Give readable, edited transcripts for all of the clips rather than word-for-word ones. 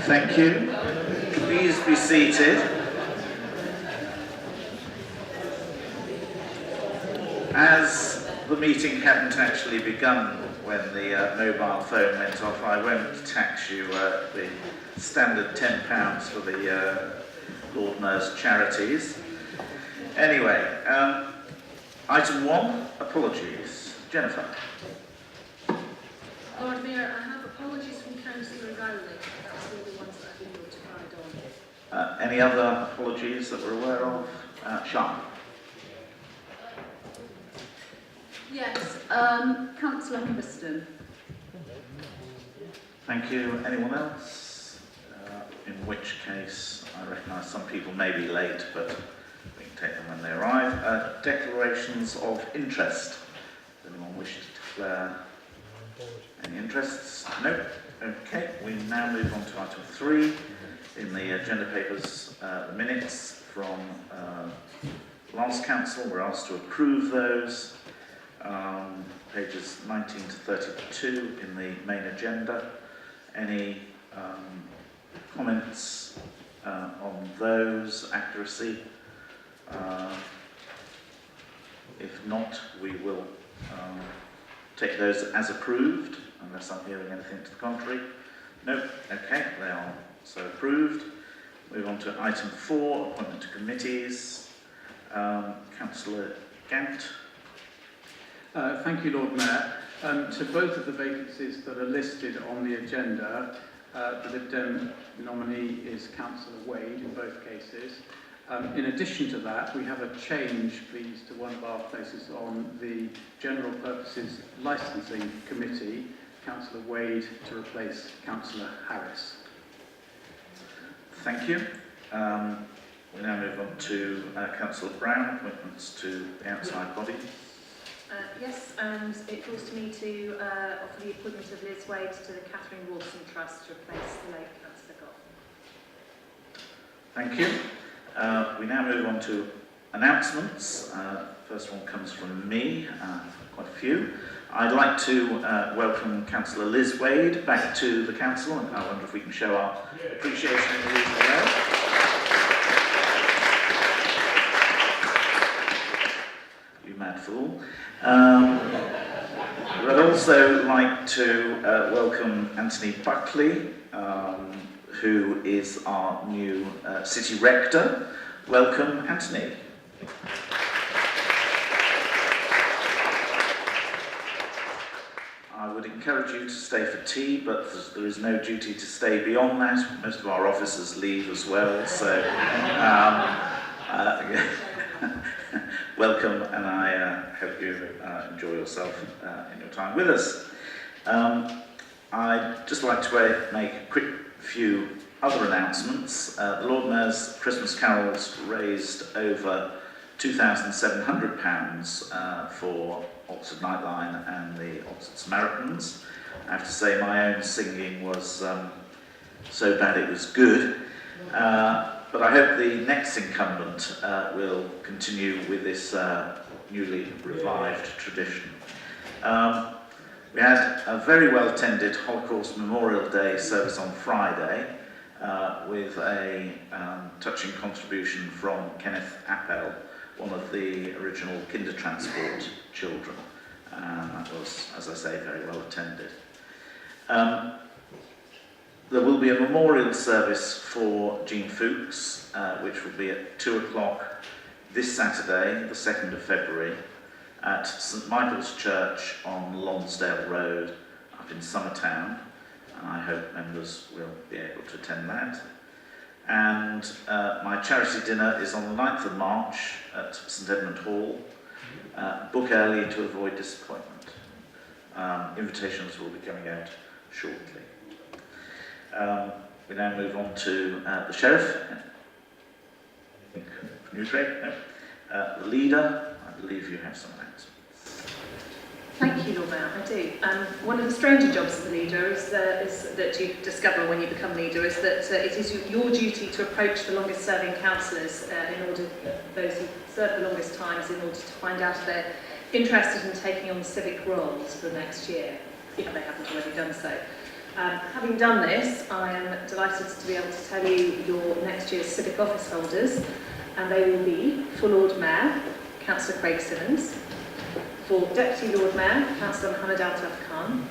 Thank you. Please be seated. As the meeting hadn't actually begun when the mobile phone went off, I won't tax you the standard £10 for the Lord Mayor's charities. Anyway, item 1, apologies. Jennifer. Lord Mayor, I have apologies from Councillor Rowley. That's all the ones that I've been notified on. Any other apologies that we're aware of? Sean. Yes, Councillor Humberston. Thank you. Anyone else? In which case, I recognise some people may be late, but we can take them when they arrive. Declarations of interest. Does anyone wish to declare any interests? No? Okay, we now move on to item 3 in the agenda papers, the minutes from last council. We're asked to approve those. Pages 19 to 32 in the main agenda. Any comments on those, accuracy? If not, we will take those as approved, unless I'm hearing anything to the contrary. No? Okay, they are so approved. Move on to item 4, appointment to committees. Councillor Gant. Thank you, Lord Mayor. To both of the vacancies that are listed on the agenda, the Lib Dem nominee is Councillor Wade in both cases. In addition to that, we have a change, please, to one of our places on the General Purposes Licensing Committee, Councillor Wade to replace Councillor Harris. Thank you. We now move on to Councillor Brown, appointments to the outside body. Yes, and it falls to me to offer the appointment of Liz Wade to the Catherine Wilson Trust to replace the late Councillor Goff. Thank you. We now move on to announcements. First one comes from me, quite a few. I'd like to welcome Councillor Liz Wade back to the council, and I wonder if we can show our appreciation in Liz as well. You mad fool. I'd also like to welcome Anthony Buckley, who is our new city rector. Welcome, Anthony. I would encourage you to stay for tea, but there is no duty to stay beyond that. Most of our officers leave as well, so welcome, and I hope you enjoy yourself in your time with us. I'd just like to make a quick few other announcements. The Lord Mayor's Christmas carols raised over £2,700 for Oxford Nightline and the Oxford Samaritans. I have to say my own singing was so bad it was good. But I hope the next incumbent will continue with this newly revived tradition. We had a very well attended Holocaust Memorial Day service on Friday with a touching contribution from Kenneth Appel, one of the original Kindertransport children. That was, as I say, very well attended. There will be a memorial service for Jean Fuchs, which will be at 2 o'clock this Saturday, the 2nd of February, at St Michael's Church on Lonsdale Road up in Summertown. And I hope members will be able to attend that. And my charity dinner is on the 9th of March at St Edmund Hall. Book early to avoid disappointment. Invitations will be coming out shortly. We now move on to the Sheriff. From you, Craig? No. The Leader, I believe you have some announcements. Thank you, Lord Mayor, I do. One of the stranger jobs of the leader is that you discover when you become leader is that it is your duty to approach the longest serving councillors in order, those who serve the longest times, in order to find out if they're interested in taking on civic roles for the next year, if they haven't already done so. Having done this, I am delighted to be able to tell you your next year's civic office holders, and they will be, for Lord Mayor, Councillor Craig Simmons; for Deputy Lord Mayor, Councillor Mohammed Altaf Khan;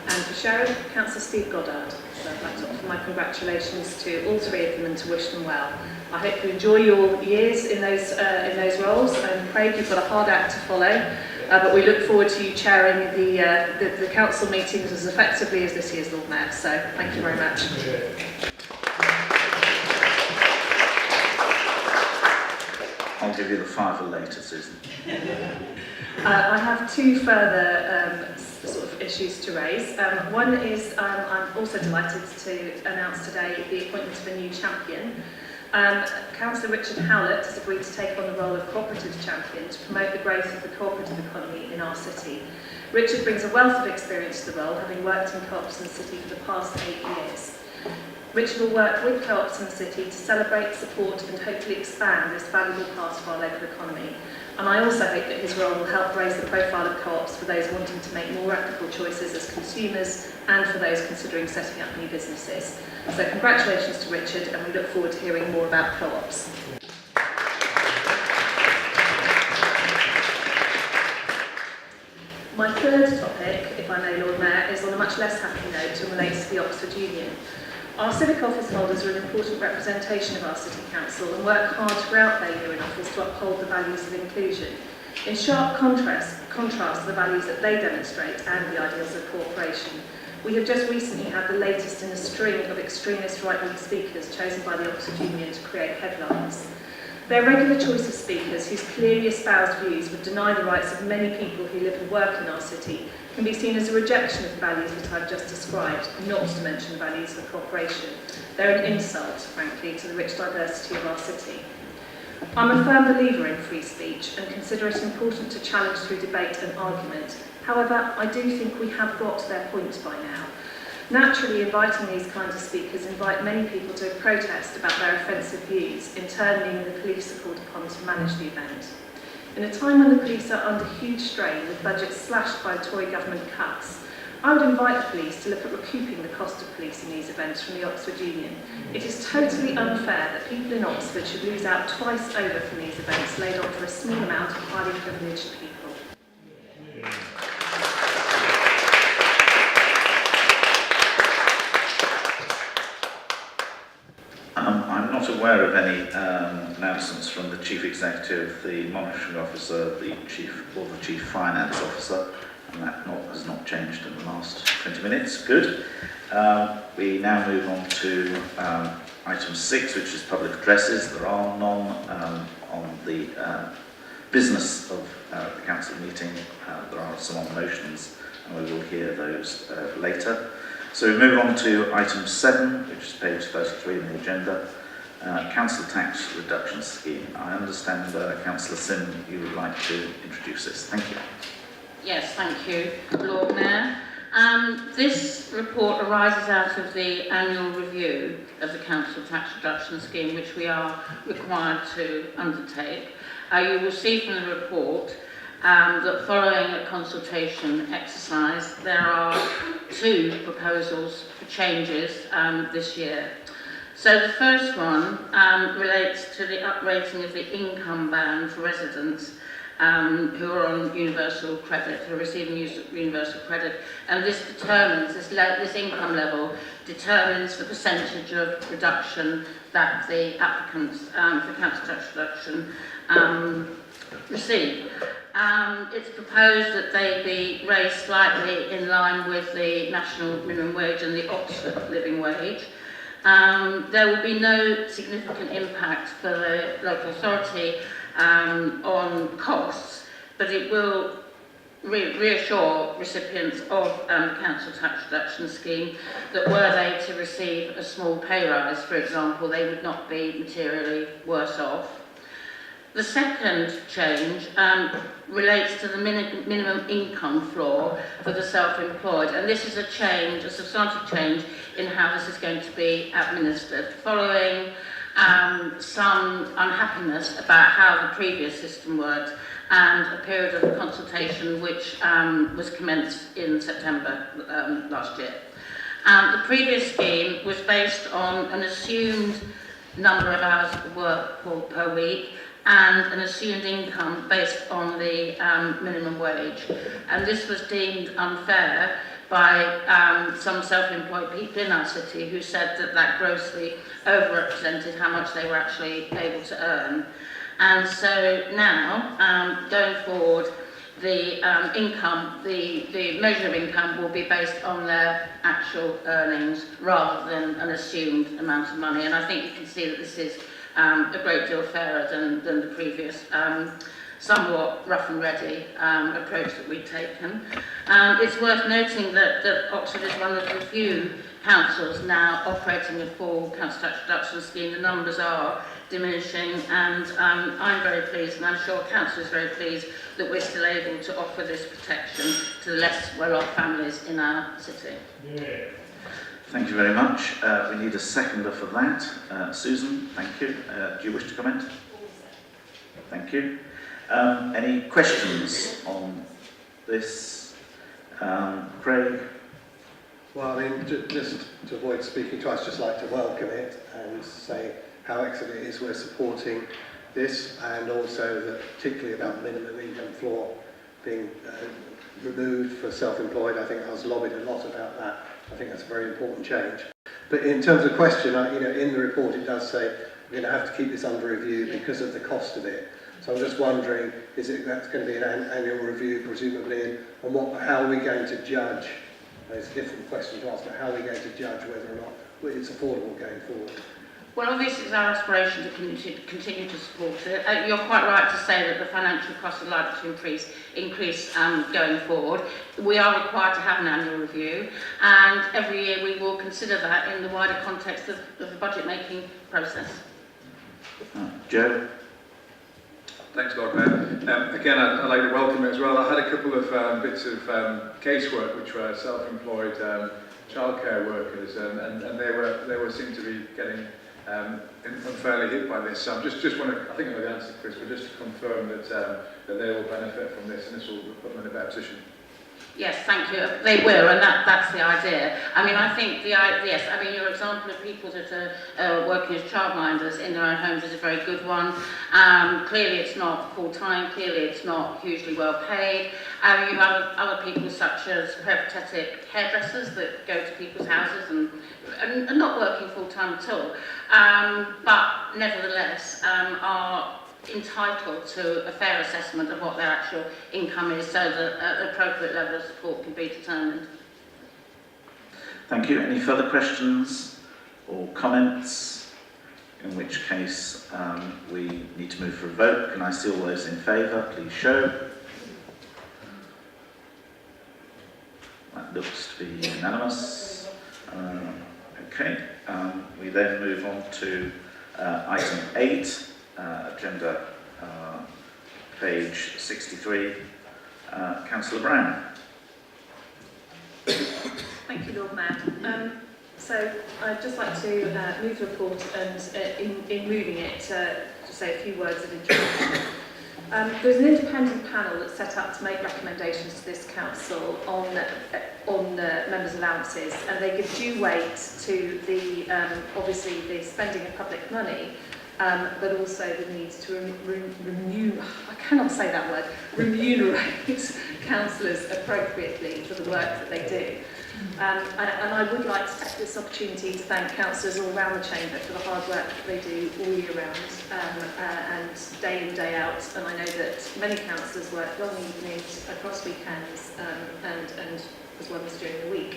and for Sheriff, Councillor Steve Goddard. So I'd like to offer my congratulations to all three of them and to wish them well. I hope you enjoy your years in those roles, and Craig, you've got a hard act to follow, but we look forward to you chairing the council meetings as effectively as this year's Lord Mayor. So thank you very much. I'll give you the fiver later, Susan. I have two further sort of issues to raise. One is I'm also delighted to announce today the appointment of a new champion. Councillor Richard Howlett has agreed to take on the role of cooperative champion to promote the growth of the cooperative economy in our city. Richard brings a wealth of experience to the role, having worked in co-ops in the city for the past 8 years. Richard will work with co-ops in the city to celebrate, support and hopefully expand this valuable part of our local economy. And I also hope that his role will help raise the profile of co-ops for those wanting to make more ethical choices as consumers and for those considering setting up new businesses. So congratulations to Richard, and we look forward to hearing more about co-ops. My third topic, if I may, Lord Mayor, is on a much less happy note and relates to the Oxford Union. Our civic office holders are an important representation of our City Council and work hard throughout their year in office to uphold the values of inclusion, in sharp contrast to the values that they demonstrate and the ideals of cooperation. We have just recently had the latest in a string of extremist right-wing speakers chosen by the Oxford Union to create headlines. Their regular choice of speakers, whose clearly espoused views would deny the rights of many people who live and work in our city, can be seen as a rejection of the values that I've just described, not to mention the values of cooperation. They're an insult, frankly, to the rich diversity of our city. I'm a firm believer in free speech and consider it important to challenge through debate and argument. However, I do think we have got their point by now. Naturally, inviting these kinds of speakers invite many people to protest about their offensive views, in turn meaning the police are called upon to manage the event. In a time when the police are under huge strain with budgets slashed by Tory government cuts, I would invite the police to look at recouping the cost of policing these events from the Oxford Union. It is totally unfair that people in Oxford should lose out twice over from these events laid on for a small amount of highly privileged people. I'm not aware of any announcements from the Chief Executive, the Monitoring Officer, the Chief Finance Officer, and that has not changed in the last 20 minutes. Good. We now move on to item 6, which is public addresses. There are none on the business of the council meeting. There are some on motions, and we will hear those later. So we move on to item 7, which is page 33 in the agenda, council tax reduction scheme. I understand, Councillor Sim, you would like to introduce this. Thank you. Yes, thank you, Lord Mayor. This report arises out of the annual review of the council tax reduction scheme, which we are required to undertake. You will see from the report that following a consultation exercise, there are 2 proposals for changes this year. So the first one relates to the uprating of the income band for residents who are on universal credit, who are receiving universal credit, and this determines, this income level determines the percentage of reduction that the applicants for council tax reduction receive. It's proposed that they be raised slightly in line with the national minimum wage and the Oxford living wage. There will be no significant impact for the local authority on costs, but it will reassure recipients of the council tax reduction scheme that were they to receive a small pay rise, for example, they would not be materially worse off. The second change relates to the minimum income floor for the self-employed, and this is a change, a substantive change in how this is going to be administered, following some unhappiness about how the previous system worked and a period of consultation which was commenced in September last year. The previous scheme was based on an assumed number of hours of work per week and an assumed income based on the minimum wage. And this was deemed unfair by some self-employed people in our city who said that that grossly overrepresented how much they were actually able to earn. And so now, going forward, the income, the measure of income will be based on their actual earnings rather than an assumed amount of money. And I think you can see that this is a great deal fairer than the previous somewhat rough and ready approach that we've taken. It's worth noting that Oxford is one of the few councils now operating a full council tax reduction scheme. The numbers are diminishing, and I'm very pleased, and I'm sure council is very pleased, that we're still able to offer this protection to the less well-off families in our city. Yeah. Thank you very much. We need a seconder for that. Susan, thank you. Do you wish to comment? Thank you. Any questions on this? Craig? Well, I mean, just to avoid speaking twice, just like to welcome it and say how excellent it is we're supporting this, and also that particularly about the minimum income floor being removed for self-employed. I think I was lobbied a lot about that. I think that's a very important change. But in terms of question, in the report it does say we're going to have to keep this under review because of the cost of it. So I'm just wondering, that's going to be an annual review presumably, and how are we going to judge? It's a different question to ask, but how are we going to judge whether or not it's affordable going forward? Well, obviously it's our aspiration to continue to support it. You're quite right to say that the financial costs are likely to increase going forward. We are required to have an annual review, and every year we will consider that in the wider context of the budget-making process. Joe? Thanks, Lord Mayor. Again, I'd like to welcome it as well. I had a couple of bits of casework which were self-employed childcare workers, and they were seem to be getting unfairly hit by this. So I'm just want to, I think I know the answer, Chris, but just to confirm that they will benefit from this, and this will put them in a better position. Yes, thank you. They will, and that's the idea. I mean, I think yes. I mean, your example of people that are working as childminders in their own homes is a very good one. Clearly, it's not full time. Clearly, it's not hugely well paid. You have other people such as peripatetic hairdressers that go to people's houses and are not working full time at all, but nevertheless are entitled to a fair assessment of what their actual income is, so that an appropriate level of support can be determined. Thank you. Any further questions or comments? In which case we need to move for a vote. Can I see all those in favour? Please show. That looks to be unanimous. Okay. We then move on to item 8. Agenda page 63, Councillor Brown. Thank you, Lord Mayor. So I'd just like to move the report, and in moving it, to say a few words of introduction. There's an independent panel that's set up to make recommendations to this council on members' allowances, and they give due weight to the obviously the spending of public money, but also the need to remunerate councillors appropriately for the work that they do. And I would like to take this opportunity to thank councillors all around the chamber for the hard work that they do all year round, and day in, day out. And I know that many councillors work long evenings, across weekends, and as well as during the week.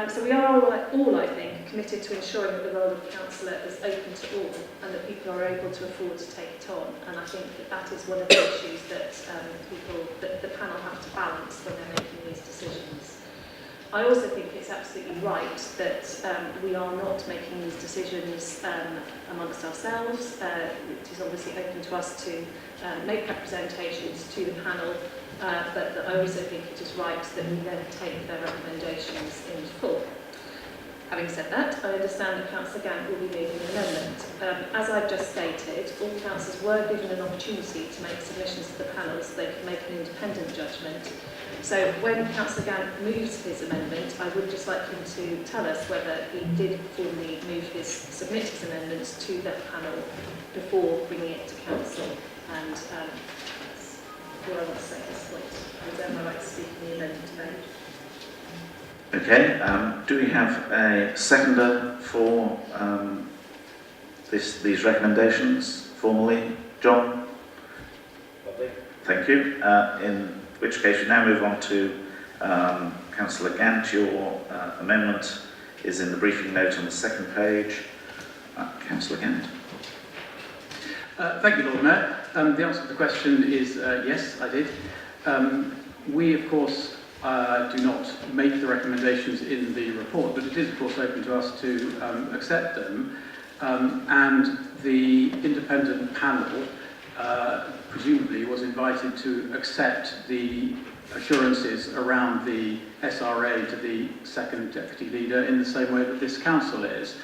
So we are all, I think, committed to ensuring that the role of councillor is open to all, and that people are able to afford to take it on. And I think that is one of the issues that the panel have to balance when they're making these decisions. I also think it's absolutely right that we are not making these decisions amongst ourselves. It is obviously open to us to make representations to the panel, but I also think it is right that we then take their recommendations in full. Having said that, I understand that Councillor Gant will be moving an amendment. As I've just stated, all councillors were given an opportunity to make submissions to the panel so they could make an independent judgment. So when Councillor Gant moves his amendment, I would just like him to tell us whether he did formally submit his amendments to that panel before bringing it to council. And that's what I want to say at this point. I reserve my right to speak in the amendment debate. Okay, do we have a seconder for these recommendations formally? John? Lovely. Thank you. In which case we now move on to Councillor Gant. Your amendment is in the briefing note on the second page. Councillor Gant. Thank you, Lord Mayor. The answer to the question is yes, I did. We, of course, do not make the recommendations in the report, but it is, of course, open to us to accept them. And the independent panel presumably was invited to accept the assurances around the SRA to the second deputy leader in the same way that this council is.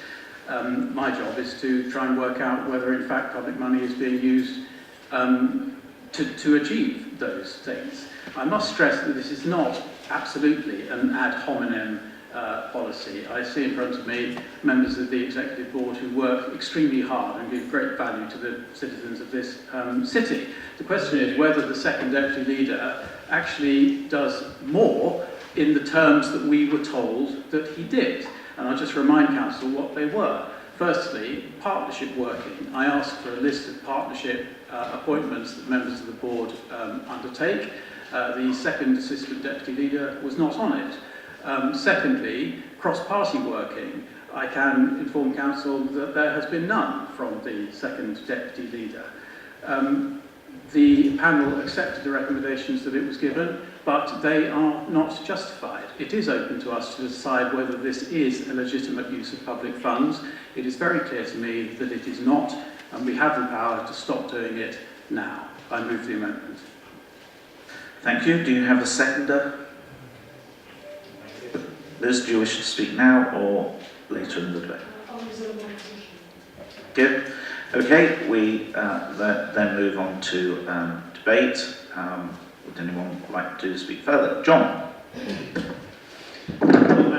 My job is to try and work out whether in fact public money is being used to achieve those things. I must stress that this is not absolutely an ad hominem policy. I see in front of me members of the executive board who work extremely hard and give great value to the citizens of this city. The question is whether the second deputy leader actually does more in the terms that we were told that he did. And I'll just remind council what they were. Firstly, partnership working. I asked for a list of partnership appointments that members of the board undertake. The second assistant deputy leader was not on it. Secondly, cross-party working. I can inform council that there has been none from the second deputy leader. The panel accepted the recommendations that it was given, but they are not justified. It is open to us to decide whether this is a legitimate use of public funds. It is very clear to me that it is not, and we have the power to stop doing it now. I move the amendment. Thank you. Do you have a seconder? Liz, do you wish to speak now or later in the debate? Good. Okay, we then move on to debate. Would anyone like to speak further? John? Well,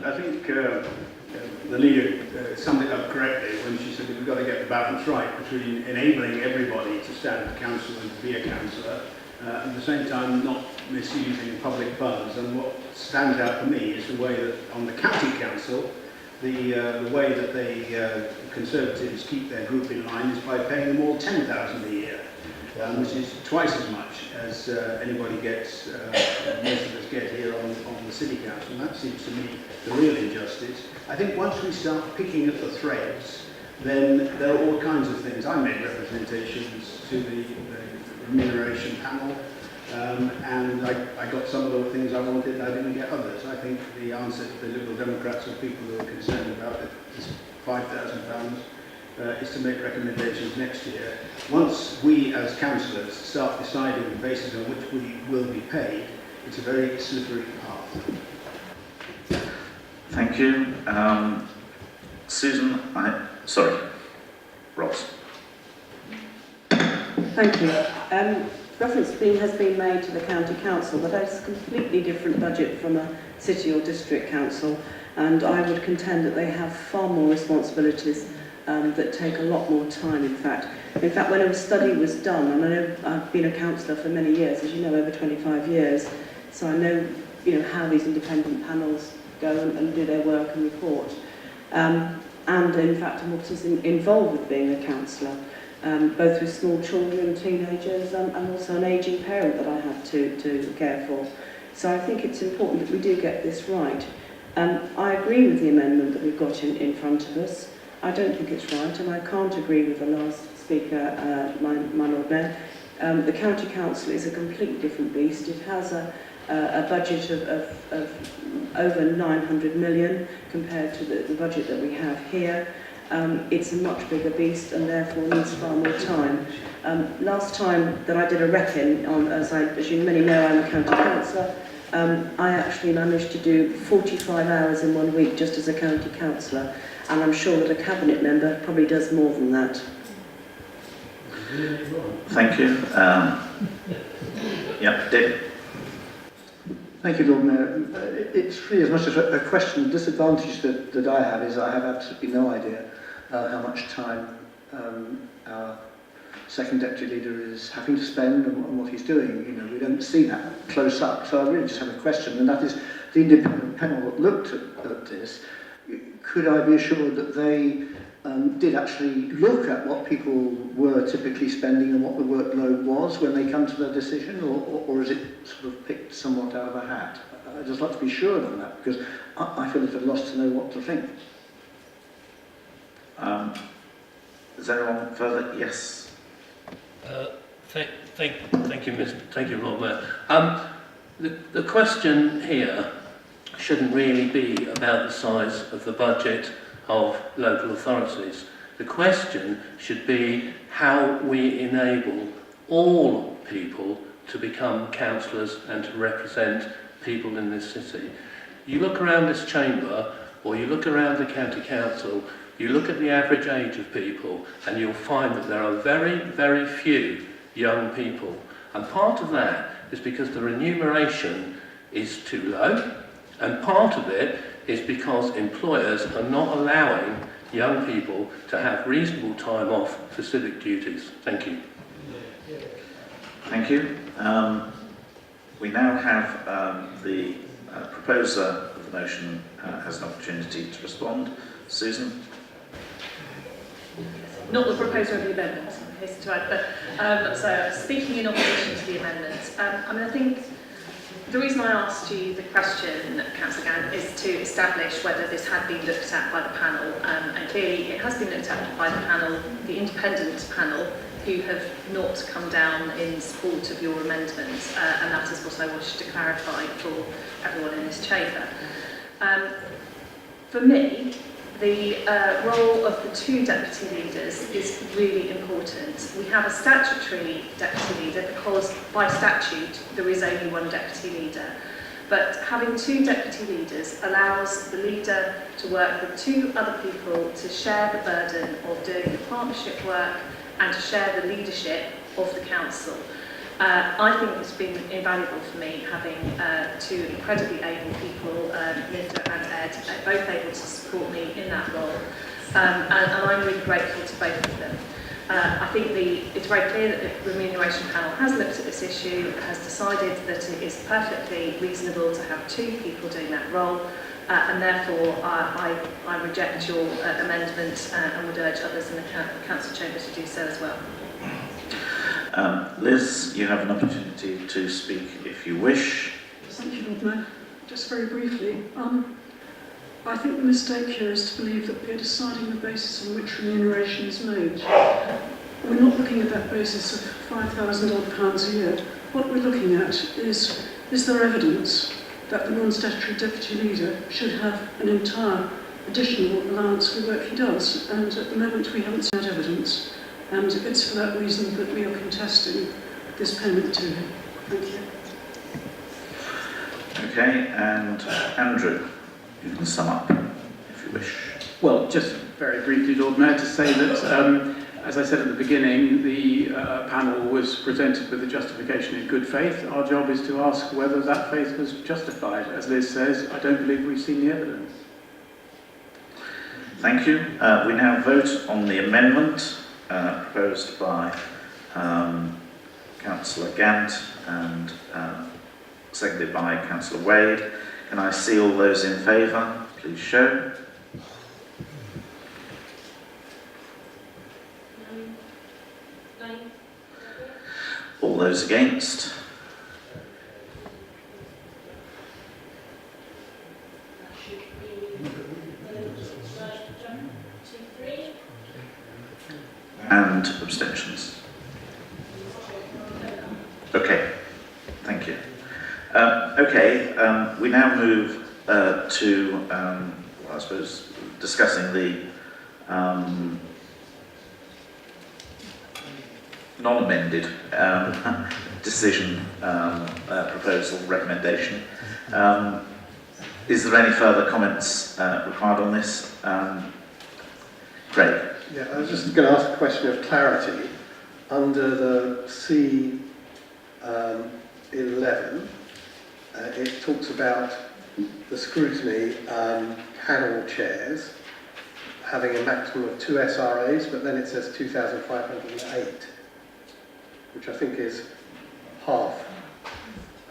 I think the leader summed it up correctly when she said that we've got to get the balance right between enabling everybody to stand at council and to be a councillor, at the same time not misusing public funds. And what stands out for me is the way that on the county council, the way that the Conservatives keep their group in line is by paying them all $10,000 a year, which is twice as much as anybody gets, most of us get here on the city council. And that seems to me the real injustice. I think once we start picking at the threads, then there are all kinds of things. I made representations to the remuneration panel, and I got some of the things I wanted, I didn't get others. I think the answer to the Liberal Democrats or people who are concerned about this £5,000 is to make recommendations next year. Once we as councillors start deciding the basis on which we will be paid, it's a very slippery path. Thank you. Susan, sorry, Ross. Thank you. Reference has been made to the county council, but that's a completely different budget from a city or district council, and I would contend that they have far more responsibilities that take a lot more time, in fact. In fact, when a study was done, and I know I've been a councillor for many years, as you know, over 25 years, so I know, how these independent panels go and do their work and report. And in fact, I'm what is involved with being a councillor. Both with small children, teenagers, and also an ageing parent that I have to care for. So I think it's important that we do get this right. I agree with the amendment that we've got in front of us. I don't think it's right, and I can't agree with the last speaker, my Lord Mayor. The County Council is a completely different beast. It has a budget of over 900 million compared to the budget that we have here. It's a much bigger beast and therefore needs far more time. Last time that I did a reckon on, as you many know, I'm a county councillor, I actually managed to do 45 hours in 1 week just as a county councillor, and I'm sure that a cabinet member probably does more than that. Thank you. Yeah, Dick. Thank you, Lord Mayor. It's really as much as a question. The disadvantage that I have is I have absolutely no idea how much time our second deputy leader is having to spend and what he's doing. You know, we don't see that close up. So I really just have a question, and that is the independent panel that looked at this. Could I be assured that they did actually look at what people were typically spending and what the workload was when they come to their decision, or is it sort of picked somewhat out of a hat? I'd just like to be sure on that, because I feel at a loss to know what to think. Is there anyone further? Yes. Thank you, Lord Mayor. The question here shouldn't really be about the size of the budget of local authorities. The question should be how we enable all people to become councillors and to represent people in this city. You look around this chamber, or you look around the county council, you look at the average age of people, and you'll find that there are very, very few young people. And part of that is because the remuneration is too low, and part of it is because employers are not allowing young people to have reasonable time off for civic duties. Thank you. Thank you. We now have the proposer of the motion has an opportunity to respond. Susan? Not the proposer of the amendment, I'm hasten to add, but so speaking in opposition to the amendment, I think the reason I asked you the question, Councillor Gann, is to establish whether this had been looked at by the panel, and clearly it has been looked at by the panel, the independent panel, who have not come down in support of your amendment, and that is what I wish to clarify for everyone in this chamber. For me, the role of the two deputy leaders is really important. We have a statutory deputy leader because by statute there is only one deputy leader. But having two deputy leaders allows the leader to work with two other people to share the burden of doing the partnership work and to share the leadership of the council. I think it's been invaluable for me having two incredibly able people, Linda and Ed, both able to support me in that role, and I'm really grateful to both of them. I think it's very clear that the remuneration panel has looked at this issue, has decided that it is perfectly reasonable to have two people doing that role, and therefore I reject your amendment and would urge others in the council chamber to do so as well. Liz, you have an opportunity to speak if you wish. Thank you, Lord Mayor. Just very briefly, I think the mistake here is to believe that we're deciding the basis on which remuneration is made. We're not looking at that basis of £5,000 odd a year. What we're looking at is there evidence that the non-statutory deputy leader should have an entire additional allowance for the work he does? And at the moment we haven't seen that evidence. And it's for that reason that we are contesting this payment to him. Thank you. Okay, and Andrew, you can sum up if you wish. Well, just very briefly, Lord Mayor, to say that, as I said at the beginning, the panel was presented with a justification in good faith. Our job is to ask whether that faith was justified. As Liz says, I don't believe we've seen the evidence. Thank you. We now vote on the amendment proposed by Councillor Gant and seconded by Councillor Wade. Can I see all those in favour? Please show. All those against? And abstentions? Okay, thank you. We now move to, I suppose, discussing the non-amended decision proposal recommendation. Is there any further comments required on this? Craig? Yeah, I was just going to ask a question of clarity. Under the C11, it talks about the scrutiny panel chairs having a maximum of 2 SRAs, but then it says 2,508, which I think is half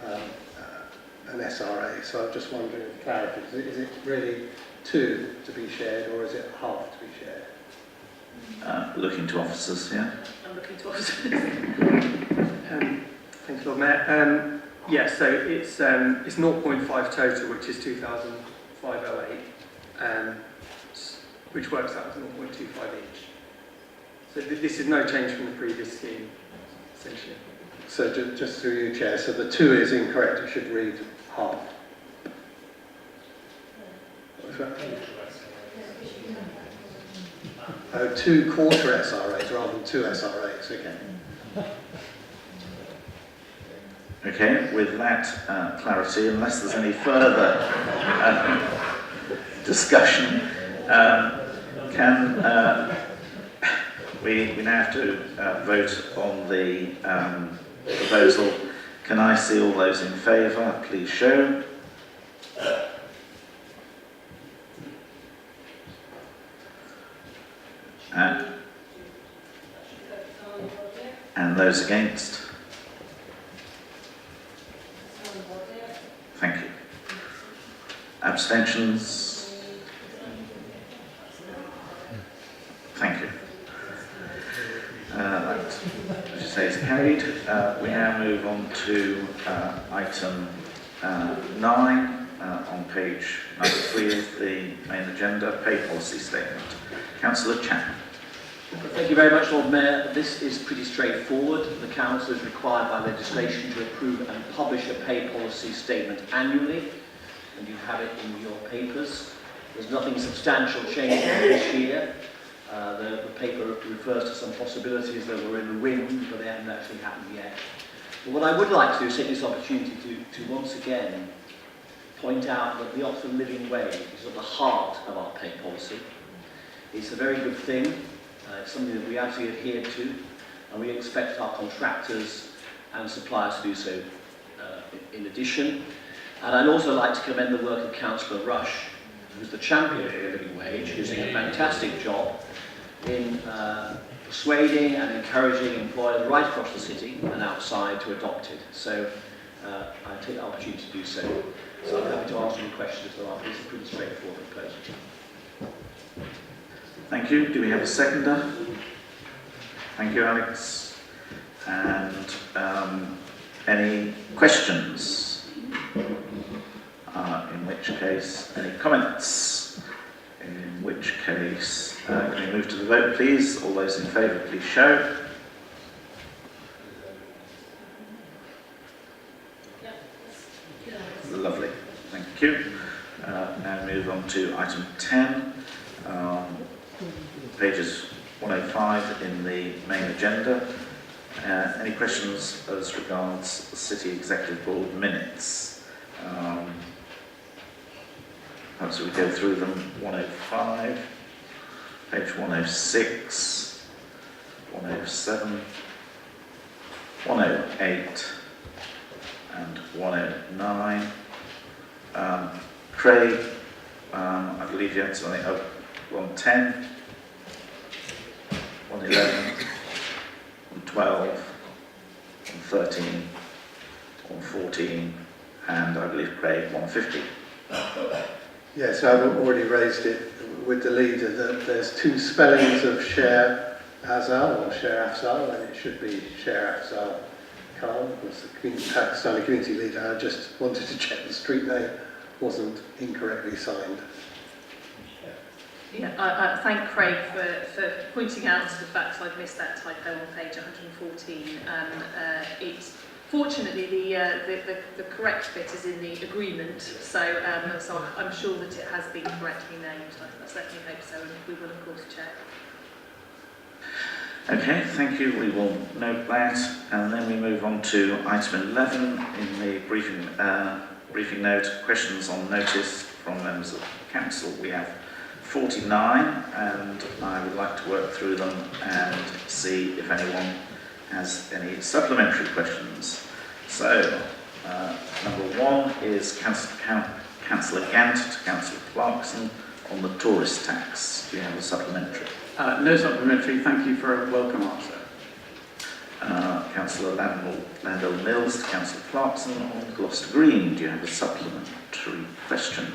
an SRA. So I'm just wondering for clarity, is it really 2 to be shared, or is it half to be shared? Looking to officers, yeah? I'm looking to officers. Thank you, Lord Mayor. Yeah, so it's 0.5 total, which is 2,508, which works out as 0.25 each. So this is no change from the previous scheme, essentially. So just through you, Chair, so the 2 is incorrect, it should read half. What's that? Oh, 2 quarter SRAs rather than 2 SRAs, okay. Okay, with that clarity, unless there's any further discussion, we now have to vote on the proposal. Can I see all those in favour? Please show. And those against? Thank you. Abstentions? Thank you. That, as you say, is carried. We now move on to item 9 on page 93 of the main agenda, pay policy statement. Councillor Chapman. Thank you very much, Lord Mayor. This is pretty straightforward. The Council is required by legislation to approve and publish a pay policy statement annually, and you have it in your papers. There's nothing substantial changing this year. The paper refers to some possibilities that were in the wind, but they haven't actually happened yet. But what I would like to do is take this opportunity to once again point out that the Oxford living wage is at the heart of our pay policy. It's a very good thing. It's something that we absolutely adhere to, and we expect our contractors and suppliers to do so in addition. And I'd also like to commend the work of Councillor Rush, who's the champion of the living wage, who's doing a fantastic job in persuading and encouraging employers right across the city and outside to adopt it. So I take the opportunity to do so. So I'm happy to answer any questions if there are. It's a pretty straightforward proposal. Thank you. Do we have a seconder? Thank you, Alex. And any questions? In which case, any comments? In which case, can we move to the vote, please? All those in favour, please show. Lovely. Thank you. Now move on to item 10. Pages 105 in the main agenda. Any questions as regards City Executive Board minutes? Perhaps we go through them. 105, page 106, 107, 108 and 109. Craig, I believe you had something. 110, 111, 112, 113, 114, and I believe Craig 150. Yes, I've already raised it with the leader that there's 2 spellings of Share Azal or Share Afzal, and it should be Share Afzal Khan. As the Pakistani community leader, I just wanted to check the street name wasn't incorrectly signed. Yeah, I thank Craig for pointing out the fact I've missed that typo on page 114. Fortunately, the correct bit is in the agreement, so I'm sure that it has been correctly named. I certainly hope so, and we will of course check. Okay, thank you. We will note that, and then we move on to item 11 in the briefing briefing note, questions on notice from members of council. We have 49, and I would like to work through them and see if anyone has any supplementary questions. So, number 1 is Councillor Gant to Councillor Clarkson on the tourist tax. Do you have a supplementary? No supplementary. Thank you for a welcome answer. Councillor Landell Mills to Councillor Clarkson on Gloucester Green. Do you have a supplementary question?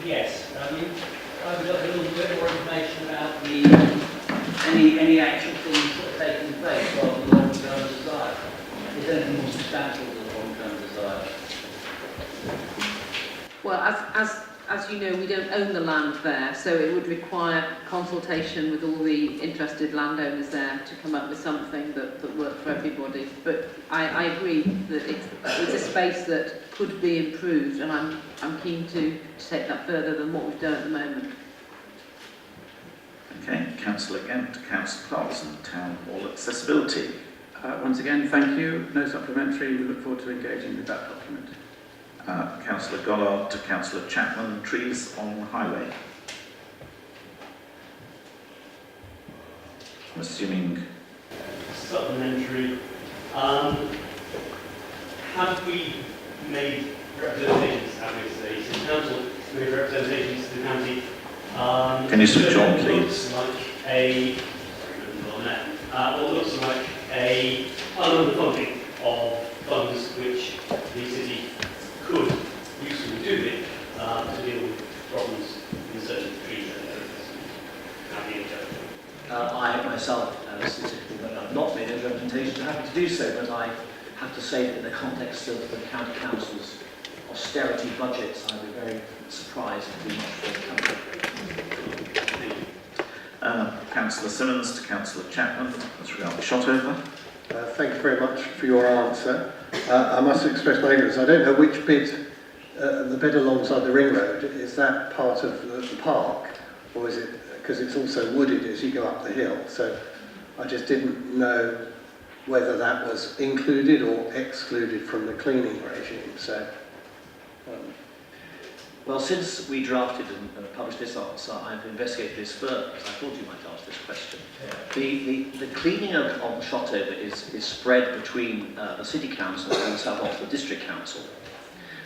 Yes. I would like a little bit more information about any actual things that are taking place rather than long-term desire. Is there anything more substantial than long-term desire? Well, as you know, we don't own the land there, so it would require consultation with all the interested landowners there to come up with something that worked for everybody. But I agree that it's a space that could be improved, and I'm keen to take that further than what we've done at the moment. Okay, Councillor Gant to Councillor Clarkson, Town Hall accessibility. Once again, thank you. No supplementary. We look forward to engaging with that document. Councillor Gollard to Councillor Chapman, trees on the highway. I'm assuming... Supplementary. Have we made representations, have we say, so council made representations to the county? Can you switch on, please? Looks like what looks like a underfunding of funds which the city could usefully do with to deal with problems in certain trees and areas. How do you judge? I myself, specifically, but I've not made those representations, I'm happy to do so, but I have to say that in the context of the county council's austerity budgets, I'd be very surprised if we not forthcoming. Councillor Simmons to Councillor Chapman, as regards Shotover. Thank you very much for your answer. I must express my ignorance. I don't know which bit, the bit alongside the ring road, is that part of the park, or is it, because it's also wooded as you go up the hill, so I just didn't know whether that was included or excluded from the cleaning regime. So, well, since we drafted and published this answer, I've investigated this further, because I thought you might ask this question. The cleaning of Shotover is spread between the City Council and South Oxford District Council.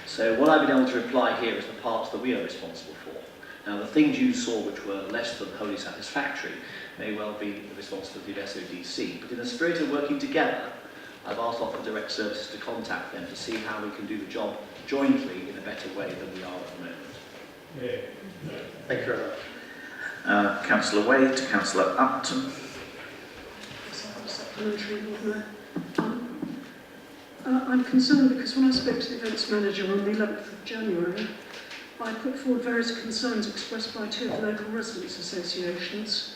So what I've been able to reply here is the parts that we are responsible for. Now, the things you saw which were less than wholly satisfactory may well be the responsibility of SODC, but in the spirit of working together, I've asked Offer Direct Services to contact them to see how we can do the job jointly in a better way than we are at the moment. Yeah. Thank you very much. Councillor Wade to Councillor Upton. Supplementary, Lord Mayor. I'm concerned because when I spoke to the events manager on the 11th of January, I put forward various concerns expressed by 2 of the local residents' associations.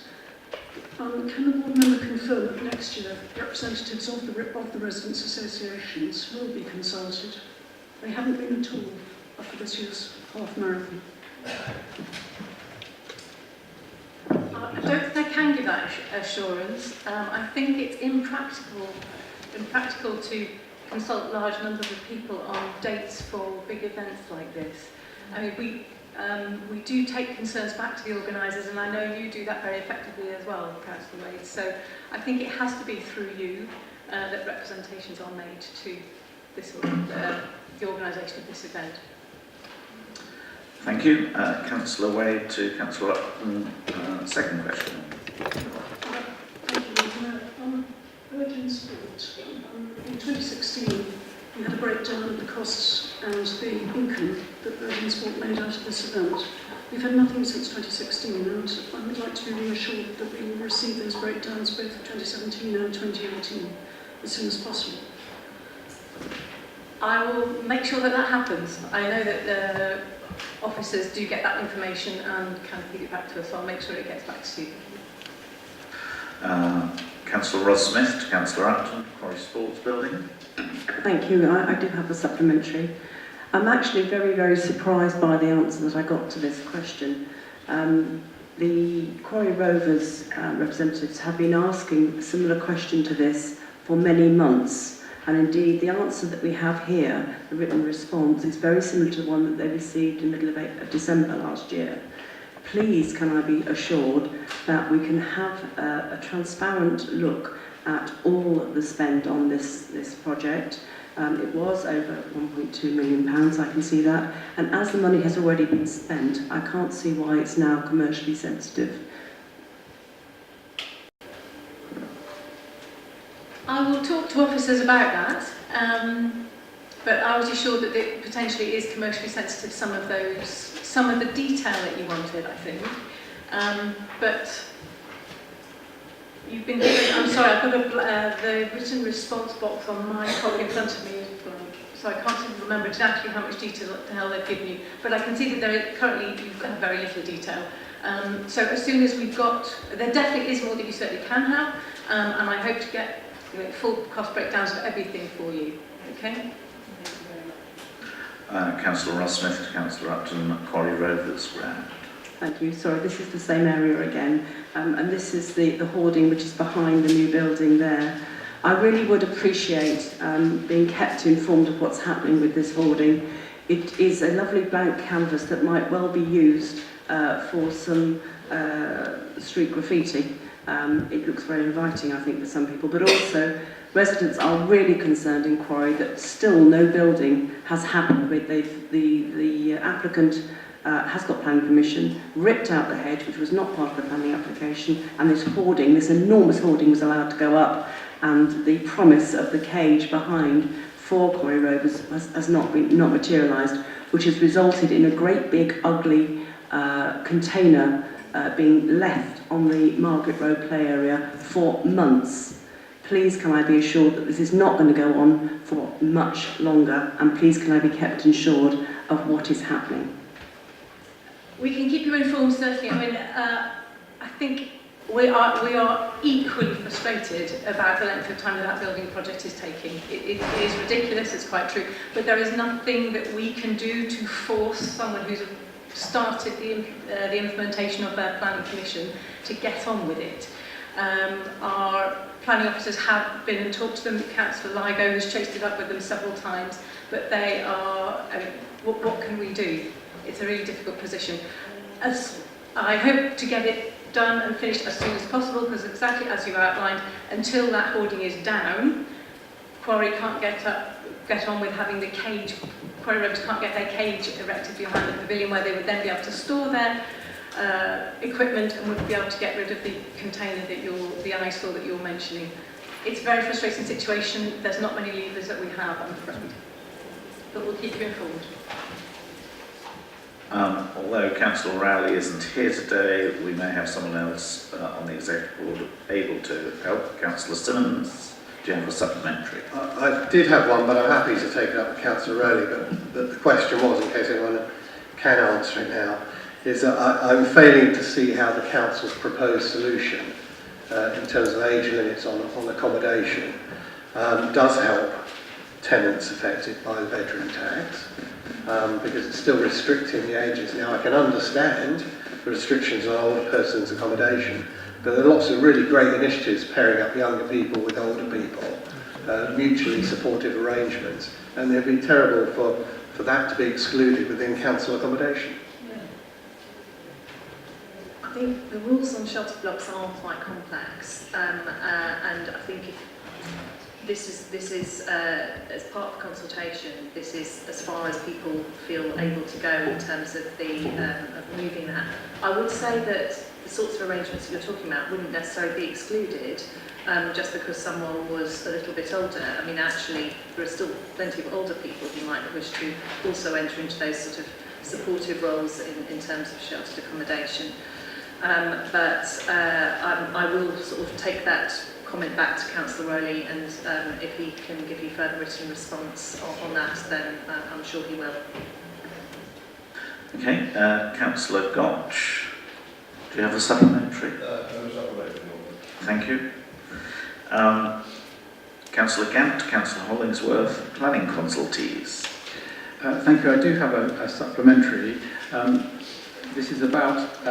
Can the board member confirm that next year representatives of the residents' associations will be consulted? They haven't been at all after this year's half marathon. I don't think I can give that assurance. I think it's impractical to consult large numbers of people on dates for big events like this. I mean, we do take concerns back to the organisers, and I know you do that very effectively as well, Councillor Wade. So I think it has to be through you that representations are made to this, the organisation of this event. Thank you. Councillor Wade to Councillor Upton. Second question. Thank you, Lord Mayor. Urgent Sport. In 2016, we had a breakdown of the costs and the income that Virgin Sport made out of this event. We've had nothing since 2016, and I would like to be reassured that we will receive those breakdowns both for 2017 and 2018 as soon as possible. I will make sure that happens. I know that officers do get that information and can feed it back to us, so I'll make sure it gets back to you. Councillor Ross Smith to Councillor Upton, Quarry Sports Building. Thank you. I do have a supplementary. I'm actually very, very surprised by the answer that I got to this question. The Quarry Rovers representatives have been asking a similar question to this for many months, And indeed, the answer that we have here, the written response, is very similar to the one that they received in the middle of December last year. Please, can I be assured that we can have a transparent look at all of the spend on this project. It was over £1.2 million, I can see that. And as the money has already been spent, I can't see why it's now commercially sensitive. I will talk to officers about that, but I was assured that it potentially is commercially sensitive, some of the detail that you wanted, I think. But you've been given, I'm sorry, I've got the written response box on my copy in front of me, so I can't seem to remember exactly how much detail they've given you, but I can see that currently you've got very little detail. So as soon as we've got, there definitely is more that you certainly can have, and I hope to get full cost breakdowns of everything for you. Okay? Thank you very much. Councillor Ross-Smith, Councillor Upton, Quarry Rovers Ground. Thank you. Sorry, this is the same area again, and this is the hoarding which is behind the new building there. I really would appreciate being kept informed of what's happening with this hoarding. It is a lovely blank canvas that might well be used for some street graffiti. It looks very inviting, I think, for some people, but also residents are really concerned in Quarry that still no building has happened. The applicant has got planning permission, ripped out the hedge, which was not part of the planning application, and this hoarding, this enormous hoarding, was allowed to go up, and the promise of the cage behind for Quarry Rovers has not materialised, which has resulted in a great big ugly container being left on the Margaret Road play area for months. Please can I be assured that this is not going to go on for much longer, and please can I be kept assured of what is happening. We can keep you informed, certainly. I mean, I think we are equally frustrated about the length of time that building project is taking. It is ridiculous, it's quite true, but there is nothing that we can do to force someone who's started the implementation of their planning permission to get on with it. Our planning officers have been and talked to them. Councillor Ligo has chased it up with them several times, but they are, what can we do? It's a really difficult position. I hope to get it done and finished as soon as possible, because exactly as you outlined, until that hoarding is down, Quarry can't get on with having the cage. Quarry Rovers can't get their cage erected behind the pavilion, where they would then be able to store their equipment and would be able to get rid of the container that the eyesore that you're mentioning. It's a very frustrating situation. There's not many levers that we have, I'm afraid, but we'll keep you informed. Although Councillor Rowley isn't here today, we may have someone else on the Executive Board able to help. Councillor Simmons, do you have a supplementary? I did have one, but I'm happy to take it up with Councillor Rowley. But the question was, in case anyone can answer it now, is that I'm failing to see how the Council's proposed solution in terms of age limits on accommodation does help tenants affected by the bedroom tax, because it's still restricting the ages. Now, I can understand the restrictions on older persons' accommodation, but there are lots of really great initiatives pairing up younger people with older people, mutually supportive arrangements, and it would be terrible for that to be excluded within council accommodation. I think the rules on shelter blocks are quite complex, and I think if this is as part of consultation, this is as far as people feel able to go in terms of of moving that. I would say that the sorts of arrangements that you're talking about wouldn't necessarily be excluded just because someone was a little bit older. I mean, actually, there are still plenty of older people who might wish to also enter into those sort of supportive roles in terms of sheltered accommodation. But I will sort of take that comment back to Councillor Rowley, and if he can give you further written response on that, then I'm sure he will. Okay, Councillor Gotch, do you have a supplementary? No supplementary. Thank you. Councillor Gant, Councillor Hollingsworth, planning consultees. Thank you. I do have a supplementary. This is about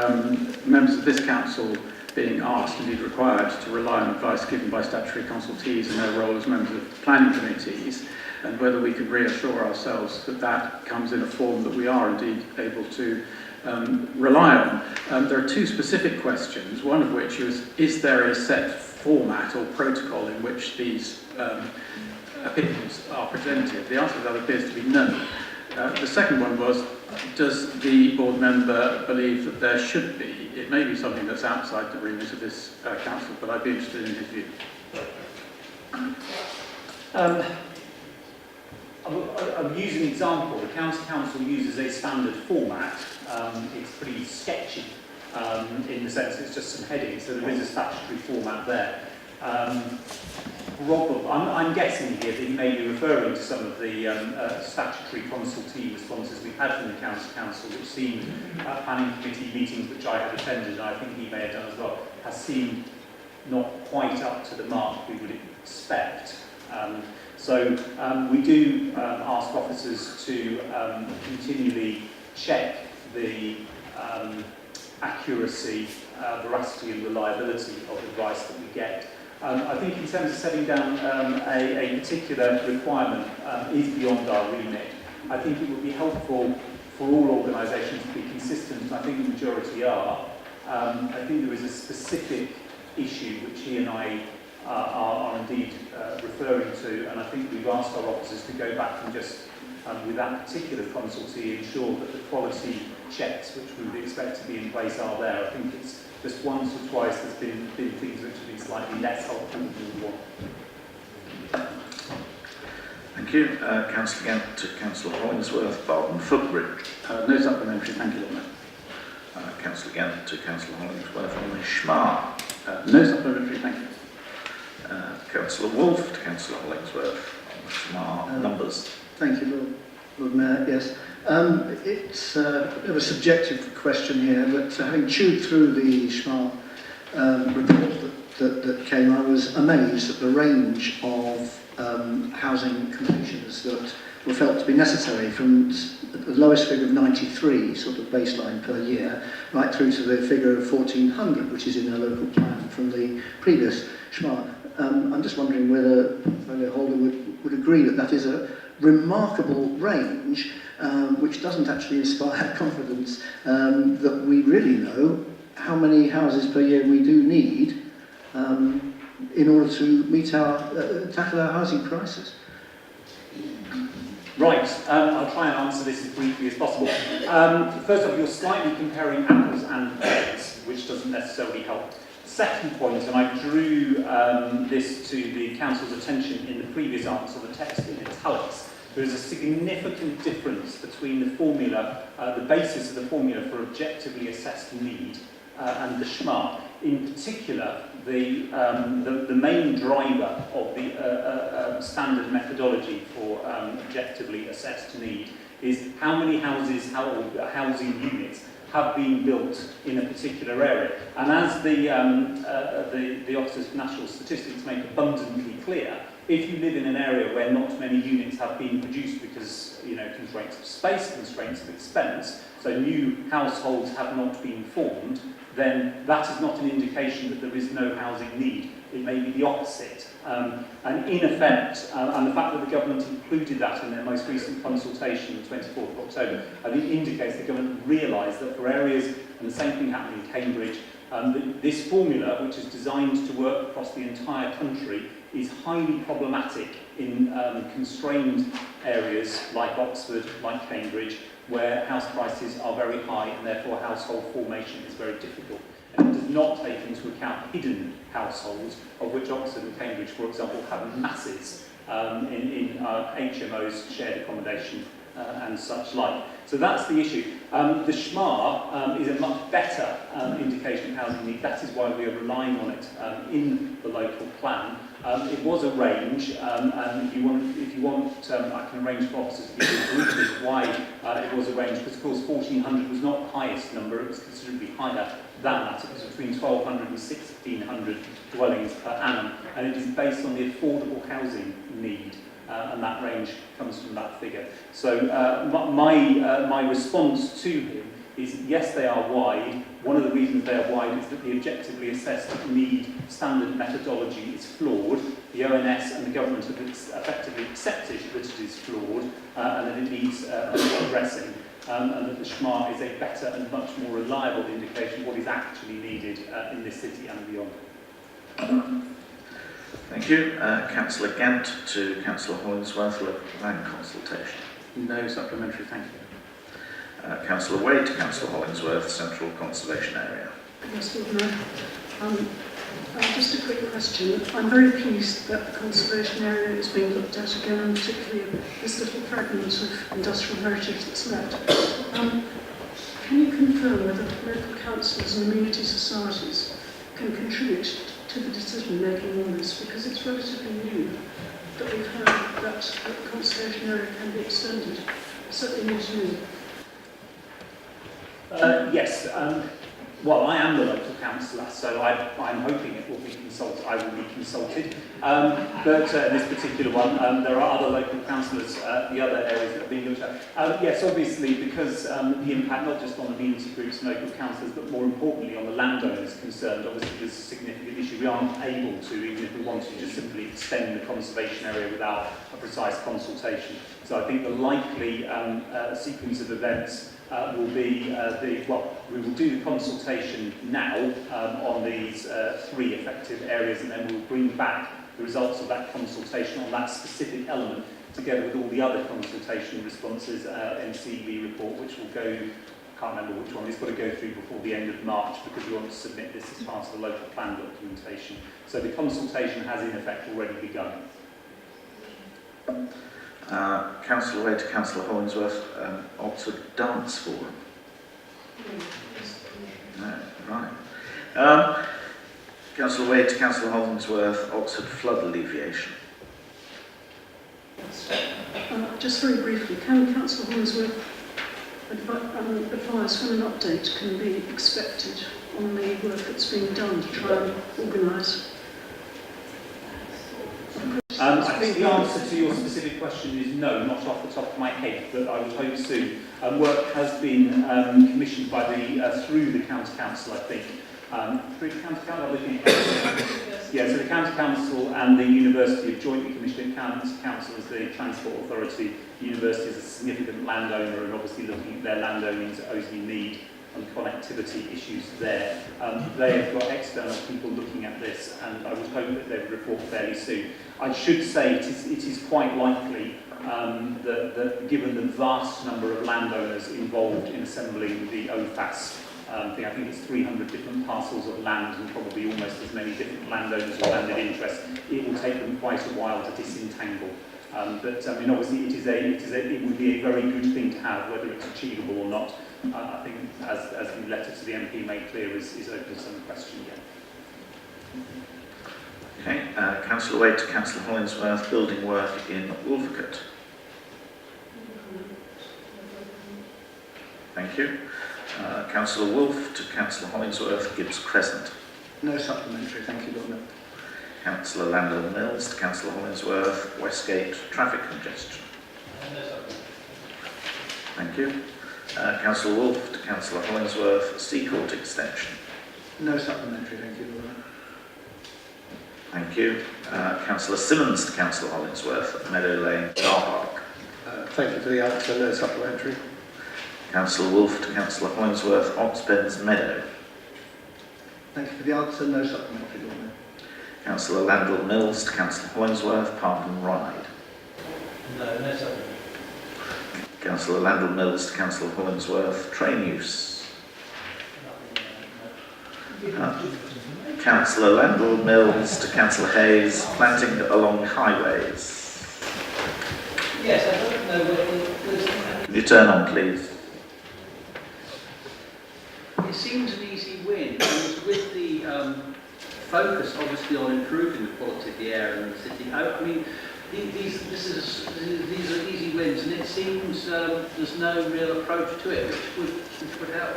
members of this council being asked, indeed required, to rely on advice given by statutory consultees and their role as members of planning committees, and whether we could reassure ourselves that that comes in a form that we are indeed able to rely on. There are two specific questions, one of which is there a set format or protocol in which these opinions are presented? The answer to that appears to be no. The second one was, does the board member believe that there should be? It may be something that's outside the remit of this council, but I'd be interested in his view. I'll use an example. The County Council uses a standard format. It's pretty sketchy in the sense it's just some headings, so there is a statutory format there. I'm guessing here that he may be referring to some of the statutory consultee responses we've had from the County Council, which seemed, planning committee meetings which I had attended, and I think he may have done as well, has seemed not quite up to the mark we would expect. So we do ask officers to continually check the accuracy, veracity and reliability of advice that we get. I think in terms of setting down a particular requirement is beyond our remit. I think it would be helpful for all organisations to be consistent, and I think the majority are. I think there is a specific issue which he and I are indeed referring to, and I think we've asked our officers to go back and just, with that particular consultee, ensure that the quality checks which we would expect to be in place are there. I think it's just once or twice there's been things which have been slightly less helpful than we want. Thank you. Councillor Gant to Councillor Hollingsworth, Barton Footbridge. No supplementary, thank you, Lord Mayor. Councillor Gant to Councillor Hollingsworth on the SHMA. No supplementary, thank you. Councillor Wolfe to Councillor Hollingsworth on the SHMA numbers. Thank you, Lord Mayor. Yes. It's a bit of a subjective question here, but having chewed through the SHMA report that came, I was amazed at the range of housing completions that were felt to be necessary, from the lowest figure of 93, sort of baseline per year, right through to the figure of 1,400, which is in our local plan from the previous SHMA. I'm just wondering whether Holder would agree that that is a remarkable range, which doesn't actually inspire confidence that we really know how many houses per year we do need in order to meet tackle our housing crisis. Right, I'll try and answer this as briefly as possible. First off, you're slightly comparing apples and pears, which doesn't necessarily help. Second point, and I drew this to the Council's attention in the previous answer, the text in italics. There is a significant difference between the formula, the basis of the formula for objectively assessed need and the SHMA. In particular, the main driver of the standard methodology for objectively assessed need is how many houses, housing units have been built in a particular area. And as the Office of National Statistics make abundantly clear, if you live in an area where not many units have been produced because, constraints of space, constraints of expense, so new households have not been formed, then that is not an indication that there is no housing need. It may be the opposite. And in effect, and the fact that the government included that in their most recent consultation, the 24th of October, I think indicates the government realised that for areas, and the same thing happened in Cambridge, this formula, which is designed to work across the entire country, is highly problematic in constrained areas like Oxford, like Cambridge, where house prices are very high and therefore household formation is very difficult. And it does not take into account hidden households, of which Oxford and Cambridge, for example, have masses in HMOs, shared accommodation, and such like. So that's the issue. The SHMA is a much better indication of housing need. That is why we are relying on it in the local plan. It was a range, and if you want, I can arrange for officers to give you a brief as why it was a range, because of course 1,400 was not the highest number, it was considerably higher than that. It was between 1,200 and 1,600 dwellings per annum, and it is based on the affordable housing need. And that range comes from that figure. So my response to him is, yes, they are wide. One of the reasons they are wide is that the objectively assessed need standard methodology is flawed. The ONS and the government have effectively accepted that it is flawed and that it needs addressing. And that the SMART is a better and much more reliable indication of what is actually needed in this city and beyond. Thank you. Councillor Gant to Councillor Hollingsworth, local land consultation. No supplementary, thank you. Councillor Wade to Councillor Hollingsworth, Central Conservation Area. Yes, Lord Mayor. Just a quick question. I'm very pleased that the conservation area is being looked at again, and particularly this little fragment of industrial heritage that's left. Can you confirm whether local councils and community societies can contribute to the decision-making on this? Because it's relatively new that we've heard that the conservation area can be extended. Certainly new to me. Yes. Well, I am the local councillor, so I'm hoping it will be consulted. I will be consulted. But in this particular one, there are other local councillors, the other areas that are being looked at. Yes, obviously, because the impact not just on the community groups and local councillors, but more importantly on the landowners concerned, obviously there's a significant issue. We aren't able to, even if we want to, just simply extend the conservation area without a precise consultation. So I think the likely sequence of events will be we will do the consultation now on these three effective areas, and then we'll bring back the results of that consultation on that specific element together with all the other consultation responses, MCB report, which will go, I can't remember which one, it's got to go through before the end of March because we want to submit this as part of the local plan documentation. So the consultation has in effect already begun. Councillor Wade to Councillor Hollingsworth, Oxford Dance Forum. No, right. Councillor Wade to Councillor Hollingsworth, Oxford Flood Alleviation. Just very briefly, can Councillor Hollingsworth advise when an update can be expected on the work that's being done to try and organise? I think the answer to your specific question is no, not off the top of my head, but I would hope soon. Work has been commissioned by through the County Council, I think. Through the County Council, I'm looking at yeah, so the County Council and the University have jointly commissioned. County Council as the Transport Authority, the University is a significant landowner and obviously looking at their landownings at Oseley Mead and connectivity issues there. They have got external people looking at this, and I would hope that they would report fairly soon. I should say it is quite likely that given the vast number of landowners involved in assembling the OFAS thing, I think it's 300 different parcels of land and probably almost as many different landowners or landed interests, it will take them quite a while to disentangle. But I mean, obviously, it would be a very good thing to have, whether it's achievable or not. I think, as the letter to the MP made clear, is open to some question again. Okay, Councillor Wade to Councillor Hollingsworth, building work in Wolvercote. Thank you. Councillor Wolfe to Councillor Hollingsworth, Gibbs Crescent. No supplementary, thank you, Lord Mayor. Councillor Landell Mills to Councillor Hollingsworth, Westgate, traffic congestion. No supplementary. Thank you. Councillor Wolfe to Councillor Hollingsworth, Seacourt extension. No supplementary, thank you, Lord Mayor. Thank you. Councillor Simmons to Councillor Hollingsworth, Meadow Lane, Car Park. Thank you for the answer, no supplementary. Councillor Wolfe to Councillor Hollingsworth, Oxbens Meadow. Thank you for the answer, no supplementary, Lord Mayor. Councillor Landell Mills to Councillor Hollingsworth, Park and Ride. No supplementary. Councillor Landell Mills to Councillor Hollingsworth, train use. Councillor Landell Mills to Councillor Hayes, planting along highways. Yes, I don't know whether... Can you turn on, please? It seems an easy win, and with the focus obviously on improving the quality of the air in the city. I mean, these are easy wins, and it seems there's no real approach to it, which would help.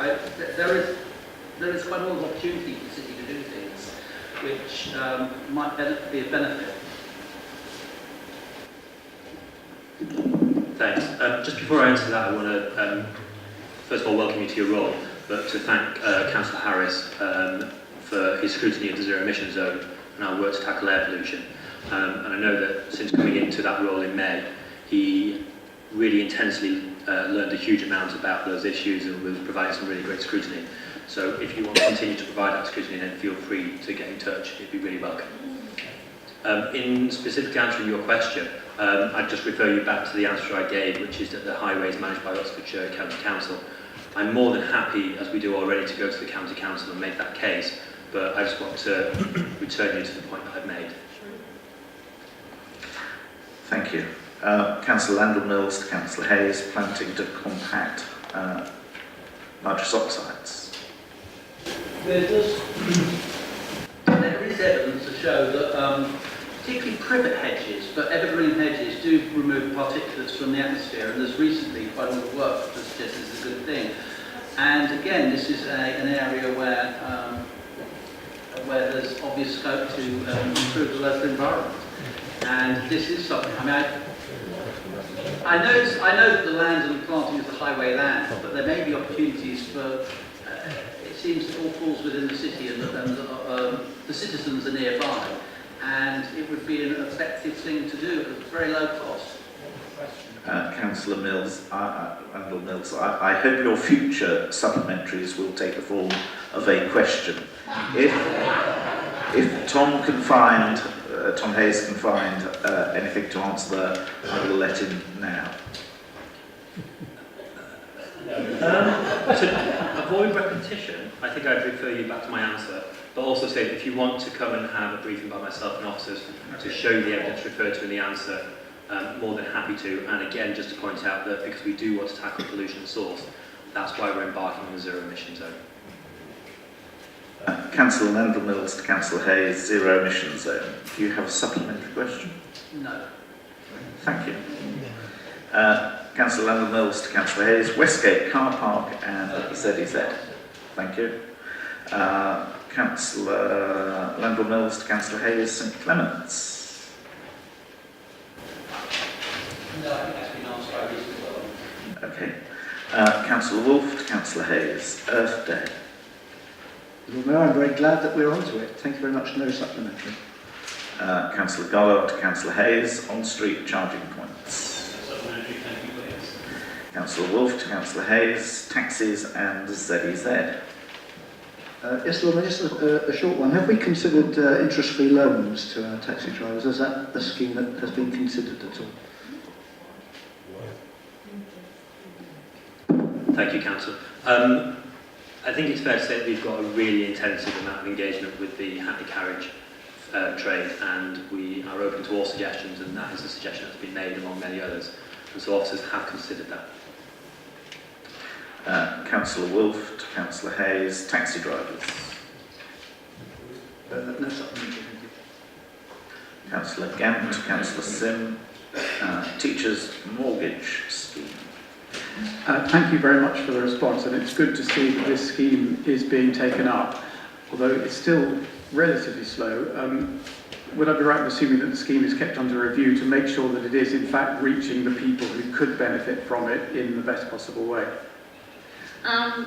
There is quite a lot of opportunity for the city to do things, which might be a benefit. Thanks. Just before I answer that, I want to first of all welcome you to your role, but to thank Councillor Harris for his scrutiny of the zero emission zone and our work to tackle air pollution. And I know that since coming into that role in May, he really intensely learned a huge amount about those issues and was providing some really great scrutiny. So if you want to continue to provide that scrutiny, then feel free to get in touch. It'd be really welcome. In specific answering your question, I'd just refer you back to the answer I gave, which is that the highway is managed by Oxfordshire County Council. I'm more than happy, as we do already, to go to the County Council and make that case, but I just want to return you to the point that I've made. Thank you. Councillor Landell-Mills to Councillor Hayes, planting to compact nitrous oxides. There is evidence to show that particularly privet hedges, but evergreen hedges do remove particulates from the atmosphere, and there's recently quite a lot of work that suggests this is a good thing. And again, this is an area where there's obvious scope to improve the local environment. And this is something, I mean, I know that the land and planting is the highway land, but there may be opportunities for, it seems it all falls within the city and the citizens are nearby, and it would be an effective thing to do at a very low cost. Councillor Mills, Mills, I hope your future supplementaries will take the form of a question. If Tom Hayes can find anything to answer there, I will let him now. To avoid repetition, I think I'd refer you back to my answer, but also say that if you want to come and have a briefing by myself and officers to show you the evidence referred to in the answer, more than happy to. And again, just to point out that because we do want to tackle pollution source, that's why we're embarking on a zero emission zone. Councillor Landell-Mills to Councillor Hayes, zero emission zone. Do you have a supplementary question? No. Thank you. Councillor Landell-Mills to Councillor Hayes, Westgate car park and ZEZ. Thank you. Councillor Landell-Mills to Councillor Hayes, St Clements. No, I think that's been answered by reasonable well. Okay. Councillor Wolfe to Councillor Hayes, Earth Day. Lord Mayor, I'm very glad that we're onto it. Thank you very much. No supplementary. Councillor Gollard to Councillor Hayes, on-street charging points. Supplementary, thank you, please. Councillor Wolfe to Councillor Hayes, taxis and ZEZ. Yes, Lord Mayor, just a short one. Have we considered interest-free loans to our taxi drivers? Is that a scheme that has been considered at all? Thank you, Councillor. I think it's fair to say that we've got a really intensive amount of engagement with the hackney carriage trade, and we are open to all suggestions, and that is a suggestion that's been made among many others, and so officers have considered that. Councillor Wolfe to Councillor Hayes, taxi drivers. No supplementary, thank you. Councillor Gant to Councillor Sim, teachers' mortgage scheme. Thank you very much for the response, and it's good to see that this scheme is being taken up, although it's still relatively slow. Would I be right in assuming that the scheme is kept under review to make sure that it is in fact reaching the people who could benefit from it in the best possible way?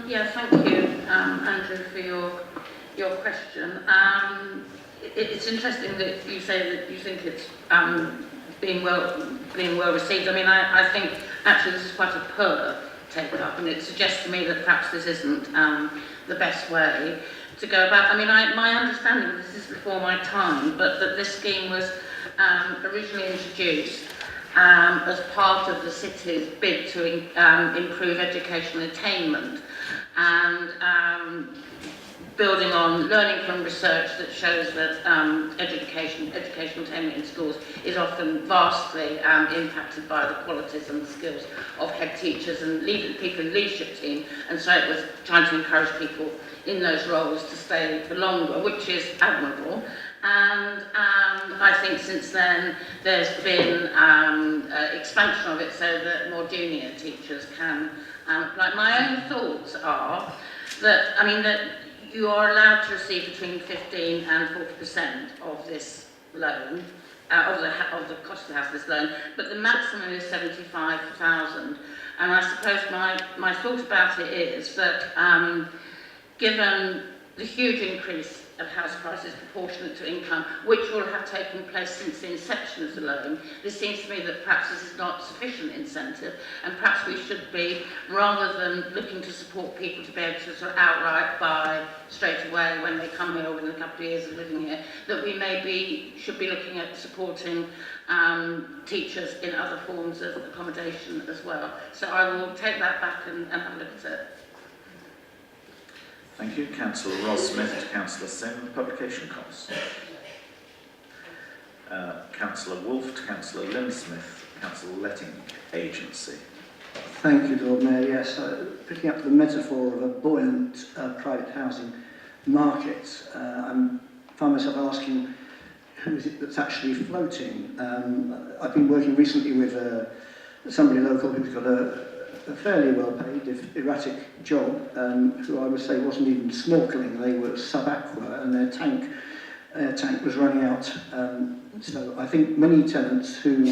Yeah, thank you, Andrew, for your question. It's interesting that you say that you think it's being well received. I mean, I think actually this is quite a poor take-up, and it suggests to me that perhaps this isn't the best way to go about. I mean, my understanding, this is before my time, but that this scheme was originally introduced as part of the city's bid to improve educational attainment, and building on learning from research that shows that educational attainment in schools is often vastly impacted by the qualities and the skills of head teachers and people in the leadership team, and so it was trying to encourage people in those roles to stay for longer, which is admirable. And I think since then there's been expansion of it so that more junior teachers can apply. My own thoughts are that, I mean, that you are allowed to receive between 15 and 40% of this loan, of the cost of the house of this loan, but the maximum is 75,000. And I suppose my thought about it is that given the huge increase of house prices proportionate to income, which will have taken place since the inception of the loan, this seems to me that perhaps this is not sufficient incentive, and perhaps we should be, rather than looking to support people to be able to sort of outright buy straight away when they come here within a couple of years of living here, that we maybe should be looking at supporting teachers in other forms of accommodation as well. So I will take that back and have a look at it. Thank you. Councillor Ross Smith to Councillor Sim, publication costs. Councillor Wolfe to Councillor Lynn Smith, Council Letting Agency. Thank you, Lord Mayor. Yes, picking up the metaphor of a buoyant private housing market, I find myself asking, who is it that's actually floating? I've been working recently with somebody local who's got a fairly well-paid, if erratic job, who I would say wasn't even snorkelling. They were sub-aqua, and their tank was running out. So I think many tenants who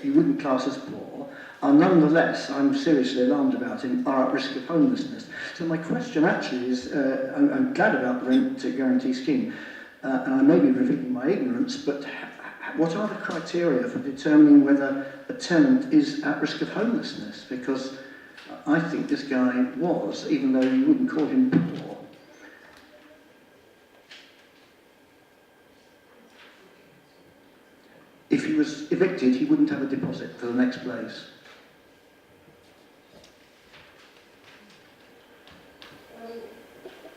you wouldn't class as poor are nonetheless, I'm seriously alarmed about him, are at risk of homelessness. So my question actually is, I'm glad about the rent guarantee scheme, and I may be revealing my ignorance, but what are the criteria for determining whether a tenant is at risk of homelessness? Because I think this guy was, even though you wouldn't call him poor. If he was evicted, he wouldn't have a deposit for the next place.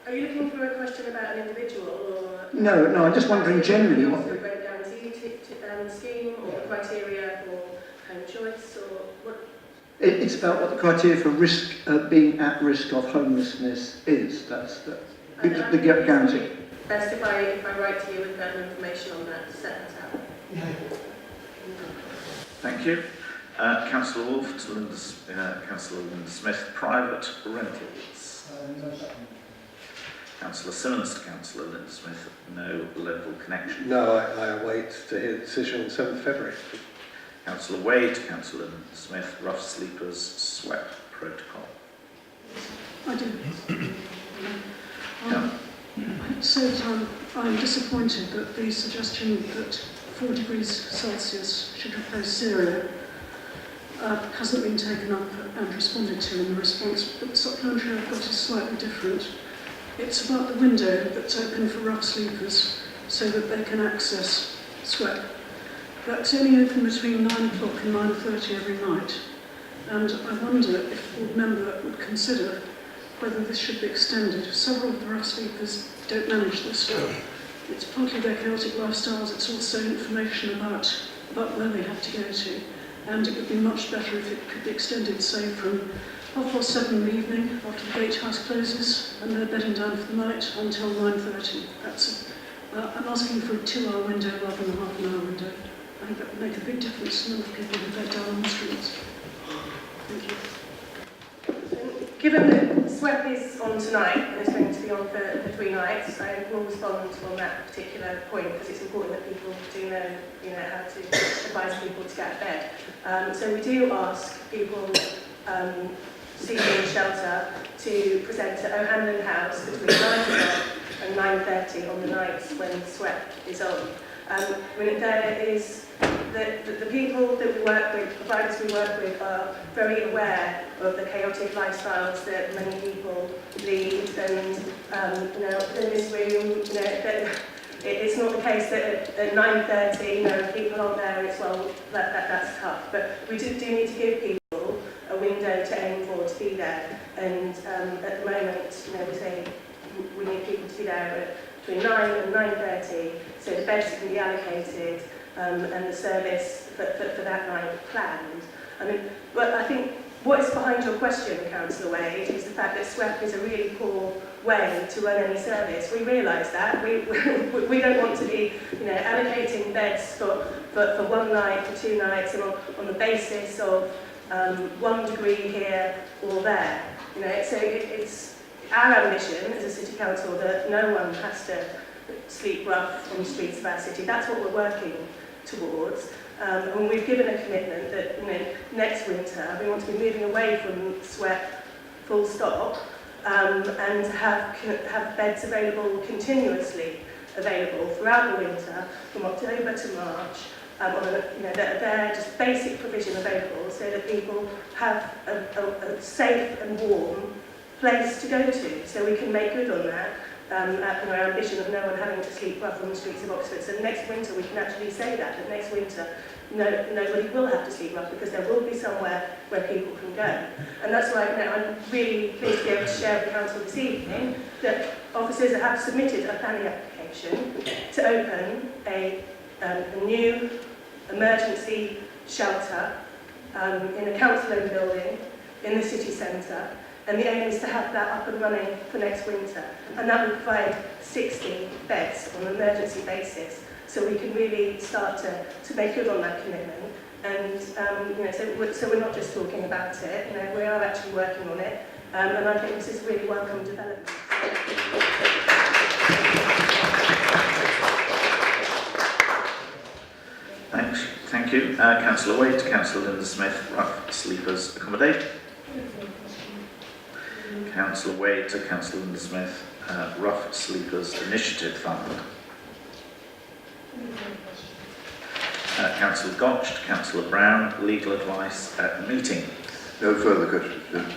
Are you looking for a question about an individual, or? No, I'm just wondering generally what the rent guarantee scheme, or the criteria for home choice, or what? It's about what the criteria for risk, being at risk of homelessness is. That's the guarantee. Best if I write to you with further information on that to set that out. Thank you. Councillor Wolfe to Councillor Linda Smith, private rentals. Councillor Simmons to Councillor Linda Smith, no local connection. No, I await to hear the decision on the 7th of February. Councillor Wade to Councillor Linda Smith, rough sleepers SWEP protocol. I do. I have to say that I'm disappointed that the suggestion that 4 degrees Celsius should replace Syria hasn't been taken up and responded to in the response, but the supplementary I've got is slightly different. It's about the window that's open for rough sleepers so that they can access SWEP. That's only open between 9 o'clock and 9:30 every night, and I wonder if the board member would consider whether this should be extended. Several of the rough sleepers don't manage this. It's partly their chaotic lifestyles, it's also information about where they have to go to, and it would be much better if it could be extended, say, from 7:30 in the evening after the gatehouse closes and they're bedding down for the night until 9:30. I'm asking for a 2-hour window rather than a half-an-hour window. I think that would make a big difference to the number of people who bed down on the streets. Thank you. Given that SWEP is on tonight and it's going to be on for 3 nights, I will respond on that particular point because it's important that people do know, how to advise people to get out of bed. So we do ask people seeking shelter to present at O'Hanlon House between 9 o'clock and 9:30 on the nights when SWEP is on. There is the people that we work with, the providers we work with, are very aware of the chaotic lifestyles that many people lead, and in this room, it's not the case that at 9:30, people aren't there. It's that's tough, but we do need to give people a window to aim for to be there, and at the moment, we say we need people to be there between 9 and 9:30, so the beds can be allocated and the service for that night planned. But I think what is behind your question, Councillor Wade, is the fact that SWEP is a really poor way to run any service. We realise that. We don't want to be, allocating beds for 1 night, for 2 nights, on the basis of 1 degree here or there. So it's our ambition as a city council that no one has to sleep rough on the streets of our city. That's what we're working towards. And we've given a commitment that, you know, next winter we want to be moving away from SWEP full stop, and have beds available continuously available throughout the winter from October to March, you know, they're just basic provision available so that people have a safe and warm place to go to, so we can make good on that. Our ambition of no one having to sleep rough on the streets of Oxford. So next winter we can actually say that next winter nobody will have to sleep rough, because there will be somewhere where people can go. And that's why, you know, I'm really pleased to be able to share with the Council this evening that officers have submitted a planning application to open a new emergency shelter in a council-owned building in the city centre. And the aim is to have that up and running for next winter. And that will provide 60 beds on an emergency basis. So we can really start to make good on that commitment. And you know, so we're not just talking about it, you know, we are actually working on it. And I think this is a really welcome development. Thanks. Thank you. Councillor Wade, Councillor Linda Smith, Rough Sleepers Accommodate. Councillor Wade to Councillor Linda Smith, Rough Sleepers Initiative Fund. Councillor Gotch to Councillor Brown, legal advice at meeting. No further questions.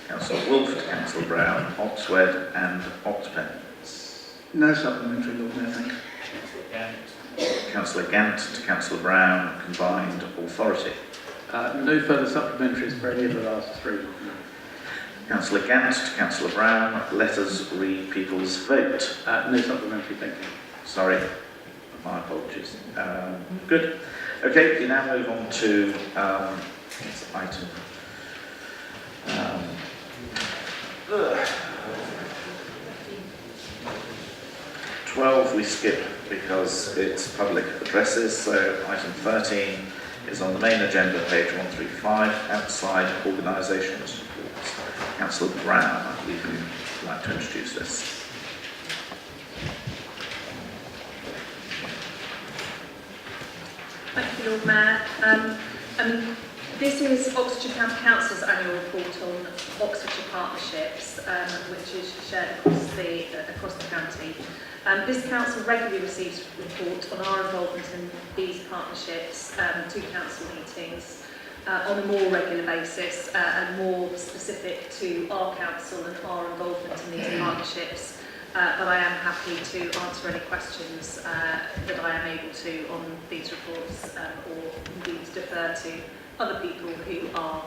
Councillor Wolfe to Councillor Brown, Oxwed and Octopens. No supplementary, Lord Mayor, thank you. Councillor Gant to Councillor Brown, combined authority. No further supplementaries for any of the last three. Councillor Gant to Councillor Brown, let us read people's vote. No supplementary, thank you. Sorry, my apologies. Good. Okay, we now move on to item 12 we skip because it's public addresses, so item 13 is on the main agenda, page 135, outside organisations reports. Councillor Brown, I believe you'd like to introduce this. Thank you, Lord Mayor. This is Oxfordshire County Council's annual report on Oxfordshire partnerships, which is shared across the county. This council regularly receives reports on our involvement in these partnerships, to council meetings on a more regular basis and more specific to our council and our involvement in these partnerships. But I am happy to answer any questions that I am able to on these reports, or indeed defer to other people who are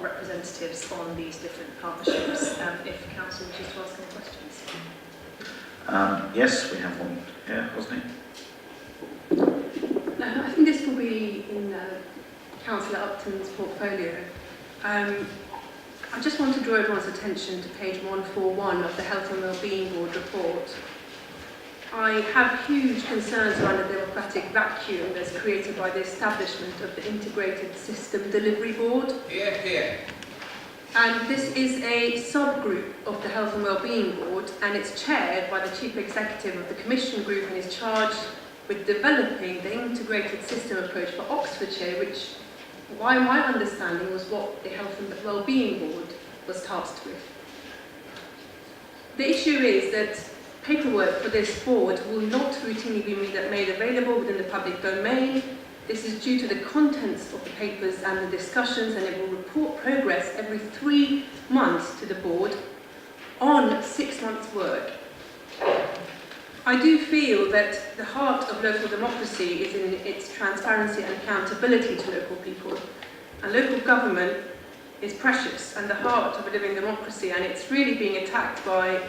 representatives on these different partnerships, if council wishes to ask any questions. Yes, we have one here, wasn't it? I think this will be in Councillor Upton's portfolio. I just want to draw everyone's attention to page 141 of the Health and Wellbeing Board report. I have huge concerns around the democratic vacuum that's created by the establishment of the Integrated System Delivery Board. Here, here. And this is a subgroup of the Health and Wellbeing Board, and it's chaired by the Chief Executive of the Commission Group and is charged with developing the integrated system approach for Oxfordshire, which, by my understanding, was what the Health and Wellbeing Board was tasked with. The issue is that paperwork for this board will not routinely be made available within the public domain. This is due to the contents of the papers and the discussions, and it will report progress every 3 months to the board on 6 months' work. I do feel that the heart of local democracy is in its transparency and accountability to local people. And local government is precious and the heart of a living democracy, and it's really being attacked by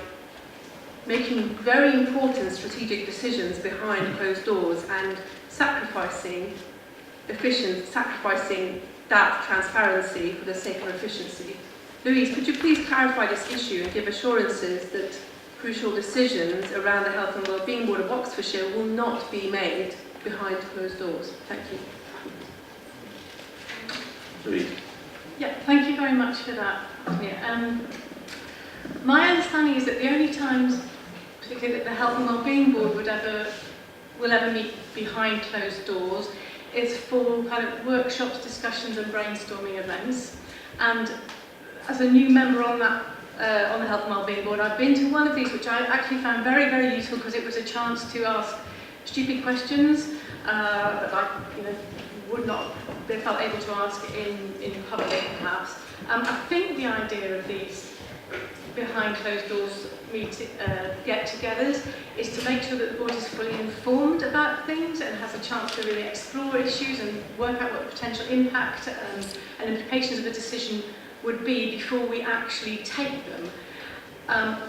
making very important strategic decisions behind closed doors and sacrificing that transparency for the sake of efficiency. Louise, could you please clarify this issue and give assurances that crucial decisions around the Health and Wellbeing Board of Oxfordshire will not be made behind closed doors? Thank you. Louise. Yeah, thank you very much for that. My understanding is that the only times, particularly that the Health and Wellbeing Board will ever meet behind closed doors, is for kind of workshops, discussions and brainstorming events. And as a new member on that on the Health and Wellbeing Board, I've been to one of these, which I actually found very, very useful because it was a chance to ask stupid questions that I would not have felt able to ask in public, perhaps. I think the idea of these behind closed doors get-togethers is to make sure that the board is fully informed about things and has a chance to really explore issues and work out what the potential impact and implications of a decision would be before we actually take them,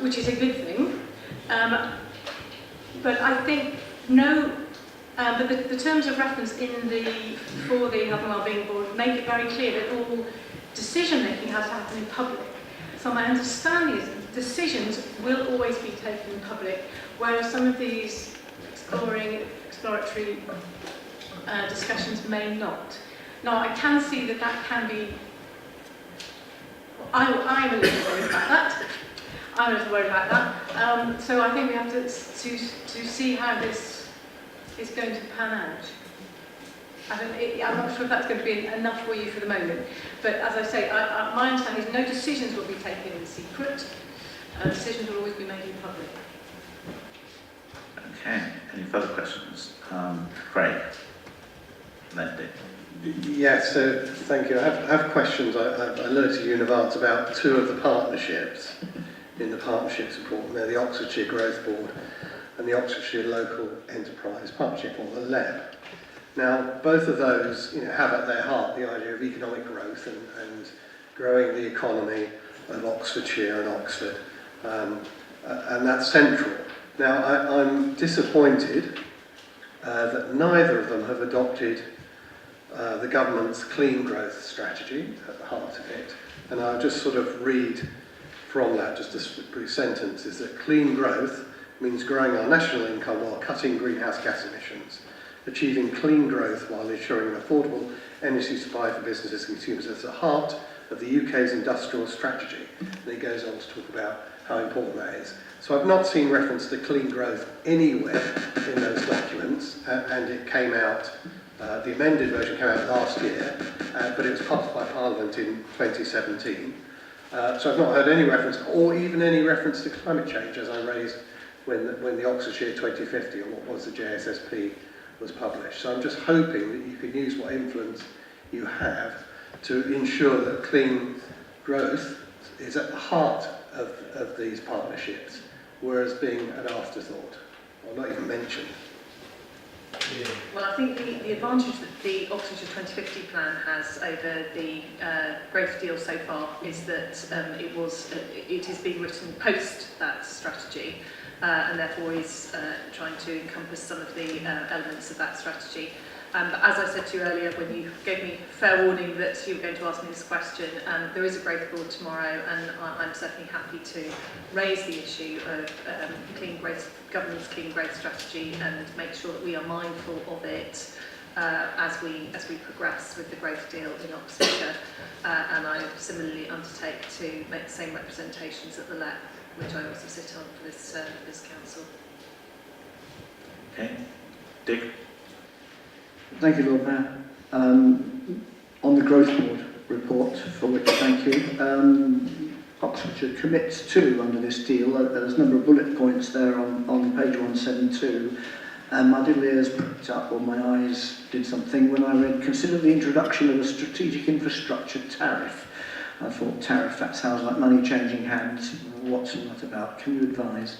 which is a good thing. But I think but the terms of reference for the Health and Wellbeing Board make it very clear that all decision making has to happen in public. So my understanding is that decisions will always be taken in public, whereas some of these exploratory discussions may not. Now I can see that can be. I'm a little worried about that. So I think we have to see how this is going to pan out. I'm not sure if that's going to be enough for you for the moment, but as I say, my understanding is no decisions will be taken in secret. Decisions will always be made in public. Okay, any further questions? Craig, then Dick. Yes, so thank you. I have questions. I alerted you in advance about two of the partnerships in the partnerships report. They're the Oxfordshire Growth Board and the Oxfordshire Local Enterprise Partnership, or the LEP. Now, both of those have at their heart the idea of economic growth and growing the economy of Oxfordshire and Oxford, and that's central. Now, I'm disappointed that neither of them have adopted the government's clean growth strategy at the heart of it, and I'll just sort of read from that, just a brief sentence, is that clean growth means growing our national income while cutting greenhouse gas emissions, achieving clean growth while ensuring an affordable energy supply for businesses and consumers. That's the heart of the UK's industrial strategy. And it goes on to talk about how important that is. So I've not seen reference to clean growth anywhere in those documents, and it came out, the amended version came out last year, but it was passed by Parliament in 2017. So I've not heard any reference, or even any reference to climate change, as I raised when the Oxfordshire 2050, or what was the JSSP, was published. So I'm just hoping that you can use what influence you have to ensure that clean growth is at the heart of these partnerships, whereas being an afterthought, or not even mentioned. Well, I think the advantage that the Oxfordshire 2050 plan has over the growth deal so far is that it is being written post that strategy, and therefore is trying to encompass some of the elements of that strategy. But as I said to you earlier, when you gave me fair warning that you were going to ask me this question, there is a growth board tomorrow, and I'm certainly happy to raise the issue of government's clean growth strategy and make sure that we are mindful of it as we progress with the growth deal in Oxfordshire. And I similarly undertake to make the same representations at the LEP, which I also sit on for this council. Okay, Dick. Thank you, Lord Mayor. On the Growth Board report, for which thank you, Oxfordshire commits to, under this deal, there's a number of bullet points there on page 172, and my little ears pricked up, or my eyes did something when I read, consider the introduction of a strategic infrastructure tariff. I thought, tariff, that sounds like money changing hands. What's all that about? Can you advise?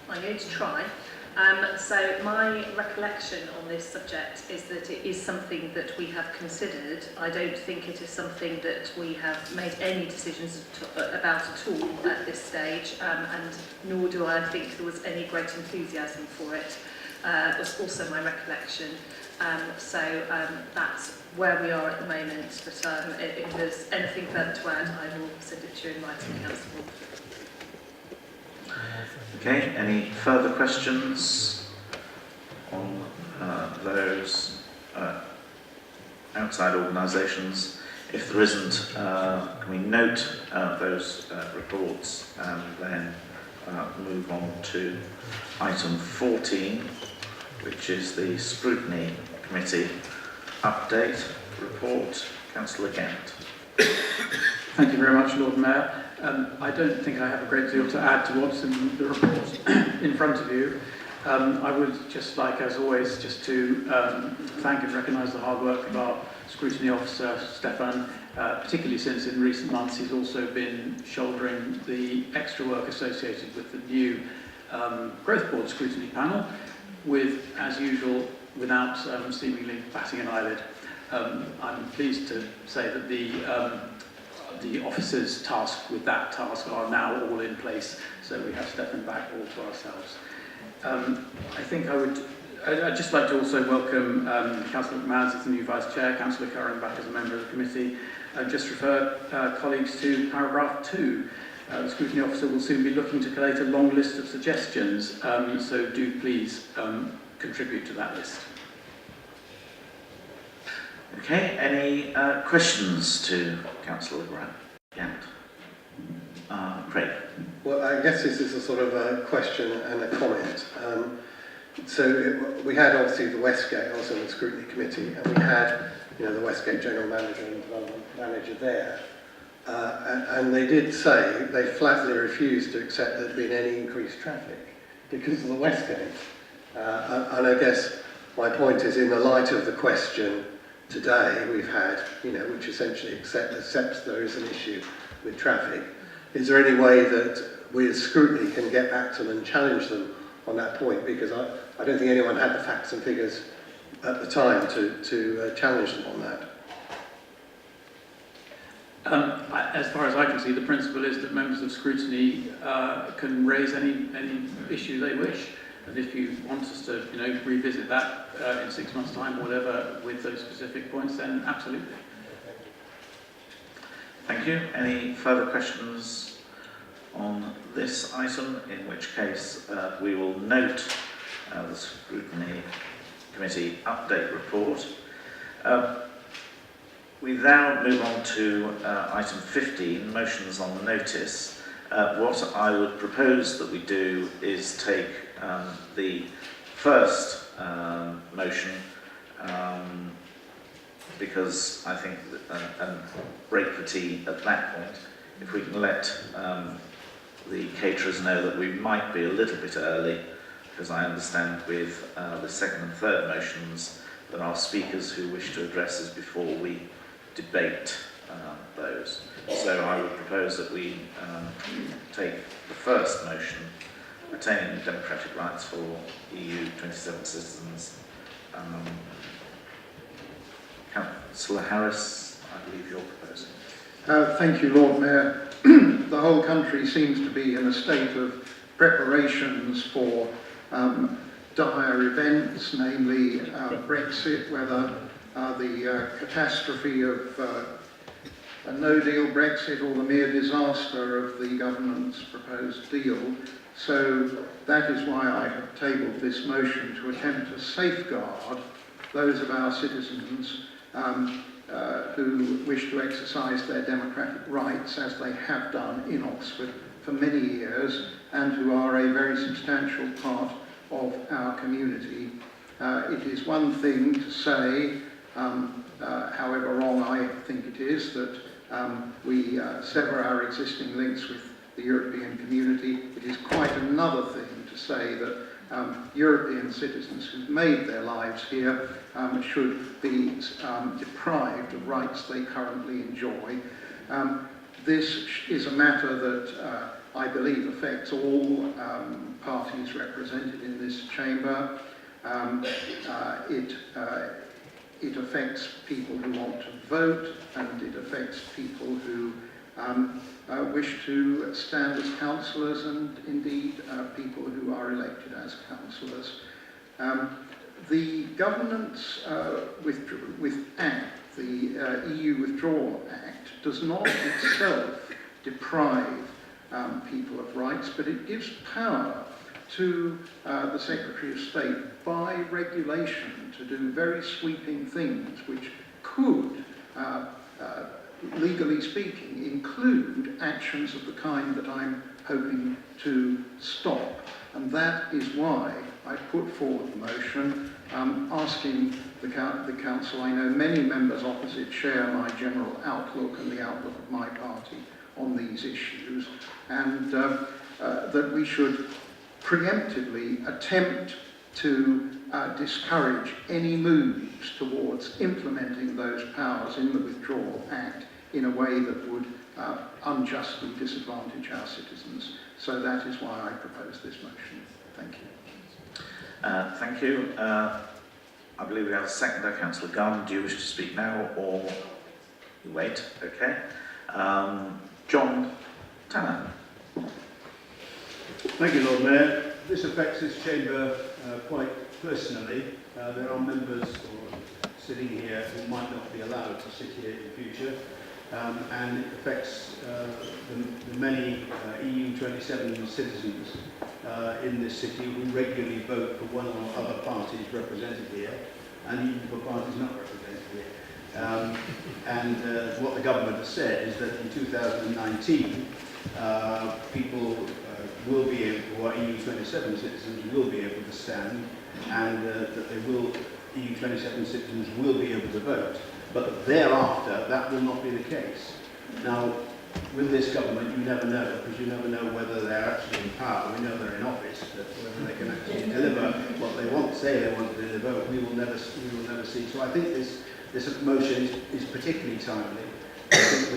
I'm going to try. So my recollection on this subject is that it is something that we have considered. I don't think it is something that we have made any decisions about at all at this stage, and nor do I think there was any great enthusiasm for it. It was also my recollection. So that's where we are at the moment, but if there's anything further to add, I will send it to you in writing, Councillor. Okay, any further questions on those outside organisations? If there isn't, can we note those reports and then move on to item 14, which is the scrutiny Committee update report. Councillor Gant. Thank you very much, Lord Mayor. I don't think I have a great deal to add to what's in the report in front of you. I would just like, as always, just to thank and recognise the hard work of our Scrutiny Officer, Stefan, particularly since in recent months he's also been shouldering the extra work associated with the new Growth Board Scrutiny Panel, with, as usual, without seemingly batting an eyelid. I'm pleased to say that the officers tasked with that task are now all in place, so we have Stefan back all to ourselves. I think I'd just like to also welcome Councillor McMahon as the new Vice Chair, Councillor Curran back as a member of the committee, and just refer colleagues to paragraph 2. The Scrutiny Officer will soon be looking to collate a long list of suggestions, so do please contribute to that list. Okay, any questions to Councillor Gant? Craig. Well, I guess this is a sort of a question and a comment. We had obviously the Westgate also in the Scrutiny Committee, and we had, the Westgate General Manager and Development Manager there. And they did say they flatly refused to accept there'd been any increased traffic because of the Westgate. And I guess my point is, in the light of the question today we've had, which essentially accepts there is an issue with traffic, is there any way that we as Scrutiny can get back to them and challenge them on that point? Because I don't think anyone had the facts and figures at the time to challenge them on that. As far as I can see, the principle is that members of Scrutiny can raise any issue they wish. And if you want us to, revisit that in 6 months' time or whatever with those specific points, then absolutely. Thank you. Any further questions on this item? In which case, we will note the Scrutiny Committee update report. We now move on to item 15, motions on the notice. What I would propose that we do is take the first motion, because I think and break for tea at that point. If we can let the caterers know that we might be a little bit early, because I understand with the second and third motions there are speakers who wish to address us before we debate those. So I would propose that we take the first motion, retaining democratic rights for EU 27 citizens. Councillor Harris, I believe you're proposing. Thank you, Lord Mayor. The whole country seems to be in a state of preparations for dire events, namely Brexit, whether the catastrophe of a no-deal Brexit or the mere disaster of the government's proposed deal. So that is why I have tabled this motion, to attempt to safeguard those of our citizens who wish to exercise their democratic rights, as they have done in Oxford for many years, and who are a very substantial part of our community. It is one thing to say, however wrong I think it is, that we sever our existing links with the European community. It is quite another thing to say that European citizens who've made their lives here should be deprived of rights they currently enjoy. This is a matter that I believe affects all parties represented in this chamber. It affects people who want to vote, and it affects people who wish to stand as councillors, and indeed people who are elected as councillors. The government's act, the EU Withdrawal Act, does not itself deprive people of rights, but it gives power to the Secretary of State by regulation to do very sweeping things which could, legally speaking, include actions of the kind that I'm hoping to stop. And that is why I put forward the motion asking the council, I know many members opposite share my general outlook and the outlook of my party on these issues, and that we should preemptively attempt to discourage any moves towards implementing those powers in the Withdrawal Act in a way that would unjustly disadvantage our citizens. So that is why I propose this motion. Thank you. Thank you. I believe we have a seconder. Councillor Gunn, do you wish to speak now or you wait? Okay. John Tanner. Thank you, Lord Mayor. This affects this chamber quite personally. There are members sitting here who might not be allowed to sit here in future, and it affects the many EU 27 citizens in this city who regularly vote for one or other parties represented here, and even for parties not represented here. What the government has said is that in 2019, people will be able, who are EU 27 citizens, will be able to stand, and that they will, EU 27 citizens will be able to vote. But thereafter, that will not be the case. Now, with this government, you never know, because you never know whether they're actually in power. We know they're in office, but whether they can actually deliver what they want, say they want to deliver, we will never see. So I think this motion is particularly timely. I think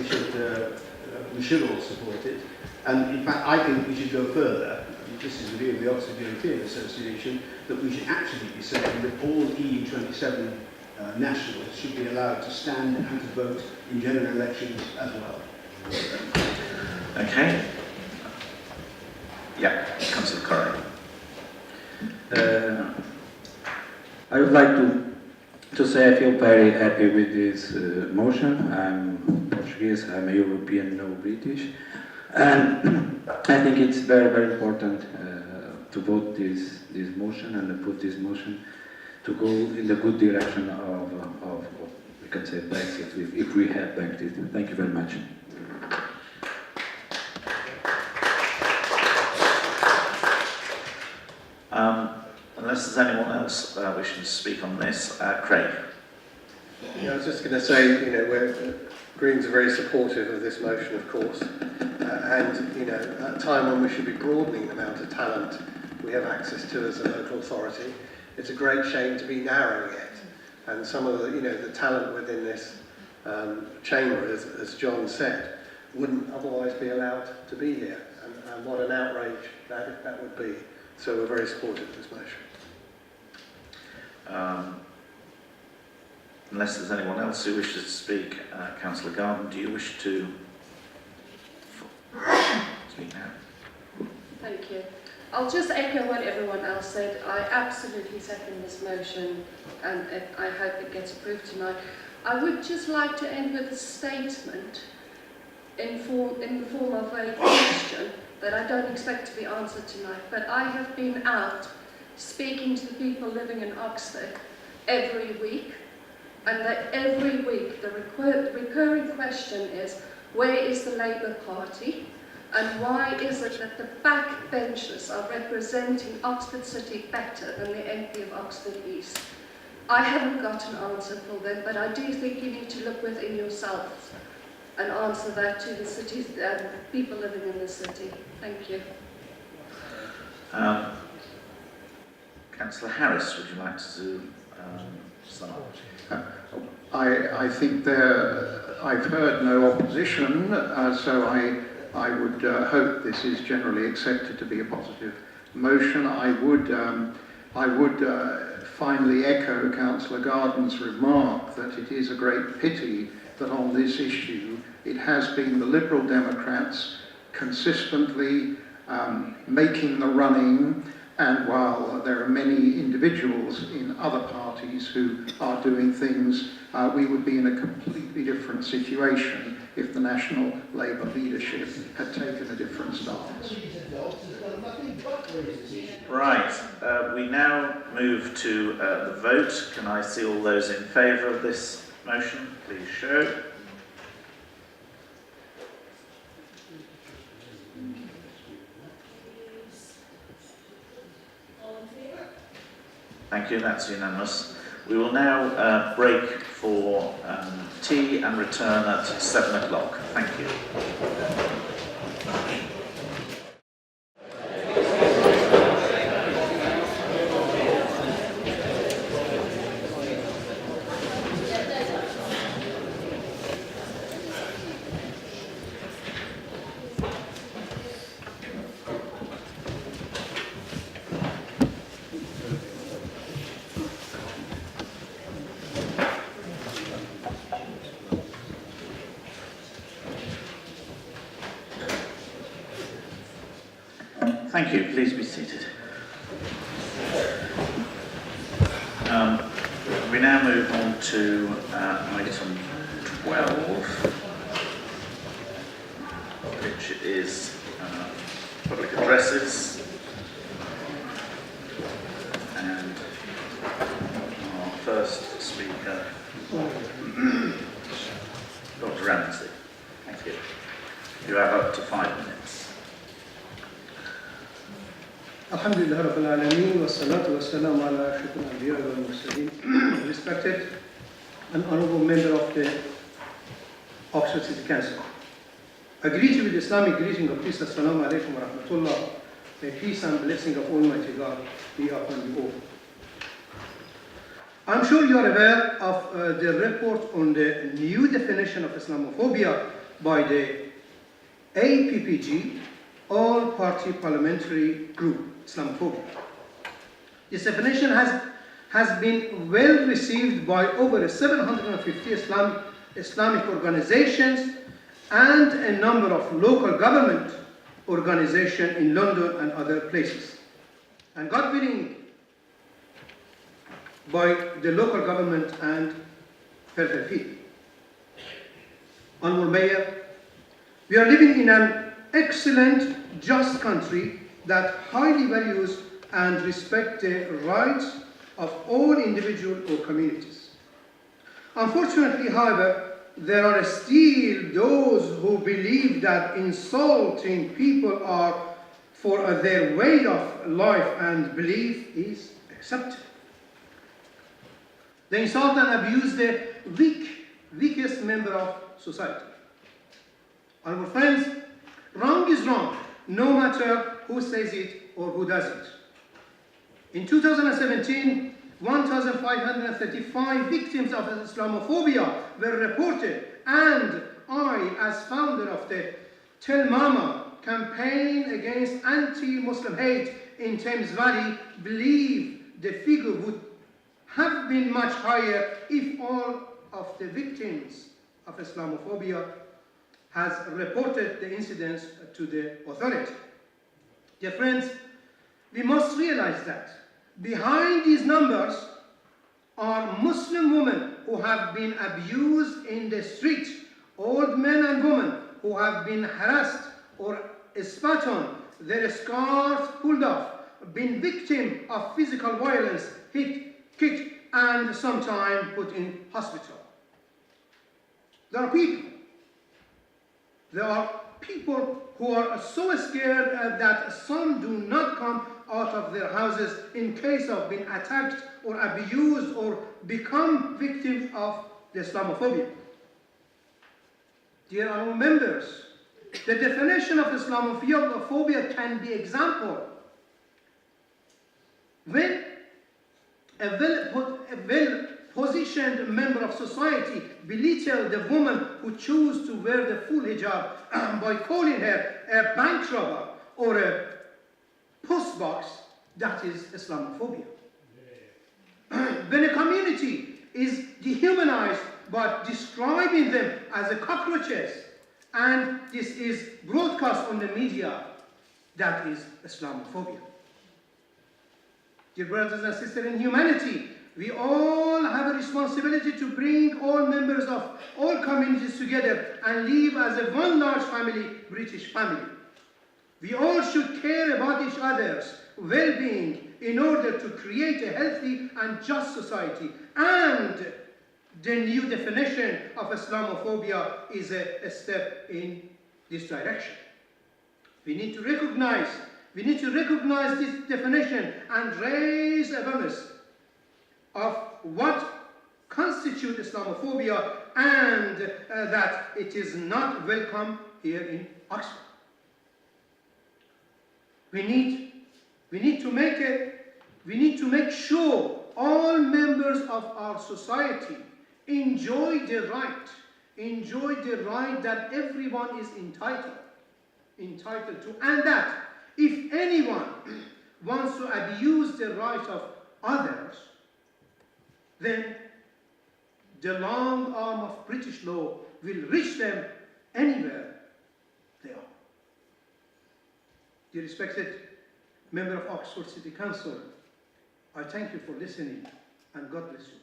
we should all support it. And in fact, I think we should go further. This is the view of the Oxford European Association, that we should actually be saying that all EU 27 nationals should be allowed to stand and to vote in general elections as well. Okay. Yeah, Councillor Correa. I would like to say I feel very happy with this motion. I'm Portuguese, I'm a European, no British. And I think it's very, very important to vote this motion and to put this motion to go in the good direction of we can say, Brexit, if we have Brexit. Thank you very much. Unless there's anyone else wishing to speak on this, Craig. Yeah, I was just going to say, Greens are very supportive of this motion, of course, and at a time when we should be broadening the amount of talent we have access to as a local authority, it's a great shame to be narrowing it. And some of the talent within this chamber, as John said, wouldn't otherwise be allowed to be here. And what an outrage that would be. So we're very supportive of this motion. Unless there's anyone else who wishes to speak, Councillor Garden, do you wish to speak now? Thank you. I'll just echo what everyone else said. I absolutely second this motion, and I hope it gets approved tonight. I would just like to end with a statement in the form of a question that I don't expect to be answered tonight, but I have been out speaking to the people living in Oxford every week, and that every week the recurring question is, where is the Labour Party, and why is it that the backbenchers are representing Oxford City better than the MP of Oxford East? I haven't got an answer for them, but I do think you need to look within yourselves and answer that to the cities, people living in the city. Thank you. Councillor Harris, would you like to start? I think I've heard no opposition, so I would hope this is generally accepted to be a positive motion. I would finally echo Councillor Garden's remark that it is a great pity that on this issue it has been the Liberal Democrats consistently making the running, and while there are many individuals in other parties who are doing things, we would be in a completely different situation if the National Labour leadership had taken a different stance. Right, we now move to the vote. Can I see all those in favour of this motion? Please show. Thank you, that's unanimous. We will now break for tea and return at 7 o'clock. Thank you. Thank you. Please be seated. We now move on to item 12, which is public addresses. And our first speaker, Dr. Ramsey. Thank you. You have up to 5 minutes. الحمد لله رب العالمين والصلاة والسلام على أشرف الأنبياء والمرسلين. Respected and honorable member of the Oxford City Council, I greet you with the Islamic greeting of peace. Assalamu alaikum wa rahmatullah. May peace and blessing of Almighty God be upon you all. I'm sure you are aware of the report on the new definition of Islamophobia by the APPG, All-Party Parliamentary Group, Islamophobia. This definition has been well received by over 750 Islamic organizations and a number of local government organizations in London and other places. And God willing, by the local government and further field. Honorable Mayor, we are living in an excellent, just country that highly values and respects the rights of all individuals or communities. Unfortunately, however, there are still those who believe that insulting people are for their way of life and belief is acceptable. They insult and abuse the weakest member of society. Honorable friends, wrong is wrong, no matter who says it or who does it. In 2017, 1,535 victims of Islamophobia were reported, and I, as founder of the Tell Mama campaign against anti-Muslim hate in Thames Valley, believe the figure would have been much higher if all of the victims of Islamophobia has reported the incidents to the authority. Dear friends, we must realize that behind these numbers are Muslim women who have been abused in the street, old men and women who have been harassed or spat on, their scarves pulled off, been victim of physical violence, hit, kicked, and sometimes put in hospital. There are people who are so scared that some do not come out of their houses in case of being attacked or abused or become victims of the Islamophobia. Dear honorable members, the definition of Islamophobia can be example. When a well-positioned member of society belittle the woman who chooses to wear the full hijab by calling her a bank robber or a postbox, that is Islamophobia. When a community is dehumanized by describing them as a cockroaches, and this is broadcast on the media, that is Islamophobia. Dear brothers and sisters in humanity, we all have a responsibility to bring all members of all communities together and live as a one large family, British family. We all should care about each other's well-being in order to create a healthy and just society. And the new definition of Islamophobia is a step in this direction. We need to recognize this definition and raise awareness of what constitutes Islamophobia and that it is not welcome here in Oxford. We need to make sure all members of our society enjoy the right that everyone is entitled to, and that if anyone wants to abuse the right of others, then the long arm of British law will reach them anywhere they are. Dear respected member of Oxford City Council, I thank you for listening, and God bless you.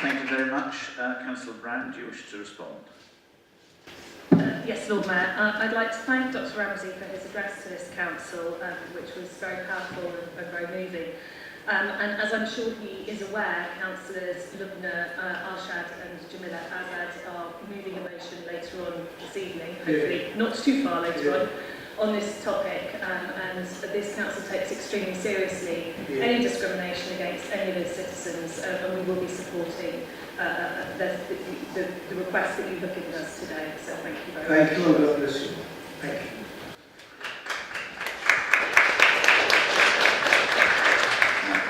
Thank you very much. Councillor Brown, do you wish to respond? Yes, Lord Mayor. I'd like to thank Dr Ramsey for his address to this council, which was very powerful and very moving. And as I'm sure he is aware, Councillors Lubna, Arshad and Jamila Azad are moving a motion later on this evening, hopefully not too far later on this topic, and this council takes extremely seriously any discrimination against any of its citizens, and we will be supporting the request that you have given us today. So thank you very much. Thank you, God bless you. Thank you.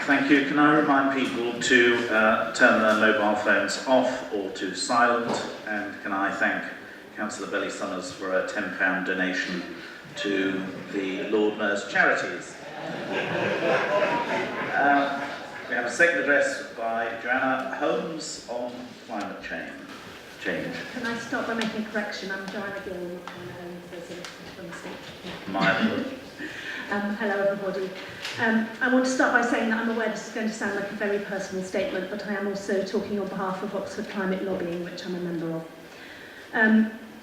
Thank you. Can I remind people to turn their mobile phones off or to silent? And can I thank Councillor Belly Summers for a £10 donation to the Lord Mayor's charities. We have a second address by Joanna Holmes on climate change. Can I start by making a correction? I'm Joanna Gill, not Joanna Holmes. There's a mistake. My apologies. Hello everybody. I want to start by saying that I'm aware this is going to sound like a very personal statement, but I am also talking on behalf of Oxford Climate Lobbying, which I'm a member of.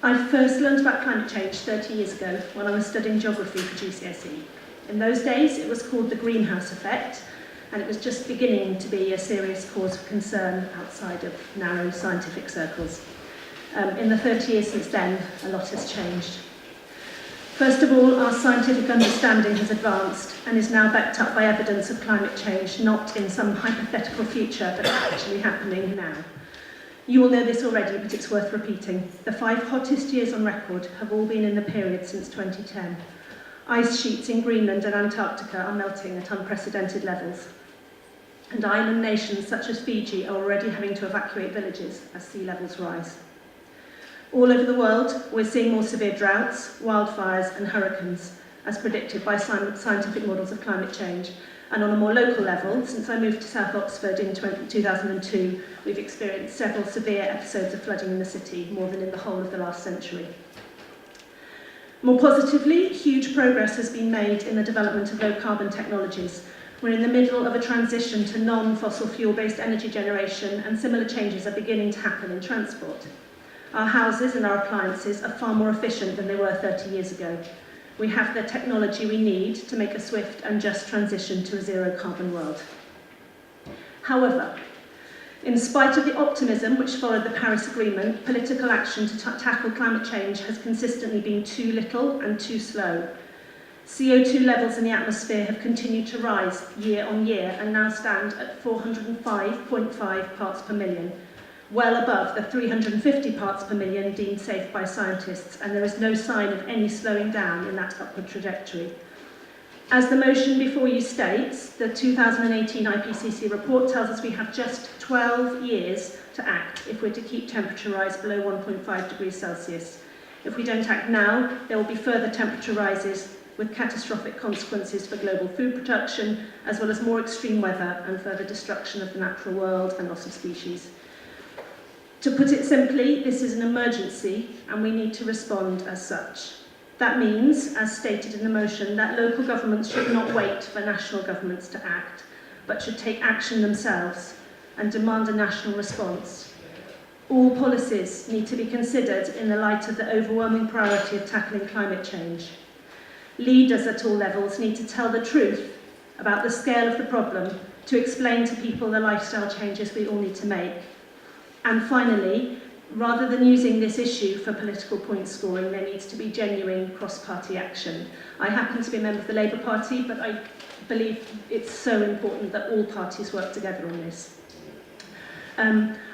I first learned about climate change 30 years ago when I was studying geography for GCSE. In those days it was called the greenhouse effect, and it was just beginning to be a serious cause of concern outside of narrow scientific circles. In the 30 years since then, a lot has changed. First of all, our scientific understanding has advanced and is now backed up by evidence of climate change, not in some hypothetical future, but actually happening now. You all know this already, but it's worth repeating. The 5 hottest years on record have all been in the period since 2010. Ice sheets in Greenland and Antarctica are melting at unprecedented levels. And island nations such as Fiji are already having to evacuate villages as sea levels rise. All over the world, we're seeing more severe droughts, wildfires and hurricanes, as predicted by scientific models of climate change. And on a more local level, since I moved to South Oxford in 2002, we've experienced several severe episodes of flooding in the city, more than in the whole of the last century. More positively, huge progress has been made in the development of low-carbon technologies. We're in the middle of a transition to non-fossil fuel-based energy generation, and similar changes are beginning to happen in transport. Our houses and our appliances are far more efficient than they were 30 years ago. We have the technology we need to make a swift and just transition to a zero-carbon world. However, in spite of the optimism which followed the Paris Agreement, political action to tackle climate change has consistently been too little and too slow. CO2 levels in the atmosphere have continued to rise year on year and now stand at 405.5 parts per million, well above the 350 parts per million deemed safe by scientists, and there is no sign of any slowing down in that upward trajectory. As the motion before you states, the 2018 IPCC report tells us we have just 12 years to act if we're to keep temperature rise below 1.5 degrees Celsius. If we don't act now, there will be further temperature rises with catastrophic consequences for global food production, as well as more extreme weather and further destruction of the natural world and loss of species. To put it simply, this is an emergency and we need to respond as such. That means, as stated in the motion, that local governments should not wait for national governments to act, but should take action themselves and demand a national response. All policies need to be considered in the light of the overwhelming priority of tackling climate change. Leaders at all levels need to tell the truth about the scale of the problem, to explain to people the lifestyle changes we all need to make. And finally, Rather than using this issue for political point scoring, there needs to be genuine cross-party action. I happen to be a member of the Labour Party, but I believe it's so important that all parties work together on this.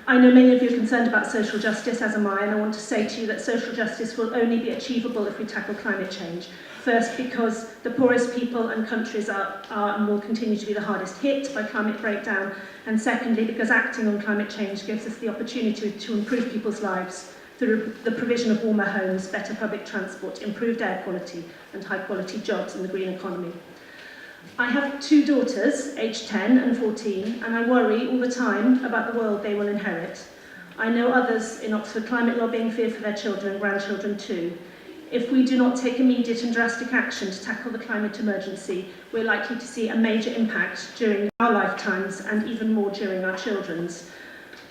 I know many of you are concerned about social justice, as am I, and I want to say to you that social justice will only be achievable if we tackle climate change. First, because the poorest people and countries are and will continue to be the hardest hit by climate breakdown, and secondly, because acting on climate change gives us the opportunity to improve people's lives through the provision of warmer homes, better public transport, improved air quality, and high-quality jobs in the green economy. I have 2 daughters, aged 10 and 14, and I worry all the time about the world they will inherit. I know others in Oxford climate lobbying fear for their children and grandchildren too. If we do not take immediate and drastic action to tackle the climate emergency, we're likely to see a major impact during our lifetimes and even more during our children's.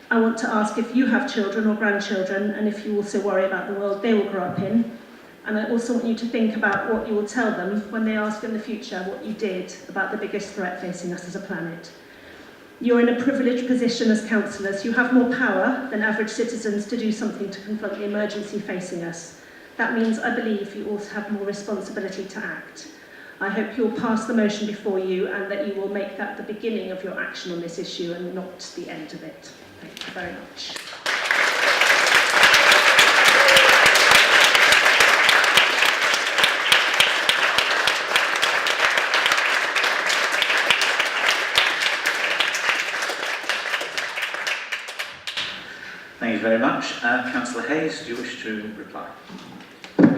I want to ask if you have children or grandchildren, and if you also worry about the world they will grow up in. And I also want you to think about what you will tell them when they ask in the future what you did about the biggest threat facing us as a planet. You're in a privileged position as councillors. You have more power than average citizens to do something to confront the emergency facing us. That means, I believe, you also have more responsibility to act. I hope you'll pass the motion before you and that you will make that the beginning of your action on this issue and not the end of it. Thank you very much. Thank you very much. Councillor Hayes, do you wish to reply?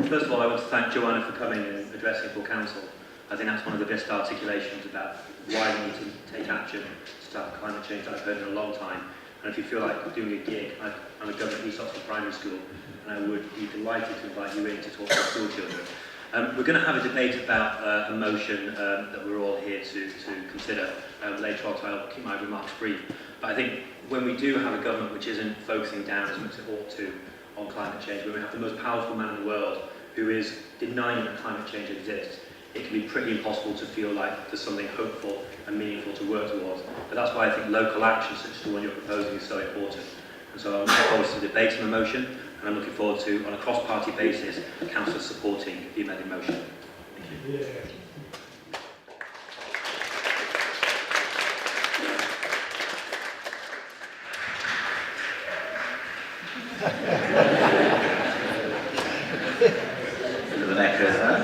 First of all, I want to thank Joanna for coming and addressing full council. I think that's one of the best articulations about why we need to take action to tackle climate change that I've heard in a long time. And if you feel like doing a gig, I'm a governor at East Oxford Primary School, and I would be delighted to invite you in to talk to school children. We're going to have a debate about a motion that we're all here to consider later on, so I'll keep my remarks brief. But I think when we do have a government which isn't focusing down as much as it ought to on climate change, when we have the most powerful man in the world who is denying that climate change exists, it can be pretty impossible to feel like there's something hopeful and meaningful to work towards. But that's why I think local action, such as the one you're proposing, is so important. And so I'm looking forward to debating the motion, and I'm looking forward to, on a cross-party basis, councillors supporting the amended motion. Thank you. Bit of an echo there.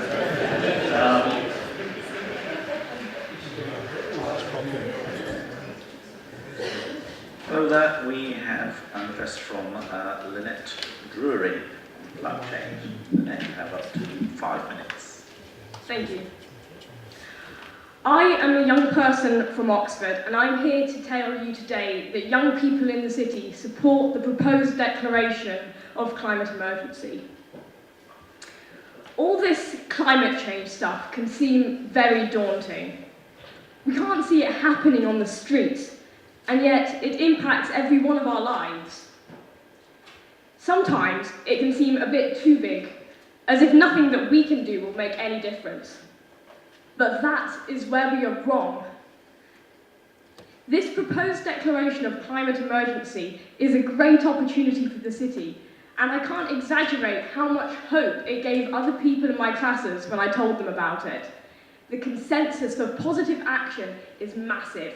Further, we have an address from Lynette Drury, climate change. Lynette, you have up to 5 minutes. Thank you. I am a young person from Oxford, and I'm here to tell you today that young people in the city support the proposed declaration of climate emergency. All this climate change stuff can seem very daunting. We can't see it happening on the streets, and yet it impacts every one of our lives. Sometimes it can seem a bit too big, as if nothing that we can do will make any difference. But that is where we are wrong. This proposed declaration of climate emergency is a great opportunity for the city, and I can't exaggerate how much hope it gave other people in my classes when I told them about it. The consensus for positive action is massive.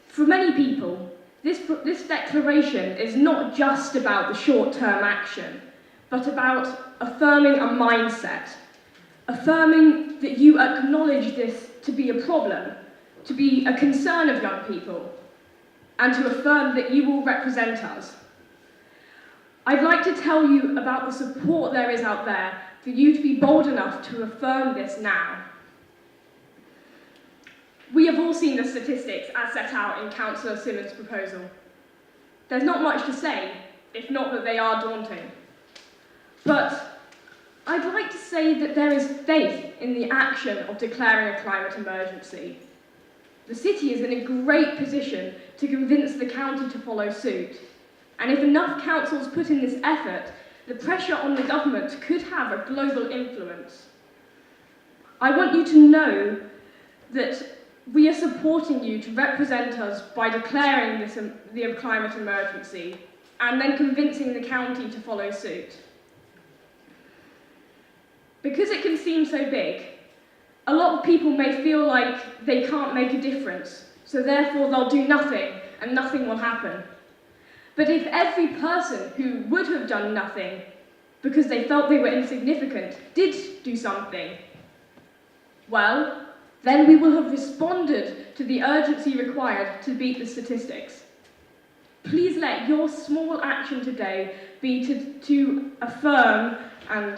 For many people, this declaration is not just about the short-term action, but about affirming a mindset, affirming that you acknowledge this to be a problem, to be a concern of young people, and to affirm that you will represent us. I'd like to tell you about the support there is out there for you to be bold enough to affirm this now. We have all seen the statistics as set out in Councillor Simmons' proposal. There's not much to say, if not that they are daunting. But I'd like to say that there is faith in the action of declaring a climate emergency. The city is in a great position to convince the county to follow suit. And if enough councils put in this effort, the pressure on the government could have a global influence. I want you to know that we are supporting you to represent us by declaring the climate emergency and then convincing the county to follow suit. Because it can seem so big, a lot of people may feel like they can't make a difference, so therefore they'll do nothing and nothing will happen. But if every person who would have done nothing because they felt they were insignificant did do something, well, then we will have responded to the urgency required to beat the statistics. Please let your small action today be to affirm and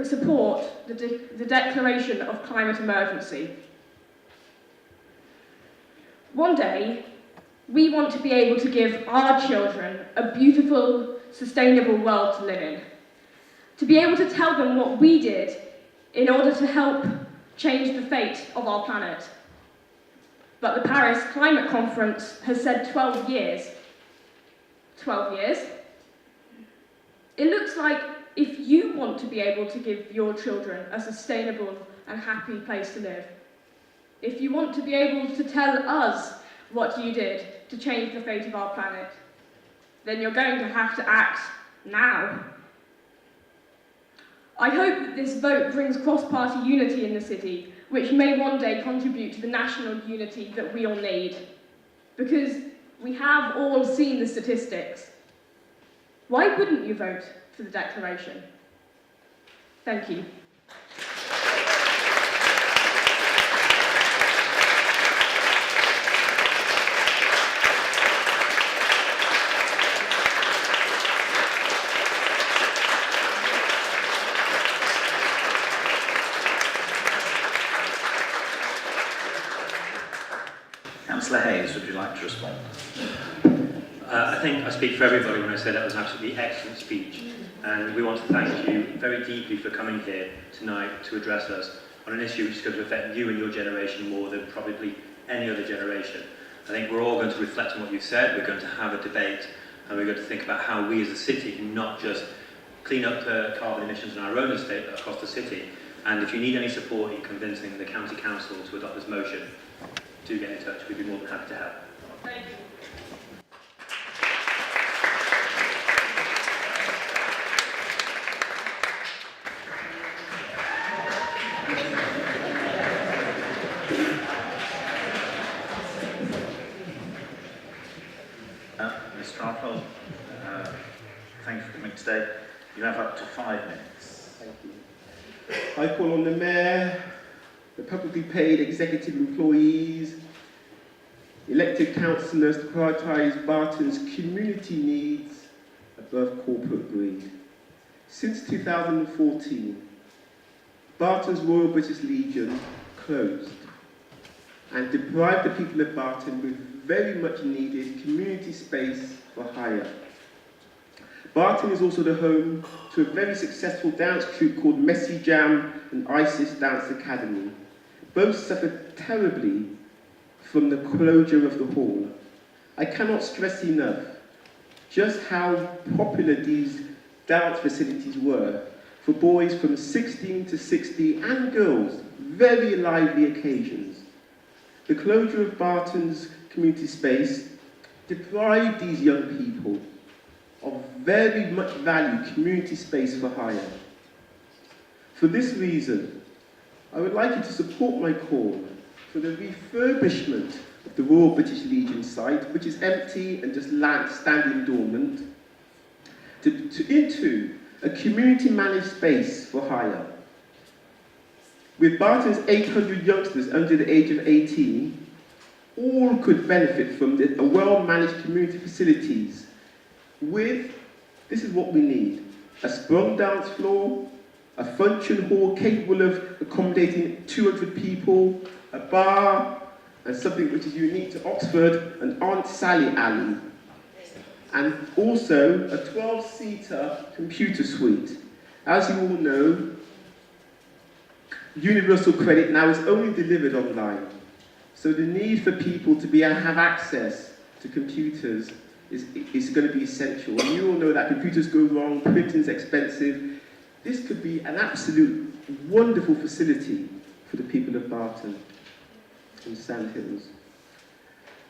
support the declaration of climate emergency. One day, we want to be able to give our children a beautiful, sustainable world to live in. To be able to tell them what we did in order to help change the fate of our planet. But the Paris Climate Conference has said 12 years. 12 years? It looks like if you want to be able to give your children a sustainable and happy place to live, if you want to be able to tell us what you did to change the fate of our planet, then you're going to have to act now. I hope that this vote brings cross-party unity in the city, which may one day contribute to the national unity that we all need. Because we have all seen the statistics. Why wouldn't you vote for the declaration? Thank you. Councillor Hayes, would you like to respond? I think I speak for everybody when I say that was an absolutely excellent speech, and we want to thank you very deeply for coming here tonight to address us on an issue which is going to affect you and your generation more than probably any other generation. I think we're all going to reflect on what you've said, we're going to have a debate, and we're going to think about how we as a city can not just clean up the carbon emissions in our own estate but across the city. And if you need any support in convincing the County Council to adopt this motion, do get in touch, we'd be more than happy to help. Thank you. Mr. Arnold, thank you for coming today. You have up to 5 minutes. Thank you. I call on the Mayor, the publicly paid executive employees, elected councillors to prioritise Barton's community needs above corporate greed. Since 2014, Barton's Royal British Legion closed and deprived the people of Barton with very much needed community space for hire. Barton is also the home to a very successful dance troupe called Messy Jam and Isis Dance Academy. Both suffered terribly from the closure of the hall. I cannot stress enough just how popular these dance facilities were for boys from 16 to 60 and girls, very lively occasions. The closure of Barton's community space deprived these young people of very much valued community space for hire. For this reason, I would like you to support my call for the refurbishment of the Royal British Legion site, which is empty and just standing dormant, into a community managed space for hire. With Barton's 800 youngsters under the age of 18, all could benefit from a well-managed community facilities with, this is what we need, a sprung dance floor, a function hall capable of accommodating 200 people, a bar, and something which is unique to Oxford, an Aunt Sally alley, and also a 12-seater computer suite. As you all know, universal credit now is only delivered online, so the need for people to have access to computers is going to be essential. And you all know that computers go wrong, printing's expensive. This could be an absolute wonderful facility for the people of Barton. and Sandhills.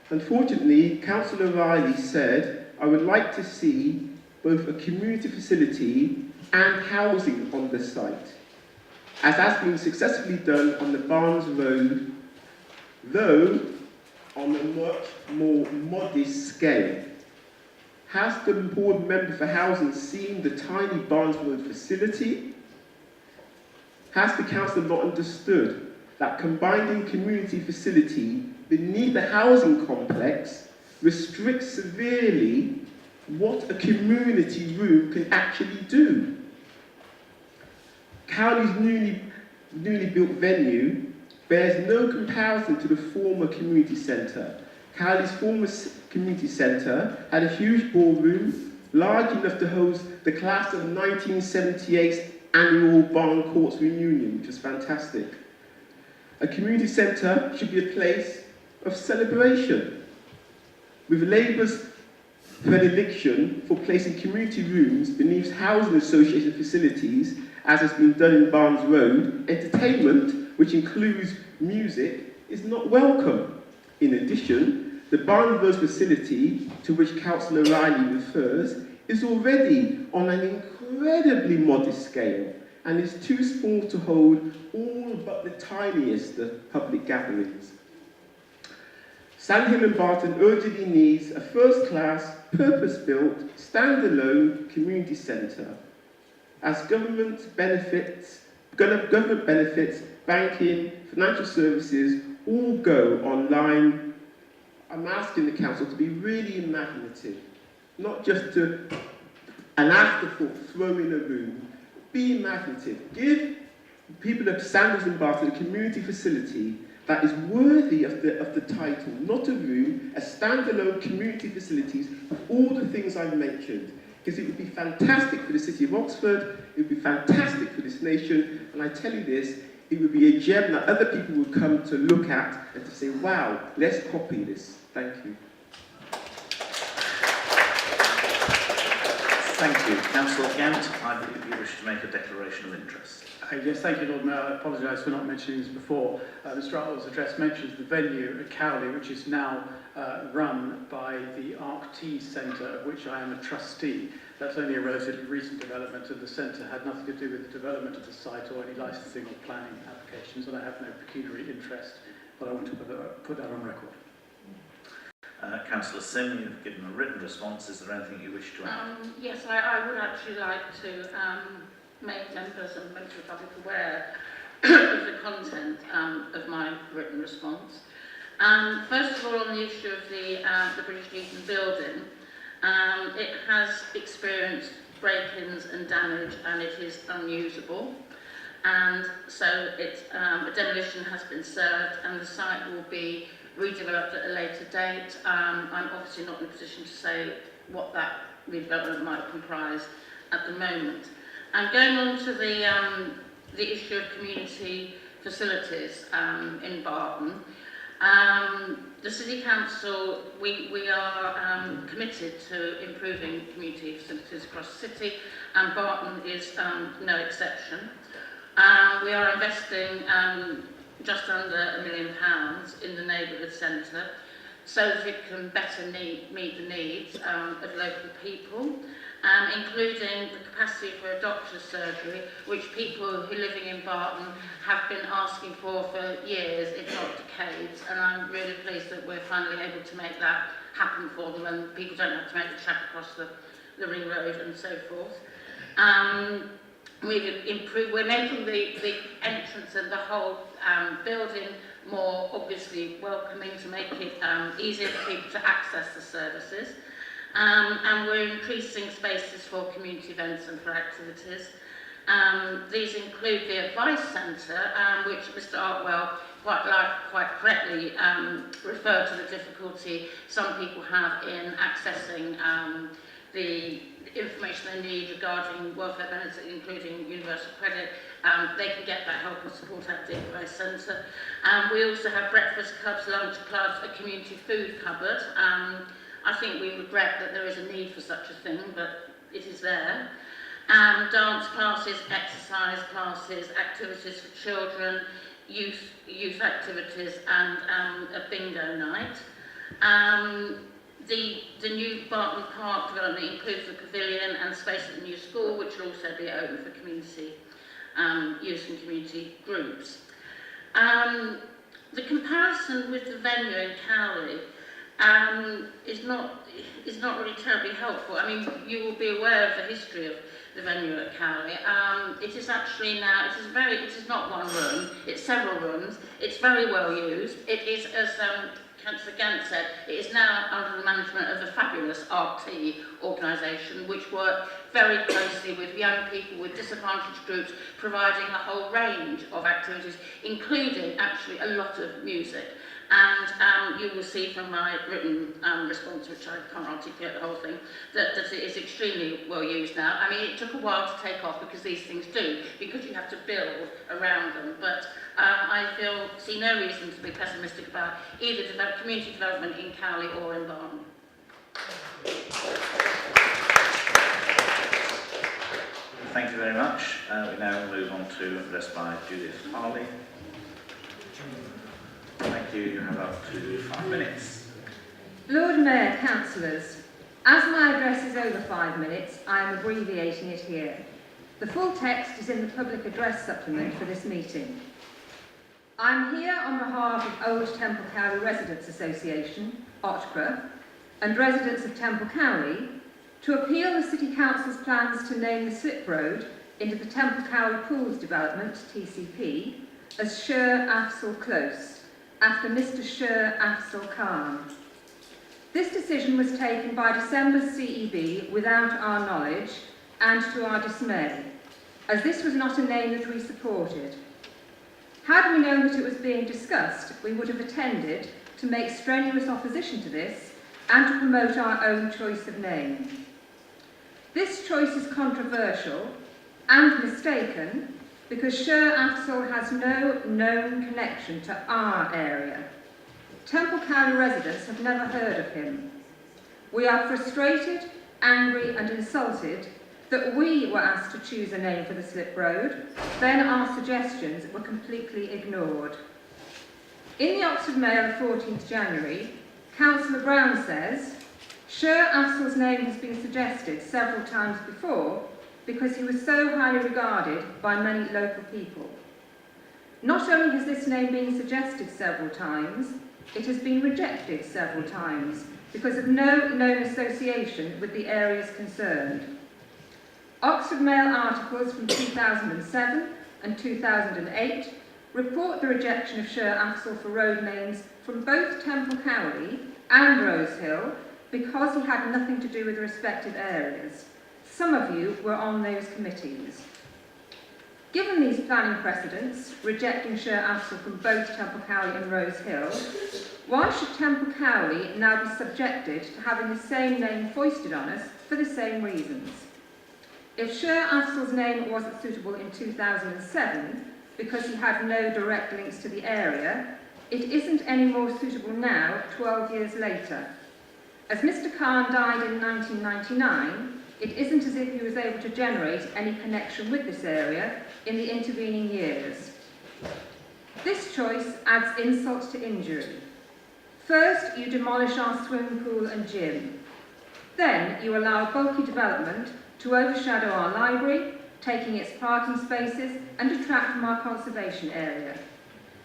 Unfortunately, Councillor Riley said, I would like to see both a community facility and housing on the site, as has been successfully done on the Barnes Road, though on a much more modest scale. Has the board member for housing seen the tiny Barnes Road facility? Has the council not understood that combining community facility beneath the housing complex restricts severely what a community room can actually do? Cowley's newly built venue bears no comparison to the former community centre. Cowley's former community centre had a huge ballroom, large enough to host the class of 1978's annual Barn Courts reunion, which was fantastic. A community centre should be a place of celebration. With Labour's predilection for placing community rooms beneath housing association facilities, as has been done in Barnes Road, entertainment, which includes music, is not welcome. In addition, the Barnes Road facility, to which Councillor Riley refers, is already on an incredibly modest scale and is too small to hold all but the tiniest of public gatherings. Sandhill and Barton urgently needs a first-class, purpose-built, standalone community centre, as government benefits, banking, financial services all go online. I'm asking the council to be really imaginative, not just to an afterthought, throw in a room. Be imaginative. Give people of Sandals and Barton a community facility that is worthy of the title, not a room, a standalone community facilities with all the things I've mentioned. Because it would be fantastic for the city of Oxford, it would be fantastic for this nation, and I tell you this, it would be a gem that other people would come to look at and to say, wow, let's copy this. Thank you. Thank you. Councillor Gant, I believe you wish to make a declaration of interest. Yes, thank you, Lord Mayor. I apologise for not mentioning this before. Mr Atwell's address mentions the venue at Cowley, which is now run by the ARC-T Centre, of which I am a trustee. That's only a relatively recent development, and the centre had nothing to do with the development of the site or any licensing or planning applications, and I have no pecuniary interest, but I want to put that on record. Councillor Sim, you've given a written response. Is there anything you wish to add? Yes, I would actually like to make members and members of the public aware of the content of my written response. First of all, on the issue of the British Legion building, it has experienced break-ins and damage, and it is unusable. And so a demolition has been served, and the site will be redeveloped at a later date. I'm obviously not in a position to say what that redevelopment might comprise at the moment. And going on to the issue of community facilities in Barton, the City Council, we are committed to improving community facilities across the city, and Barton is no exception. We are investing just under £1 million in the neighbourhood centre so that it can better meet the needs of local people, including the capacity for a doctor's surgery, which people who are living in Barton have been asking for years, if not decades, and I'm really pleased that we're finally able to make that happen for them, and people don't have to make the trek across the ring road and so forth. We're making the entrance and the whole building more obviously welcoming to make it easier for people to access the services. And we're increasing spaces for community events and for activities. These include the Advice Centre, which Mr Artwell quite correctly referred to the difficulty some people have in accessing the information they need regarding welfare benefits, including universal credit. They can get that help and support at the Advice Centre. We also have breakfast clubs, lunch clubs, a community food cupboard. I think we regret that there is a need for such a thing, but it is there. Dance classes, exercise classes, activities for children, youth activities and a bingo night. The new Barton Park development includes the pavilion and space at the new school, which will also be open for community use and community groups. The comparison with the venue in Cowley is not really terribly helpful. I mean, you will be aware of the history of the venue at Cowley. It is actually now, it is not one room, it's several rooms, it's very well used. It is, as Councillor Gant said, it is now under the management of a fabulous RT organisation which work very closely with young people, with disadvantaged groups, providing a whole range of activities, including actually a lot of music. And you will see from my written response, which I can't articulate the whole thing, that it is extremely well used now. I mean, it took a while to take off because these things do, because you have to build around them. But I see no reason to be pessimistic about either community development in Cowley or in Barton. Thank you very much. We now move on to address by Judith Harley. Thank you. You have up to 5 minutes. Lord Mayor, councillors, as my address is over 5 minutes, I am abbreviating it here. The full text is in the public address supplement for this meeting. I'm here on behalf of Old Temple Cowley Residents Association, OTCRA, and residents of Temple Cowley to appeal the City Council's plans to name the slip road into the Temple Cowley Pools Development, TCP, as Sher Afzal Close, after Mr. Sher Afzal Khan. This decision was taken by December's CEB without our knowledge and to our dismay, as this was not a name that we supported. Had we known that it was being discussed, we would have attended to make strenuous opposition to this and to promote our own choice of name. This choice is controversial and mistaken because Sher Afzal has no known connection to our area. Temple Cowley residents have never heard of him. We are frustrated, angry and insulted that we were asked to choose a name for the slip road, then our suggestions were completely ignored. In the Oxford Mail of 14th January, Councillor Brown says, Sher Afzal's name has been suggested several times before because he was so highly regarded by many local people. Not only has this name been suggested several times, it has been rejected several times because of no known association with the areas concerned. Oxford Mail articles from 2007 and 2008 report the rejection of Sher Afzal for road names from both Temple Cowley and Rose Hill because he had nothing to do with the respective areas. Some of you were on those committees. Given these planning precedents, rejecting Sher Afzal from both Temple Cowley and Rose Hill, why should Temple Cowley now be subjected to having the same name foisted on us for the same reasons? If Sher Afzal's name wasn't suitable in 2007 because he had no direct links to the area, it isn't any more suitable now, 12 years later. As Mr. Khan died in 1999, it isn't as if he was able to generate any connection with this area in the intervening years. This choice adds insult to injury. First, you demolish our swimming pool and gym. Then, you allow bulky development to overshadow our library, taking its parking spaces and detract from our conservation area.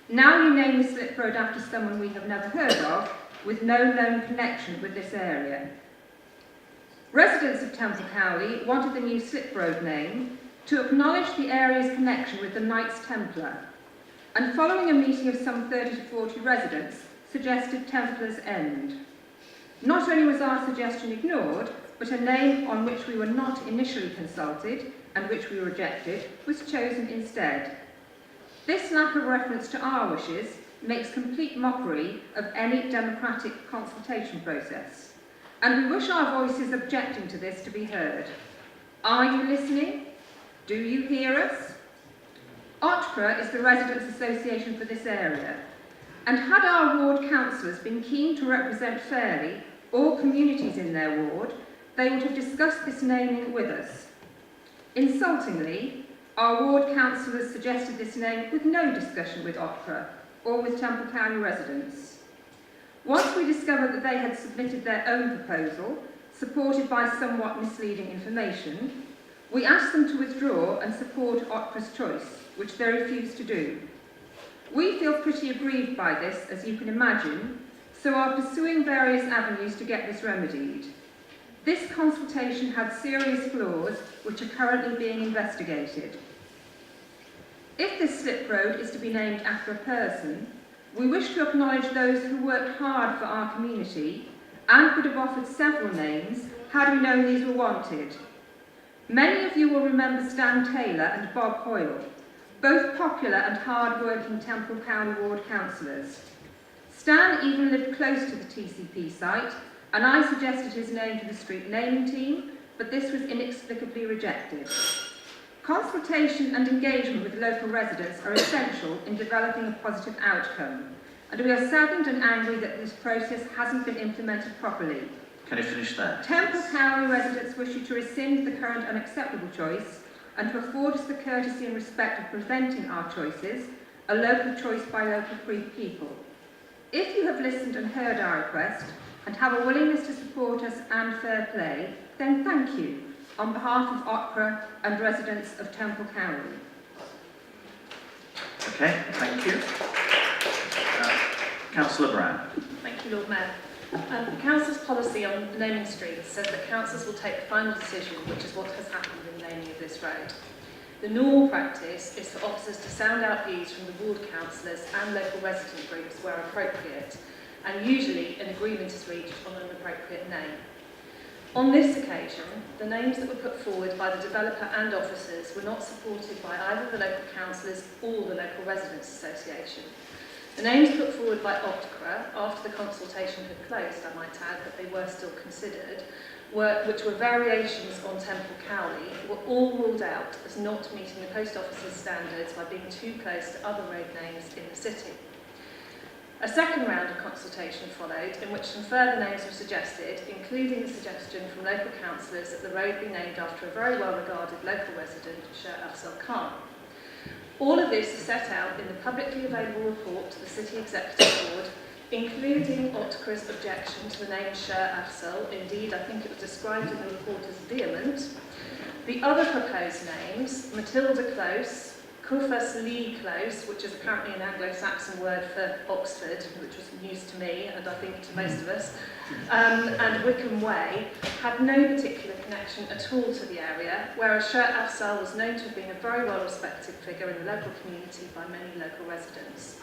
Now you name the slip road after someone we have never heard of, with no known connection with this area. Residents of Temple Cowley wanted the new slip road name to acknowledge the area's connection with the Knights Templar, and following a meeting of some 30 to 40 residents, suggested Templars End. Not only was our suggestion ignored, but a name on which we were not initially consulted and which we rejected was chosen instead. This lack of reference to our wishes makes complete mockery of any democratic consultation process, and we wish our voices objecting to this to be heard. Are you listening? Do you hear us? OTCRA is the Residents' Association for this area, and had our ward councillors been keen to represent fairly all communities in their ward, they would have discussed this naming with us. Insultingly, Our ward councillors suggested this name with no discussion with Opera or with Temple County residents. Once we discovered that they had submitted their own proposal, supported by somewhat misleading information, we asked them to withdraw and support Opera's choice, which they refused to do. We feel pretty aggrieved by this, as you can imagine, so are pursuing various avenues to get this remedied. This consultation had serious flaws which are currently being investigated. If this slip road is to be named after a person, we wish to acknowledge those who worked hard for our community and could have offered several names had we known these were wanted. Many of you will remember Stan Taylor and Bob Hoyle, both popular and hard-working Temple County ward councillors. Stan even lived close to the TCP site, and I suggested his name to the street naming team, but this was inexplicably rejected. Consultation and engagement with local residents are essential in developing a positive outcome, and we are saddened and angry that this process hasn't been implemented properly. Can you finish that? Temple County residents wish you to rescind the current unacceptable choice and to afford us the courtesy and respect of presenting our choices, a local choice by local people. If you have listened and heard our request and have a willingness to support us and fair play, then thank you on behalf of Opera and residents of Temple County. Okay, thank you. Councillor Brown. Thank you, Lord Mayor. The Council's policy on naming streets says that councils will take the final decision, which is what has happened in the naming of this road. The normal practice is for officers to sound out views from the ward councillors and local resident groups where appropriate, and usually an agreement is reached on an appropriate name. On this occasion, the names that were put forward by the developer and officers were not supported by either the local councillors or the local residents association. The names put forward by Optica, after the consultation had closed, I might add, but they were still considered, which were variations on Temple Cowley, were all ruled out as not meeting the post office's standards by being too close to other road names in the city. A second round of consultation followed, in which some further names were suggested, including the suggestion from local councillors that the road be named after a very well-regarded local resident, Sher Afzal Khan. All of this is set out in the publicly available report to the City Executive Board, including Otka's objection to the name Sher Afzal. Indeed, I think it was described in the report as vehement. The other proposed names, Matilda Close, Kufas Lee Close, which is apparently an Anglo-Saxon word for Oxford, which was news to me and I think to most of us, and Wickham Way, had no particular connection at all to the area, whereas Sher Afzal was known to have been a very well-respected figure in the local community by many local residents.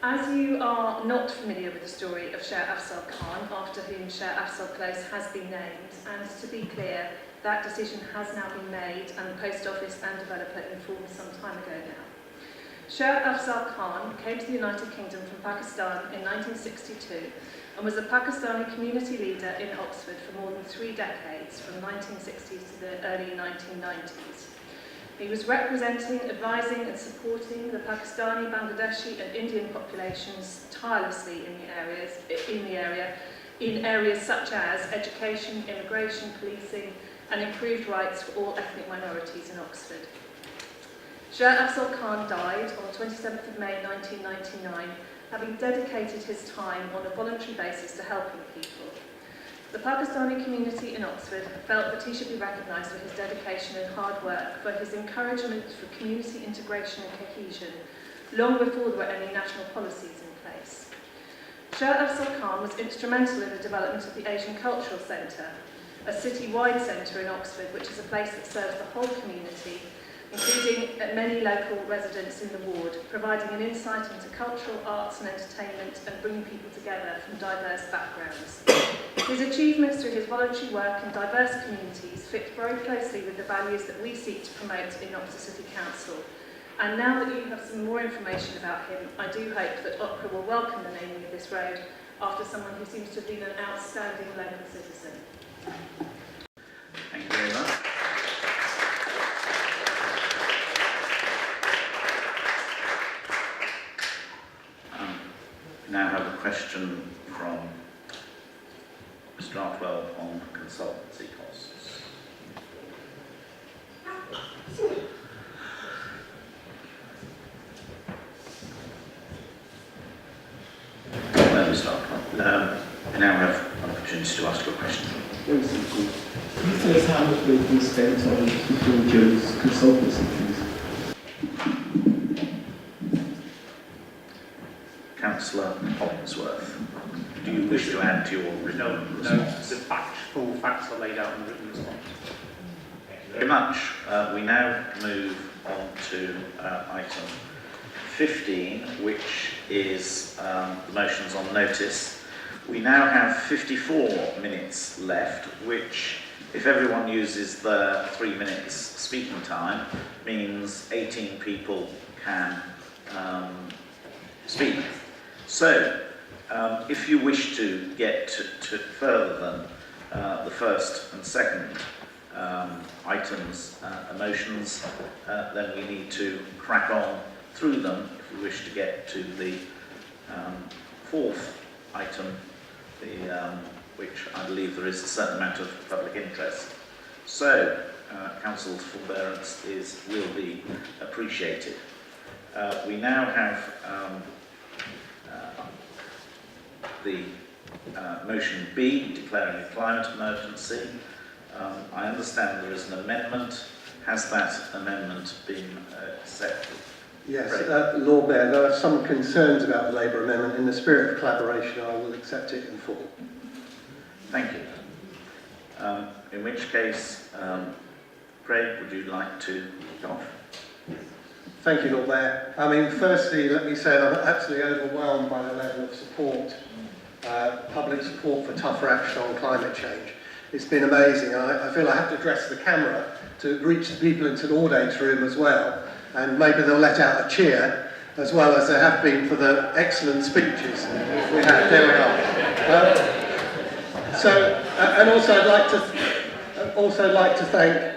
As you are not familiar with the story of Sher Afzal Khan, after whom Sher Afzal Close has been named, and to be clear, that decision has now been made and the post office and developer informed some time ago now. Sher Afzal Khan came to the United Kingdom from Pakistan in 1962 and was a Pakistani community leader in Oxford for more than 3 decades, from 1960s to the early 1990s. He was representing, advising and supporting the Pakistani, Bangladeshi and Indian populations tirelessly in areas such as education, immigration, policing and improved rights for all ethnic minorities in Oxford. Sher Afzal Khan died on the 27th of May 1999, having dedicated his time on a voluntary basis to helping people. The Pakistani community in Oxford felt that he should be recognised for his dedication and hard work, for his encouragement for community integration and cohesion, long before there were any national policies in place. Sher Afzal Khan was instrumental in the development of the Asian Cultural Centre, a city-wide centre in Oxford, which is a place that serves the whole community, including many local residents in the ward, providing an insight into cultural, arts and entertainment and bringing people together from diverse backgrounds. His achievements through his voluntary work in diverse communities fit very closely with the values that we seek to promote in Oxford City Council. And now that you have some more information about him, I do hope that Opera will welcome the naming of this road after someone who seems to have been an outstanding local citizen. Thank you very much. We now have a question from Mr. Artwell on consultancy costs. now have an opportunity to ask your question. Very simple. Can you tell us how much we've been spent on Phil Jones' consultancy, please? Councillor Hollingsworth, do you wish to add to your written response? The full facts are laid out in the written response. Thank you very much. We now move on to item 15, which is the motions on notice. We now have 54 minutes left, which, if everyone uses their 3 minutes speaking time, means 18 people can speak. So, if you wish to get to further than the first and second items, motions, then we need to crack on through them if we wish to get to the fourth item, which I believe there is a certain amount of public interest. So, Council's forbearance will be appreciated. We now have the motion B, declaring a climate emergency. I understand there is an amendment. Has that amendment been accepted? Yes, Lord Mayor, there are some concerns about the Labour amendment. In the spirit of collaboration, I will accept it in full. Thank you. In which case, Craig, would you like to kick off? Thank you, Lord Mayor. I mean, firstly, let me say I'm absolutely overwhelmed by the level of support, public support for tougher action on climate change. It's been amazing. I feel I have to address the camera to reach the people into the audience room as well, and maybe they'll let out a cheer, as well as there have been for the excellent speeches we had. There we are. And also I'd like to thank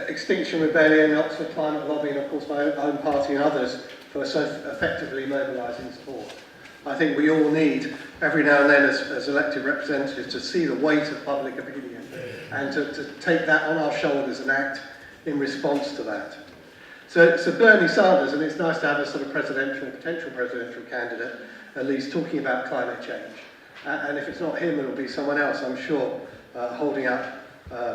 Extinction Rebellion, Oxford Climate Lobby, and of course my own party and others for so effectively mobilising support. I think we all need, every now and then as elected representatives, to see the weight of public opinion and to take that on our shoulders and act in response to that. So Bernie Sanders, and it's nice to have a sort of potential presidential candidate, at least talking about climate change. And if it's not him, it'll be someone else, I'm sure, holding up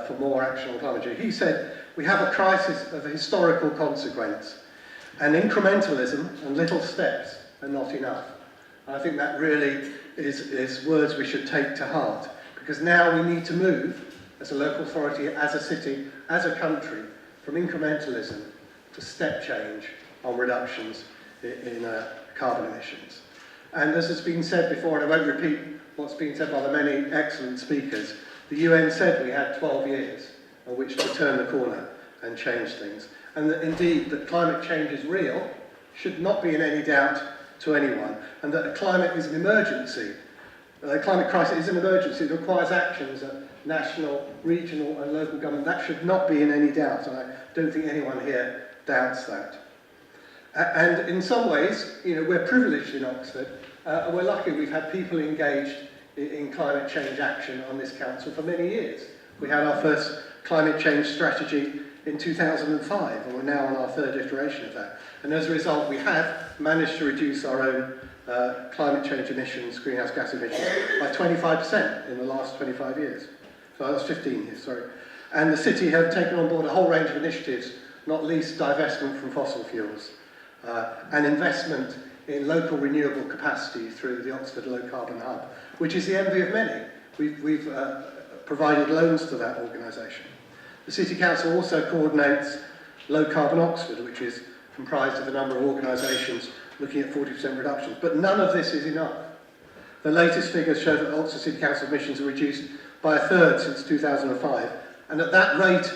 for more action on climate change. He said, we have a crisis of historical consequence, and incrementalism and little steps are not enough. And I think that really is words we should take to heart, because now we need to move, as a local authority, as a city, as a country, from incrementalism to step change on reductions in carbon emissions. And as has been said before, and I won't repeat what's been said by the many excellent speakers, the UN said we had 12 years on which to turn the corner and change things. And that indeed, that climate change is real, should not be in any doubt to anyone, and that the climate is an emergency. The climate crisis is an emergency. It requires actions at national, regional and local government. That should not be in any doubt, and I don't think anyone here doubts that. And in some ways, you know, we're privileged in Oxford. We're lucky we've had people engaged in climate change action on this council for many years. We had our first climate change strategy in 2005, and we're now on our third iteration of that. And as a result, we have managed to reduce our own climate change emissions, greenhouse gas emissions, by 25% in the last 25 years. So that's 15 years, sorry. And the city have taken on board a whole range of initiatives, not least divestment from fossil fuels, and investment in local renewable capacity through the Oxford Low Carbon Hub, which is the envy of many. We've provided loans to that organisation. The City Council also coordinates Low Carbon Oxford, which is comprised of a number of organisations looking at 40% reductions. But none of this is enough. The latest figures show that Oxford City Council emissions are reduced by a third since 2005. And at that rate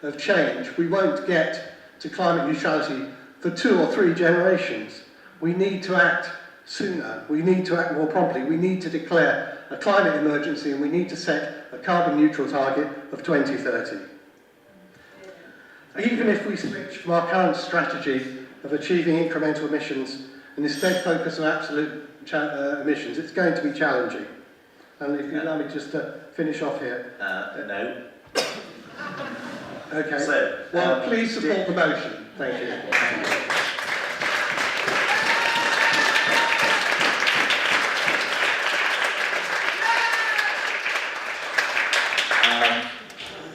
of change, we won't get to climate neutrality for 2 or 3 generations. We need to act sooner. We need to act more promptly. We need to declare a climate emergency, and we need to set a carbon neutral target of 2030. Even if we switch from our current strategy of achieving incremental emissions and instead focus on absolute emissions, it's going to be challenging. And if you allow me just to finish off here. No. Okay. So, well, please support the motion. Thank you.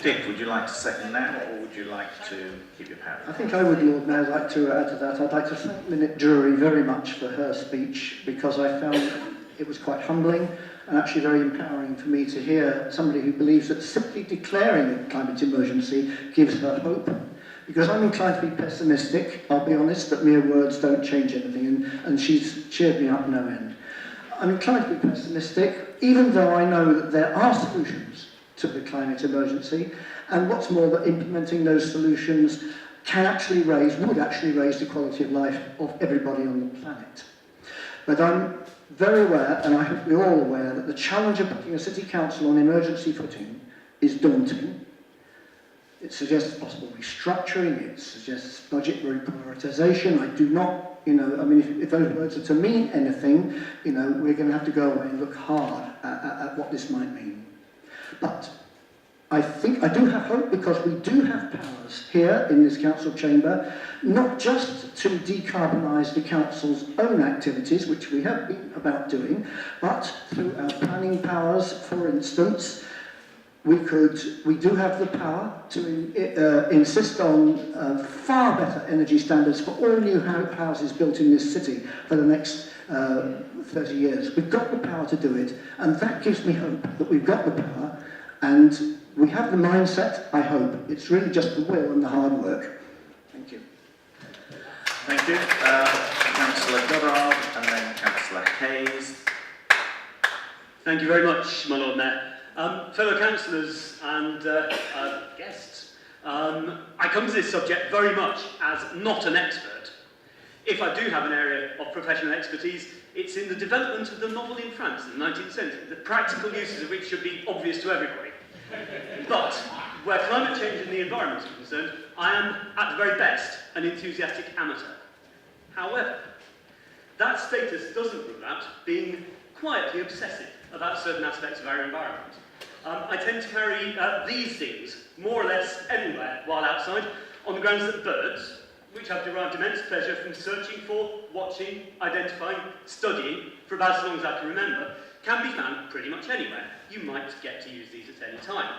Dick, would you like to second that, or would you like to keep your powder? I think I would, Lord Mayor, like to add to that. I'd like to thank Minute Drury very much for her speech, because I found it was quite humbling and actually very empowering for me to hear somebody who believes that simply declaring a climate emergency gives her hope. Because I'm inclined to be pessimistic, I'll be honest, that mere words don't change anything, and she's cheered me up no end. I'm inclined to be pessimistic, even though I know that there are solutions to the climate emergency, and what's more, that implementing those solutions would actually raise the quality of life of everybody on the planet. But I'm very aware, and I hope we're all aware, that the challenge of putting a city council on emergency footing is daunting. It suggests possible restructuring, it suggests budget reprioritisation. I do not, if those words are to mean anything, we're going to have to go away and look hard at what this might mean. But I think I do have hope, because we do have powers here in this council chamber, not just to decarbonise the council's own activities, which we have been about doing, but through our planning powers, for instance. We do have the power to insist on far better energy standards for all new houses built in this city for the next 30 years. We've got the power to do it, and that gives me hope that we've got the power, and we have the mindset, I hope. It's really just the will and the hard work. Thank you. Thank you. Councillor Goddard, and then Councillor Hayes. Thank you very much, my Lord Mayor. Fellow councillors and guests, I come to this subject very much as not an expert. If I do have an area of professional expertise, it's in the development of the novel in France in the 19th century, the practical uses of which should be obvious to everybody. But where climate change and the environment are concerned, I am, at the very best, an enthusiastic amateur. However, that status doesn't rule out being quietly obsessive about certain aspects of our environment. I tend to carry these things more or less everywhere while outside, on the grounds that birds, which I've derived immense pleasure from searching for, watching, identifying, studying for about as long as I can remember, can be found pretty much anywhere. You might get to use these at any time.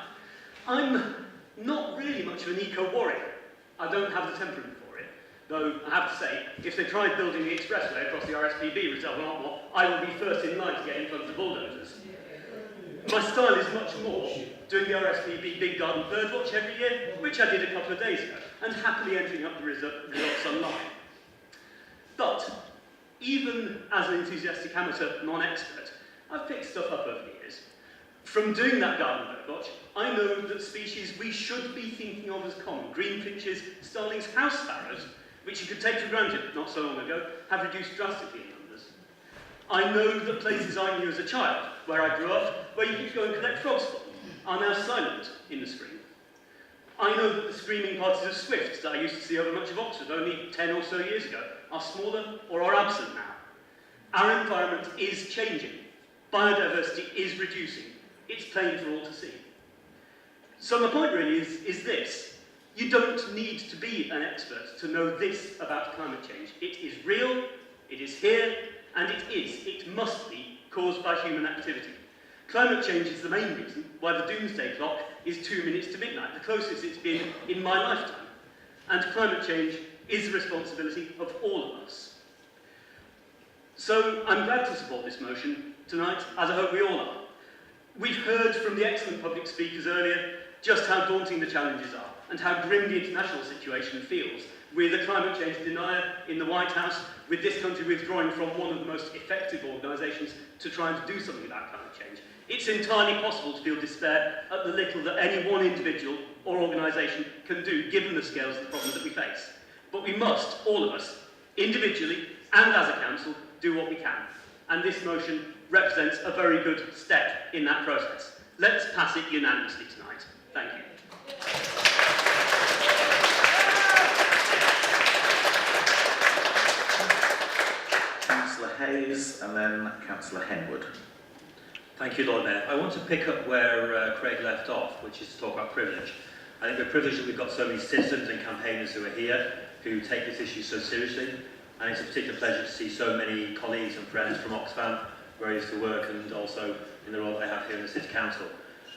I'm not really much of an eco-warrior. I don't have the temperament for it. Though, I have to say, if they tried building the expressway across the RSPB reserve and whatnot, I will be first in line to get in front of the bulldozers. My style is much more doing the RSPB Big Garden Birdwatch every year, which I did a couple of days ago, and happily entering up the results online. But, even as an enthusiastic amateur non-expert, I've picked stuff up over the years. From doing that garden birdwatch, I know that species we should be thinking of as common, greenfinches, starlings, house sparrows, which you could take for granted not so long ago, have reduced drastically in numbers. I know that places I knew as a child, where I grew up, where you could go and collect frogs from, are now silent in the spring. I know that the screaming parties of swifts that I used to see over much of Oxford only 10 or so years ago are smaller or are absent now. Our environment is changing. Biodiversity is reducing. It's plain for all to see. So my point really is this. You don't need to be an expert to know this about climate change. It is real, it is here, and it must be caused by human activity. Climate change is the main reason why the doomsday clock is 2 minutes to midnight, the closest it's been in my lifetime. And climate change is the responsibility of all of us. So I'm glad to support this motion tonight, as I hope we all are. We've heard from the excellent public speakers earlier just how daunting the challenges are and how grim the international situation feels, with a climate change denier in the White House, with this country withdrawing from one of the most effective organisations to try and do something about climate change. It's entirely possible to feel despair at the little that any one individual or organisation can do, given the scales of the problems that we face. But we must, all of us, individually and as a council, do what we can. And this motion represents a very good step in that process. Let's pass it unanimously tonight. Thank you. Councillor Hayes, and then Councillor Henwood. Thank you, Lord Mayor. I want to pick up where Craig left off, which is to talk about privilege. I think we're privileged that we've got so many citizens and campaigners who are here, who take this issue so seriously, and it's a particular pleasure to see so many colleagues and friends from Oxfam, where I used to work, and also in the role that I have here in the City Council.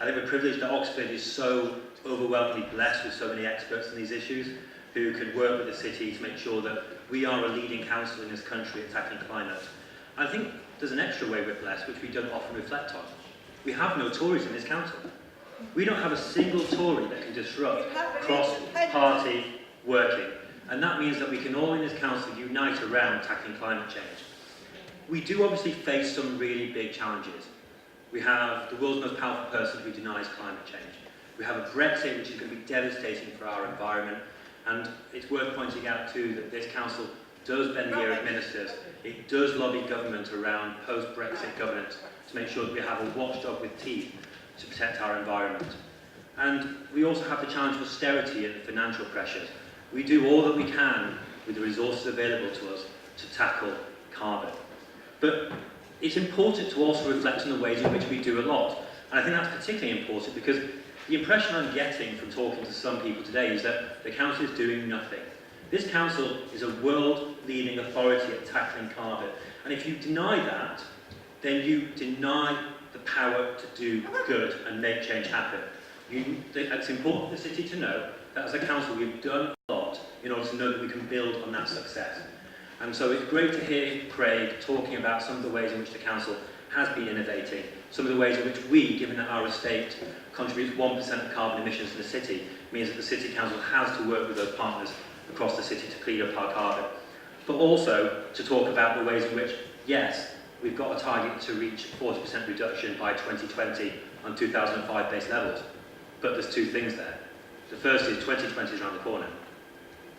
I think we're privileged that Oxford is so overwhelmingly blessed with so many experts in these issues who can work with the city to make sure that we are a leading council in this country at tackling climate. I think there's an extra way we're blessed, which we don't often reflect on. We have no Tories in this council. We don't have a single Tory that can disrupt cross-party working. And that means that we can all in this council unite around tackling climate change. We do obviously face some really big challenges. We have the world's most powerful person who denies climate change. We have a Brexit which is going to be devastating for our environment. And it's worth pointing out too that this council does bend the ear of ministers. It does lobby government around post-Brexit governance to make sure that we have a watchdog with teeth to protect our environment. And we also have the challenge of austerity and financial pressures. We do all that we can with the resources available to us to tackle carbon. But it's important to also reflect on the ways in which we do a lot. And I think that's particularly important because the impression I'm getting from talking to some people today is that the council is doing nothing. This council is a world-leading authority at tackling carbon. And if you deny that, then you deny the power to do good and make change happen. It's important for the city to know that as a council we've done a lot in order to know that we can build on that success. And so it's great to hear Craig talking about some of the ways in which the council has been innovating, some of the ways in which we, given that our estate contributes 1% of carbon emissions to the city, means that the city council has to work with those partners across the city to clean up our carbon. But also to talk about the ways in which, yes, we've got a target to reach 40% reduction by 2020 on 2005 base levels. But there's two things there. The first is 2020 is around the corner.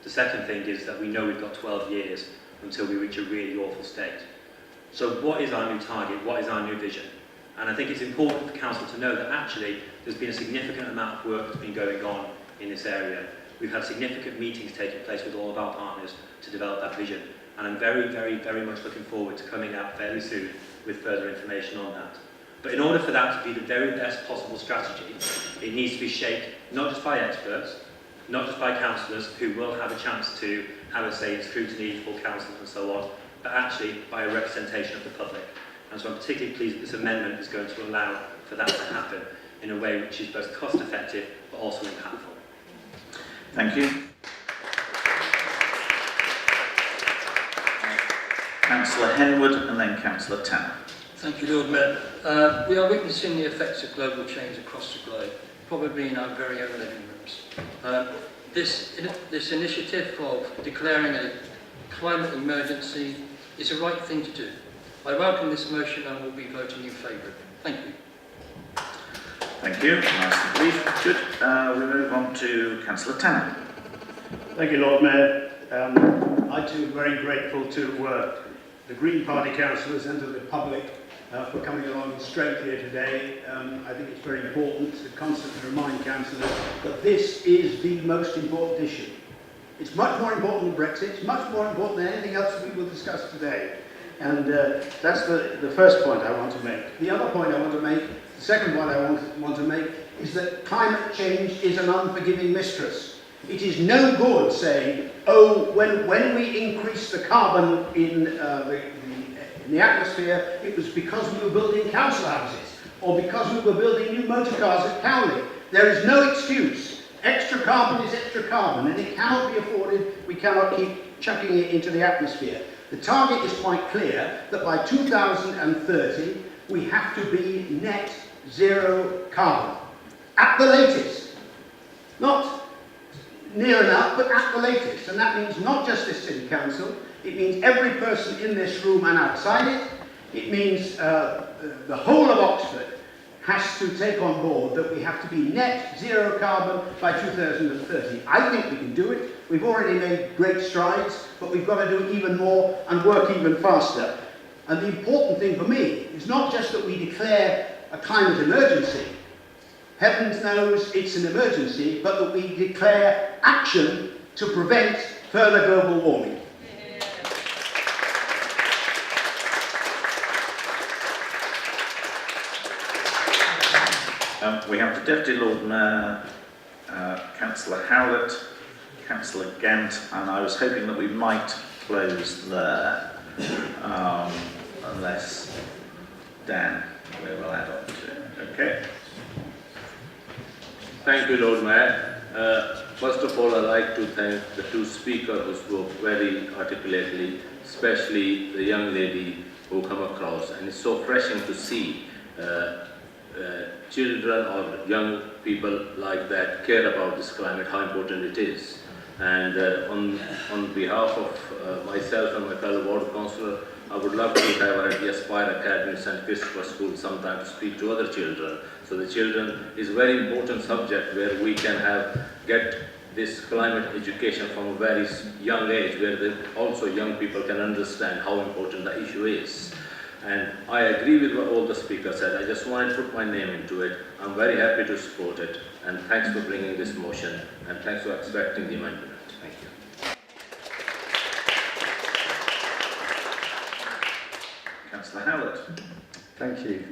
The second thing is that we know we've got 12 years until we reach a really awful state. So what is our new target? What is our new vision? And I think it's important for council to know that actually there's been a significant amount of work that's been going on in this area. We've had significant meetings taking place with all of our partners to develop that vision. And I'm very, very, very much looking forward to coming out fairly soon with further information on that. But in order for that to be the very best possible strategy, it needs to be shaped not just by experts, not just by councillors who will have a chance to have a say in scrutiny, full council and so on, but actually by a representation of the public. And so I'm particularly pleased that this amendment is going to allow for that to happen in a way which is both cost effective but also impactful. Thank you. Councillor Henwood and then Councillor Tanner. Thank you, Lord Mayor. We are witnessing the effects of global change across the globe, probably in our very own living rooms. This initiative of declaring a climate emergency is the right thing to do. I welcome this motion and will be voting in favour. Thank you. Thank you. Nice and brief. Good. We move on to Councillor Tanner. Thank you, Lord Mayor. I too am very grateful to the Green Party councillors and to the public for coming along in strength here today. I think it's very important to constantly remind councillors that this is the most important issue. It's much more important than Brexit, it's much more important than anything else we will discuss today. And that's the first point I want to make. The other point I want to make, the second point I want to make, is that climate change is an unforgiving mistress. It is no good saying, oh, when we increase the carbon in the atmosphere, it was because we were building council houses, or because we were building new motor cars at Cowley. There is no excuse. Extra carbon is extra carbon, and it cannot be afforded. We cannot keep chucking it into the atmosphere. The target is quite clear that by 2030, we have to be net zero carbon. At the latest. Not near enough, but at the latest. And that means not just this City Council, it means every person in this room and outside it. It means the whole of Oxford has to take on board that we have to be net zero carbon by 2030. I think we can do it. We've already made great strides, but we've got to do even more and work even faster. And the important thing for me is not just that we declare a climate emergency. Heavens knows it's an emergency, but that we declare action to prevent further global warming. We have the Deputy Lord Mayor, Councillor Howlett, Councillor Gant, and I was hoping that we might close there, unless Dan will add on to it. Okay. Thank you, Lord Mayor. First of all, I'd like to thank the two speakers who spoke very articulately, especially the young lady who come across. And it's so refreshing to see children or young people like that care about this climate, how important it is. And on behalf of myself and my fellow ward councillor, I would love to have at the Aspire Academy St. Christopher School sometime to speak to other children. So the children is a very important subject where we can get this climate education from a very young age, where also young people can understand how important the issue is. And I agree with what all the speakers said. I just wanted to put my name into it. I'm very happy to support it. And thanks for bringing this motion. And thanks for accepting the amendment. Thank you. Councillor Howard. Thank you.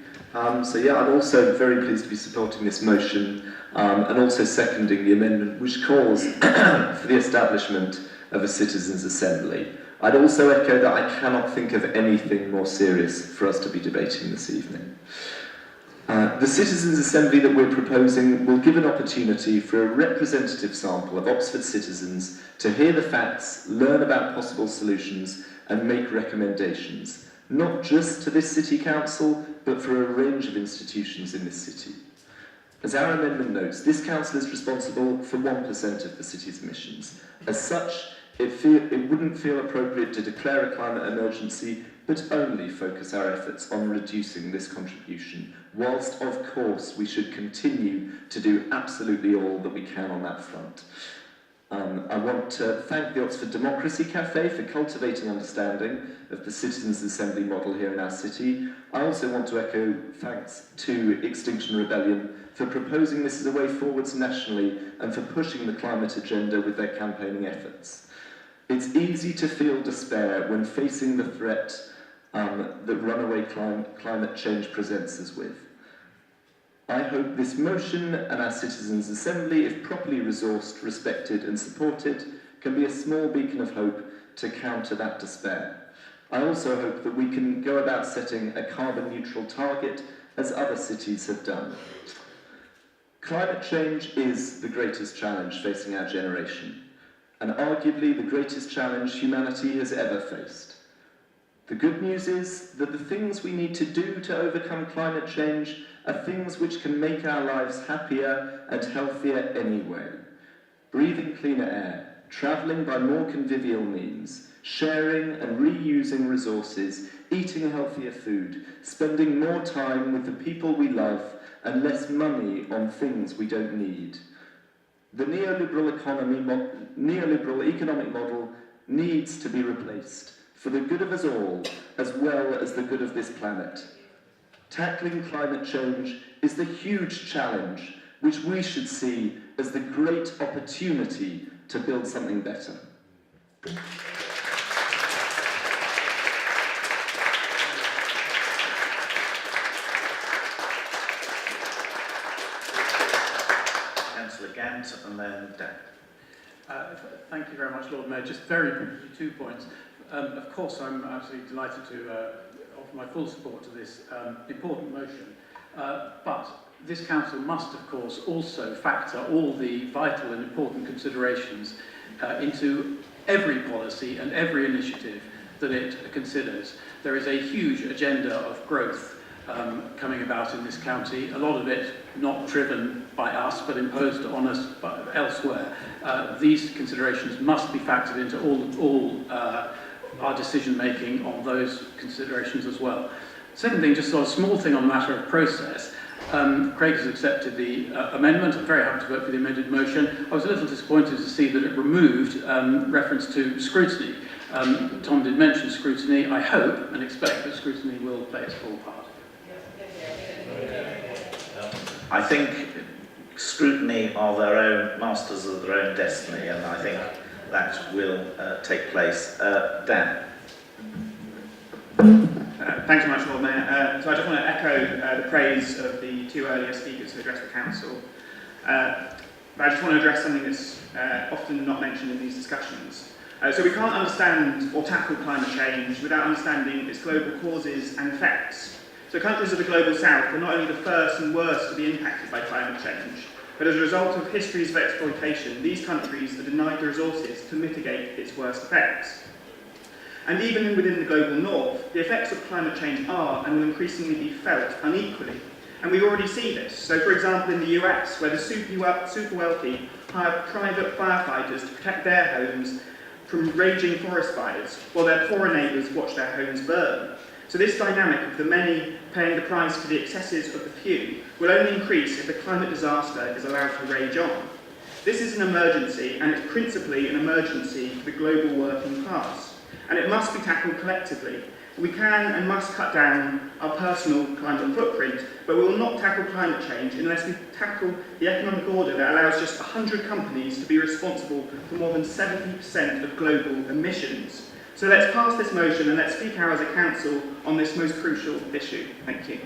So yeah, I'm also very pleased to be supporting this motion and also seconding the amendment which calls for the establishment of a citizens' assembly. I'd also echo that I cannot think of anything more serious for us to be debating this evening. The Citizens' Assembly that we're proposing will give an opportunity for a representative sample of Oxford citizens to hear the facts, learn about possible solutions and make recommendations, not just to this City Council, but for a range of institutions in this city. As our amendment notes, this council is responsible for 1% of the city's emissions. As such, it wouldn't feel appropriate to declare a climate emergency, but only focus our efforts on reducing this contribution, whilst of course we should continue to do absolutely all that we can on that front. I want to thank the Oxford Democracy Cafe for cultivating understanding of the Citizens' Assembly model here in our city. I also want to echo thanks to Extinction Rebellion for proposing this as a way forwards nationally and for pushing the climate agenda with their campaigning efforts. It's easy to feel despair when facing the threat that runaway climate change presents us with. I hope this motion and our Citizens' Assembly, if properly resourced, respected and supported, can be a small beacon of hope to counter that despair. I also hope that we can go about setting a carbon neutral target as other cities have done. Climate change is the greatest challenge facing our generation, and arguably the greatest challenge humanity has ever faced. The good news is that the things we need to do to overcome climate change are things which can make our lives happier and healthier anyway. Breathing cleaner air, travelling by more convivial means, sharing and reusing resources, eating healthier food, spending more time with the people we love and less money on things we don't need. The neoliberal economic model needs to be replaced for the good of us all, as well as the good of this planet. Tackling climate change is the huge challenge which we should see as the great opportunity to build something better. Councillor Gant and then Dan. Thank you very much, Lord Mayor. Just very briefly, 2 points. Of course, I'm absolutely delighted to offer my full support to this important motion. But this council must, of course, also factor all the vital and important considerations into every policy and every initiative that it considers. There is a huge agenda of growth coming about in this county, a lot of it not driven by us but imposed on us elsewhere. These considerations must be factored into all our decision making on those considerations as well. Second thing, just sort of a small thing on the matter of process. Craig has accepted the amendment. I'm very happy to vote for the amended motion. I was a little disappointed to see that it removed reference to scrutiny. Tom did mention scrutiny. I hope and expect that scrutiny will play its full part. I think scrutiny are their own masters of their own destiny, and I think that will take place. Dan. Thanks so much, Lord Mayor. So I just want to echo the praise of the two earlier speakers who addressed the council. But I just want to address something that's often not mentioned in these discussions. So we can't understand or tackle climate change without understanding its global causes and effects. So countries of the global south are not only the first and worst to be impacted by climate change, But as a result of histories of exploitation, these countries are denied the resources to mitigate its worst effects. And even within the global north, the effects of climate change are and will increasingly be felt unequally. And we already see this. So, for example, in the US, where the super wealthy hire private firefighters to protect their homes from raging forest fires, while their poorer neighbours watch their homes burn. So this dynamic of the many paying the price for the excesses of the few will only increase if the climate disaster is allowed to rage on. This is an emergency, and it's principally an emergency for the global working class. And it must be tackled collectively. We can and must cut down our personal climate footprint, but we will not tackle climate change unless we tackle the economic order that allows just 100 companies to be responsible for more than 70% of global emissions. So let's pass this motion and let's speak out as a council on this most crucial issue. Thank you.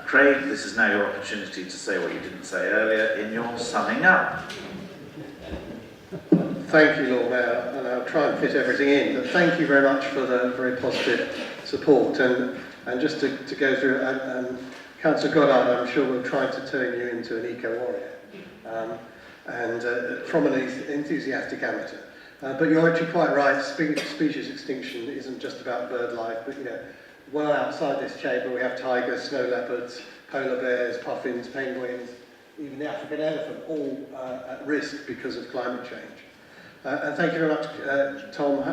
Craig, this is now your opportunity to say what you didn't say earlier in your summing up. Thank you, Lord Mayor, and I'll try and fit everything in, but thank you very much for the very positive support. And just to go through, Councillor Goddard, I'm sure we'll try to turn you into an eco-warrior, from an enthusiastic amateur. But you're actually quite right, species extinction isn't just about bird life, but well outside this chamber we have tigers, snow leopards, polar bears, puffins, penguins, even the African elephant, all at risk because of climate change. And thank you very much, Tom,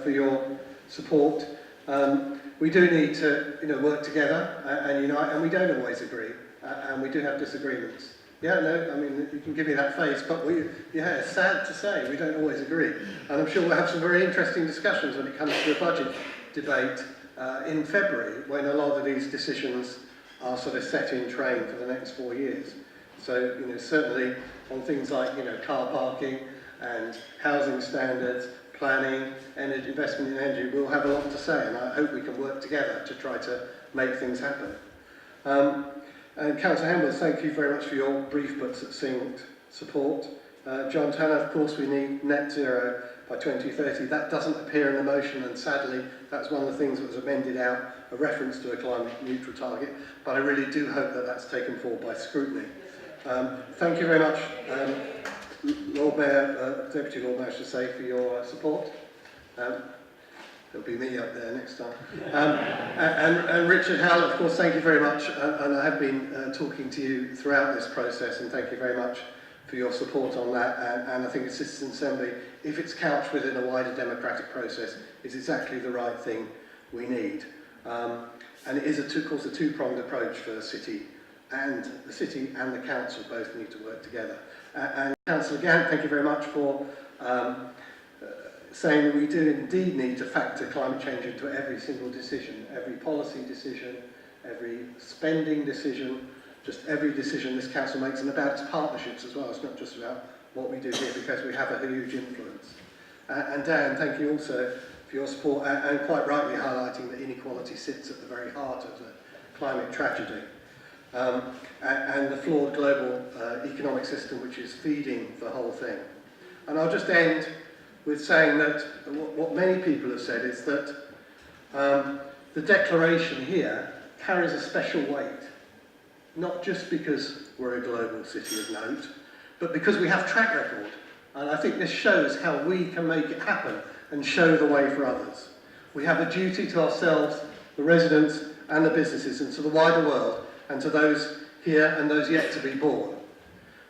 for your support. We do need to work together and unite, and we don't always agree, and we do have disagreements. Yeah, no, I mean, you can give me that face, but it's sad to say we don't always agree. And I'm sure we'll have some very interesting discussions when it comes to the budget debate in February, when a lot of these decisions are sort of set in train for the next 4 years. So, certainly on things like, car parking and housing standards, planning, energy, investment in energy, we'll have a lot to say, and I hope we can work together to try to make things happen. And Councillor Hembles, thank you very much for your brief but succinct support. John Tanner, of course, we need net zero by 2030. That doesn't appear in the motion, and sadly, that's one of the things that was amended out, a reference to a climate neutral target, but I really do hope that that's taken forward by scrutiny. Thank you very much, Lord Mayor, Deputy Lord Mayor, I should say, for your support. It'll be me up there next time. And Richard Howell, of course, thank you very much. And I have been talking to you throughout this process, and thank you very much for your support on that. And I think the Citizens' Assembly, if it's couched within a wider democratic process, is exactly the right thing we need. And it is, of course, a two-pronged approach for the city and the council both need to work together. And Councillor Gant, thank you very much for saying that we do indeed need to factor climate change into every single decision, every policy decision, every spending decision, just every decision this council makes, and about its partnerships as well. It's not just about what we do here, because we have a huge influence. And Dan, thank you also for your support, and quite rightly highlighting that inequality sits at the very heart of the climate tragedy. And the flawed global economic system which is feeding the whole thing. And I'll just end with saying that what many people have said is that the declaration here carries a special weight, not just because we're a global city of note, but because we have track record. And I think this shows how we can make it happen and show the way for others. We have a duty to ourselves, the residents and the businesses, and to the wider world, and to those here and those yet to be born,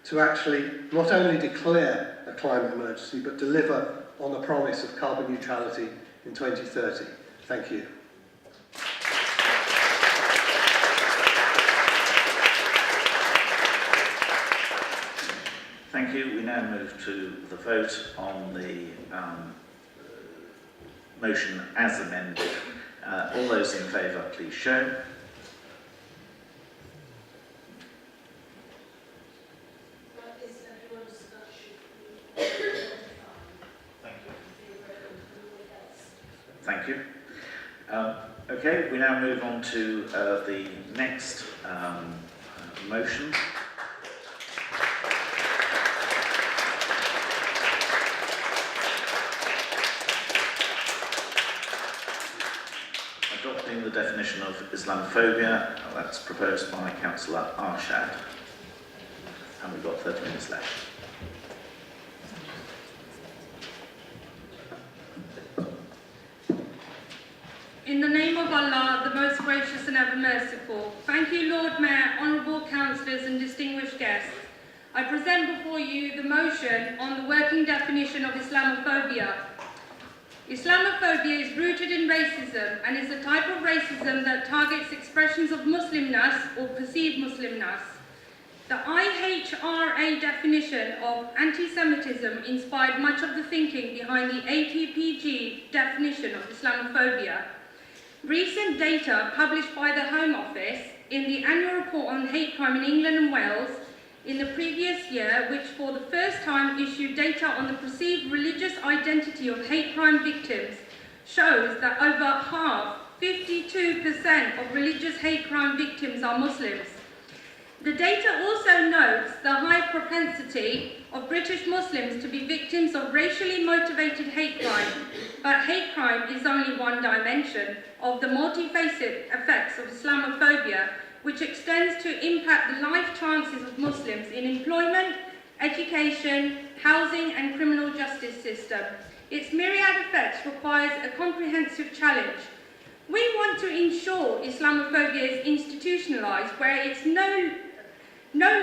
to actually not only declare a climate emergency, but deliver on the promise of carbon neutrality in 2030. Thank you. Thank you. We now move to the vote on the motion as amended. All those in favour, please show. Thank you. Okay, we now move on to the next motion. adopting the definition of Islamophobia. That's proposed by Councillor Arshad. And we've got 30 minutes left. In the name of Allah, the most gracious and ever merciful, thank you, Lord Mayor, honourable councillors and distinguished guests. I present before you the motion on the working definition of Islamophobia. Islamophobia is rooted in racism and is a type of racism that targets expressions of Muslimness or perceived Muslimness. The IHRA definition of anti-Semitism inspired much of the thinking behind the APPG definition of Islamophobia. Recent data published by the Home Office in the annual report on hate crime in England and Wales in the previous year, which for the first time issued data on the perceived religious identity of hate crime victims, shows that over half, 52% of religious hate crime victims are Muslims. The data also notes the high propensity of British Muslims to be victims of racially motivated hate crime, but hate crime is only one dimension of the multifaceted effects of Islamophobia, which extends to impact the life chances of Muslims in employment, education, housing and criminal justice system. Its myriad effects requires a comprehensive challenge. We want to ensure Islamophobia is institutionalised, where it's no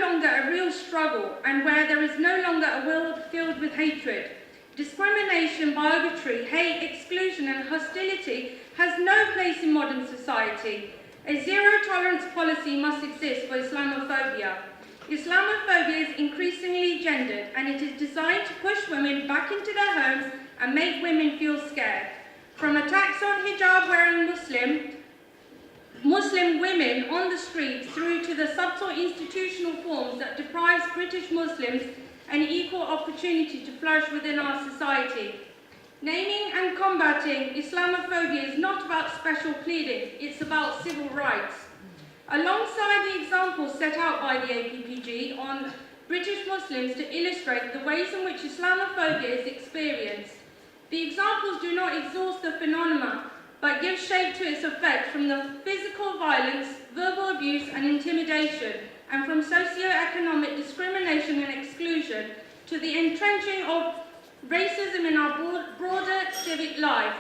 longer a real struggle and where there is no longer a world filled with hatred. Discrimination, bigotry, hate, exclusion and hostility has no place in modern society. A zero-tolerance policy must exist for Islamophobia. Islamophobia is increasingly gendered, and it is designed to push women back into their homes and make women feel scared. From attacks on hijab-wearing Muslim women on the streets through to the subtle institutional forms that deprives British Muslims an equal opportunity to flourish within our society. Naming and combating Islamophobia is not about special pleading, it's about civil rights. Alongside the examples set out by the APPG on British Muslims to illustrate the ways in which Islamophobia is experienced, the examples do not exhaust the phenomena, but give shape to its effect from the physical violence, verbal abuse and intimidation, and from socio-economic discrimination and exclusion to the entrenching of racism in our broader civic life.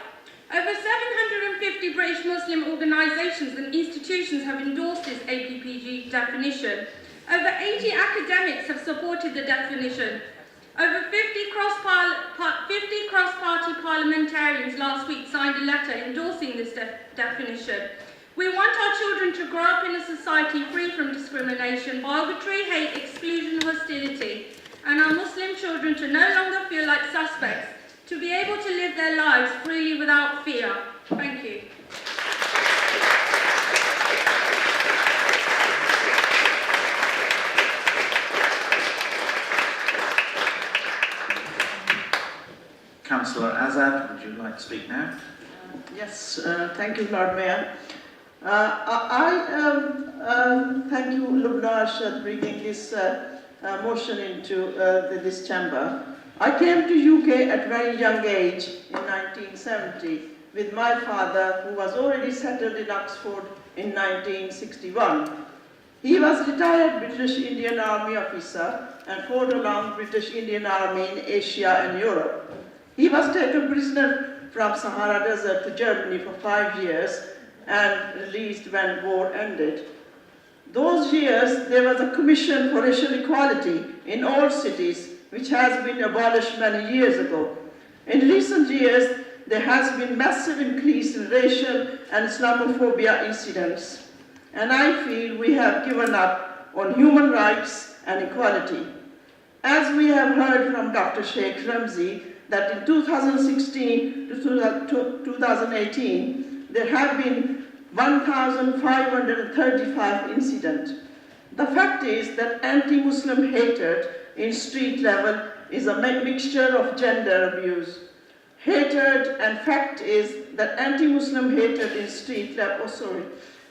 Over 750 British Muslim organisations and institutions have endorsed this APPG definition. Over 80 academics have supported the definition. Over 50 cross-party parliamentarians last week signed a letter endorsing this definition. We want our children to grow up in a society free from discrimination, bigotry, hate, exclusion, hostility, and our Muslim children to no longer feel like suspects, to be able to live their lives freely without fear. Thank you. Councillor Azad, would you like to speak now? Yes, thank you, Lord Mayor. Thank you, Lubna Arshad, bringing this motion into this chamber. I came to UK at a very young age in 1970 with my father, who was already settled in Oxford in 1961. He was a retired British Indian Army officer and fought along British Indian Army in Asia and Europe. He was taken prisoner from Sahara Desert to Germany for 5 years and released when war ended. Those years, there was a Commission for Racial Equality in all cities, which has been abolished many years ago. In recent years, there has been massive increase in racial and Islamophobia incidents, and I feel we have given up on human rights and equality. As we have heard from Dr. Sheikh Ramzi, that in 2016 to 2018, there have been 1,535 incidents. The fact is that anti-Muslim hatred in street level is a mixture of gender abuse. Hatred, and fact is that anti-Muslim hatred in street level,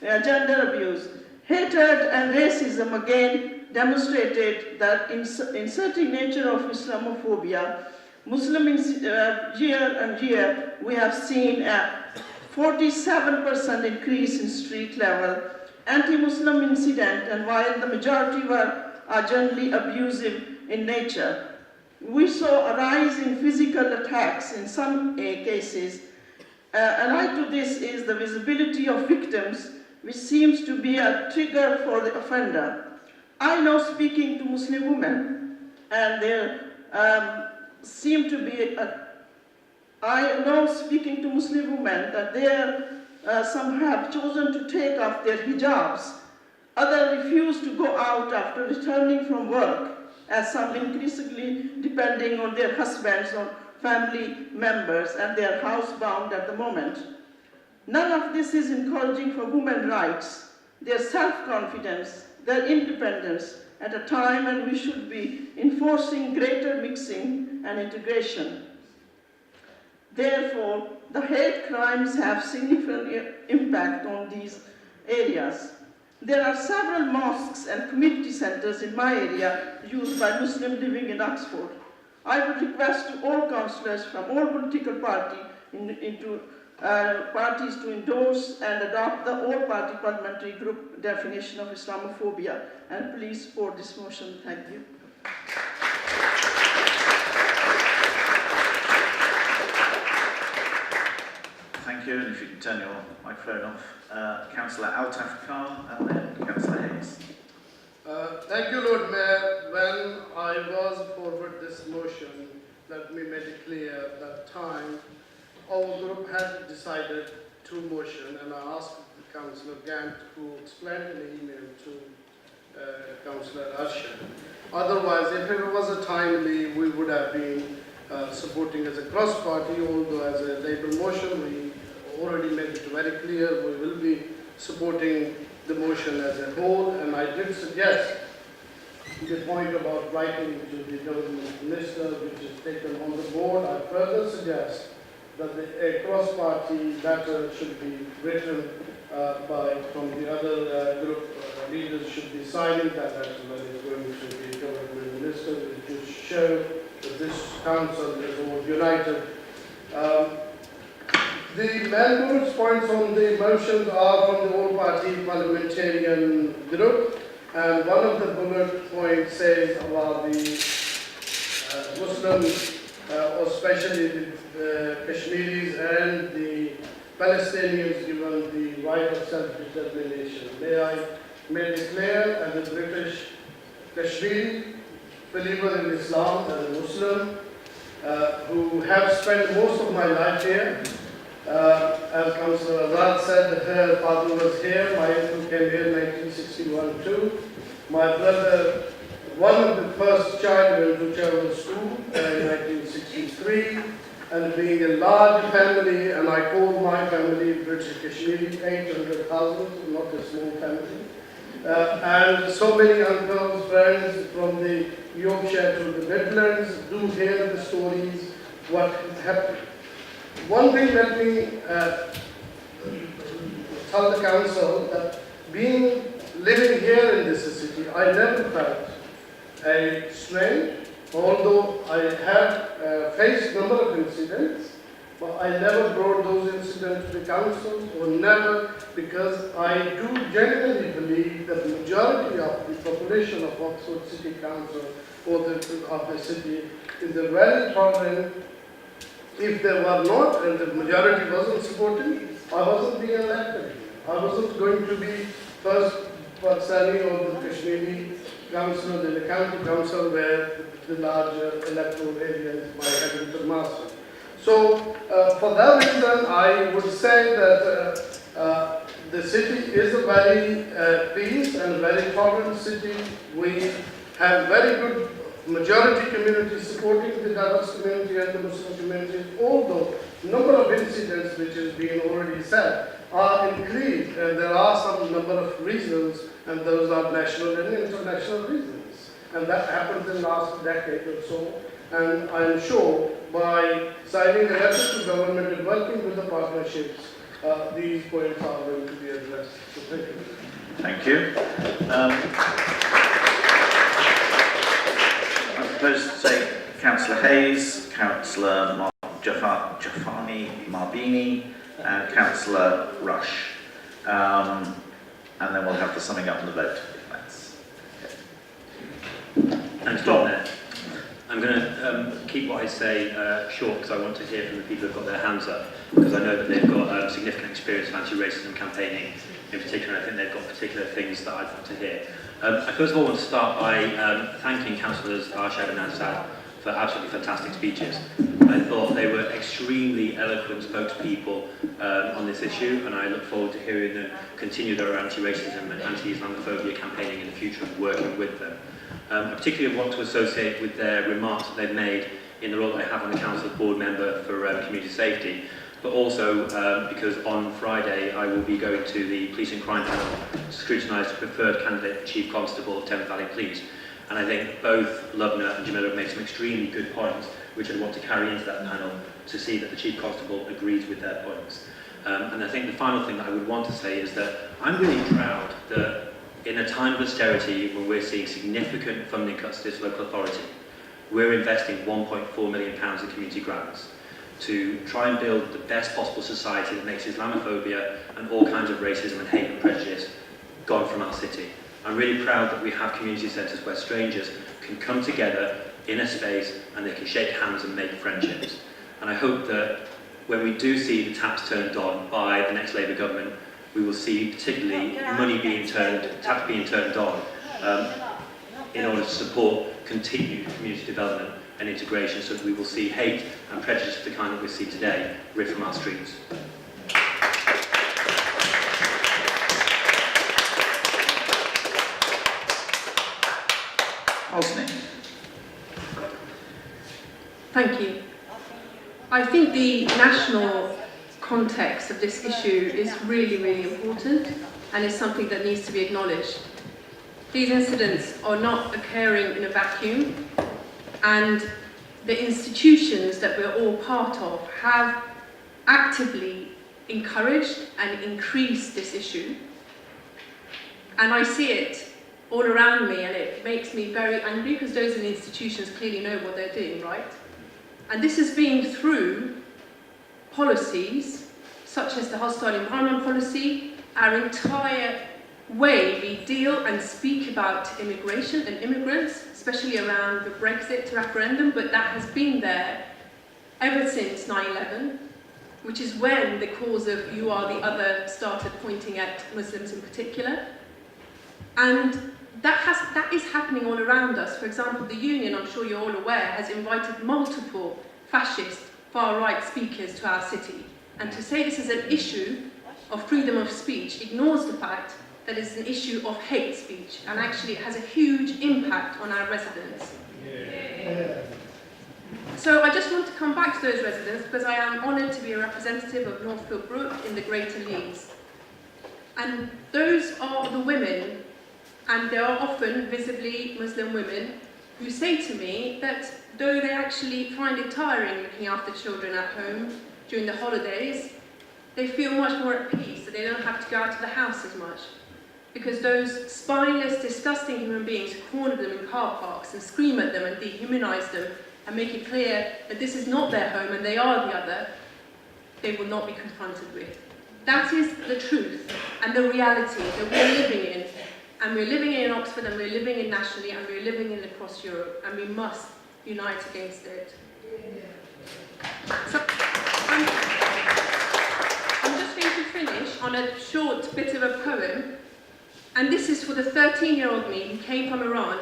gender abuse. Hatred and racism again demonstrated that inserting nature of Islamophobia, year and year we have seen a 47% increase in street level anti-Muslim incident, and while the majority are generally abusive in nature. We saw a rise in physical attacks in some cases. Allied to this is the visibility of victims, which seems to be a trigger for the offender. I know, speaking to Muslim women, and there seem to be I know, speaking to Muslim women, that some have chosen to take off their hijabs. Others refuse to go out after returning from work, as some increasingly depending on their husbands or family members, and they are housebound at the moment. None of this is encouraging for women's rights, their self-confidence, their independence, at a time when we should be enforcing greater mixing and integration. Therefore, the hate crimes have significant impact on these areas. There are several mosques and community centers in my area used by Muslims living in Oxford. I would request to all councillors from all political parties to endorse and adopt the all-party parliamentary group definition of Islamophobia, and please support this motion. Thank you. Thank you, and if you can turn your microphone off. Councillor Altaf Khan and then Councillor Hayes. Thank you, Lord Mayor. When I was forward this motion, let me make it clear that time our group had decided to motion, and I asked Councillor Gant who explained in the email to Councillor Arshad. Otherwise, if it was a timely, we would have been supporting as a cross-party, although as a Labour motion, we already made it very clear we will be supporting the motion as a whole, and I did suggest the point about writing to the government minister, which is taken on the board. I further suggest that a cross-party letter should be written from the other group leaders should be signing that letter when it's going to the government minister, to show that this council is all united. The members' points on the motions are from the all-party parliamentarian group, and one of the bullet points says about the Muslims, especially the Kashmiris and the Palestinians, given the right of self-determination. May I make it clear, as a British Kashmiri, believer in Islam, as a Muslim, who have spent most of my life here. As Councillor Azad said, her father was here, my uncle came here in 1961 too. My brother, one of the first child went to Charter School in 1963, and being a large family, and I call my family British Kashmiri, 800,000, not a small family. And so many uncles, friends from the Yorkshire to the Midlands do hear the stories, what happened. One thing, let me tell the council that living here in this city, I never felt a strain, although I have faced a number of incidents, but I never brought those incidents to the council, or never, because I do genuinely believe that the majority of the population of Oxford City Council or of the city is a very tolerant. If they were not, and the majority wasn't supporting, I wasn't being elected. I wasn't going to be first Pakistani or the Kashmiri council in the county council where the larger electoral areas might have been mastered. So, for that reason, I would say that the city is a very peace and very tolerant city. We have very good majority community supporting the diverse community and the Muslim community, although number of incidents which has been already said are increased, and there are some number of reasons, and those are national and international reasons. And that happened in the last decade or so, and I am sure by signing a letter to government and working with the partnerships, these points are going to be addressed. So thank you. Thank you. I propose to take Councillor Hayes, Councillor Jafani Marbini, and Councillor Rush. And then we'll have the summing up and the vote, if that's okay. Thanks, Lord Mayor. I'm going to keep what I say short because I want to hear from the people who've got their hands up, because I know that they've got significant experience of anti-racism campaigning in particular, and I think they've got particular things that I'd want to hear. I first of all want to start by thanking Councillors Arshad and Ansad for absolutely fantastic speeches. I thought they were extremely eloquent spokespeople on this issue, and I look forward to hearing them continue their anti-racism and anti-Islamophobia campaigning in the future and working with them. I particularly want to associate with their remarks that they've made in the role that I have on the Council as board member for community safety, but also because on Friday I will be going to the Police and Crime Panel to scrutinise the preferred candidate for Chief Constable of Thames Valley Police. And I think both Lubna and Jamila have made some extremely good points, which I want to carry into that panel to see that the Chief Constable agrees with their points. And I think the final thing that I would want to say is that I'm really proud that in a time of austerity, when we're seeing significant funding cuts to this local authority, we're investing £1.4 million in community grants to try and build the best possible society that makes Islamophobia and all kinds of racism and hate and prejudice gone from our city. I'm really proud that we have community centres where strangers can come together in a space and they can shake hands and make friendships. And I hope that when we do see the taps turned on by the next Labour government, we will see particularly taps being turned on in order to support continued community development and integration, so that we will see hate and prejudice of the kind that we see today rid from our streets. Osney. Thank you. I think the national context of this issue is really, really important, and is something that needs to be acknowledged. These incidents are not occurring in a vacuum, and the institutions that we're all part of have actively encouraged and increased this issue. And I see it all around me, and it makes me very angry, because those in the institutions clearly know what they're doing, right? And this has been through policies such as the hostile environment policy, our entire way we deal and speak about immigration and immigrants, especially around the Brexit referendum, but that has been there ever since 9/11, which is when the cause of "you are the other" started pointing at Muslims in particular. And that is happening all around us. For example, the Union, I'm sure you're all aware, has invited multiple fascist, far-right speakers to our city. And to say this is an issue of freedom of speech ignores the fact that it's an issue of hate speech, and actually it has a huge impact on our residents. So I just want to come back to those residents, because I am honoured to be a representative of Northfield Brook in the Greater Leeds. And those are the women, and they are often visibly Muslim women, who say to me that though they actually find it tiring looking after children at home during the holidays, they feel much more at peace, that they don't have to go out of the house as much. Because those spineless, disgusting human beings who corner them in car parks and scream at them and dehumanise them and make it clear that this is not their home and they are the other, they will not be confronted with. That is the truth and the reality that we're living in. And we're living in Oxford, and we're living in nationally, and we're living in across Europe, and we must unite against it. So, I'm just going to finish on a short bit of a poem, and this is for the 13-year-old me who came from Iran,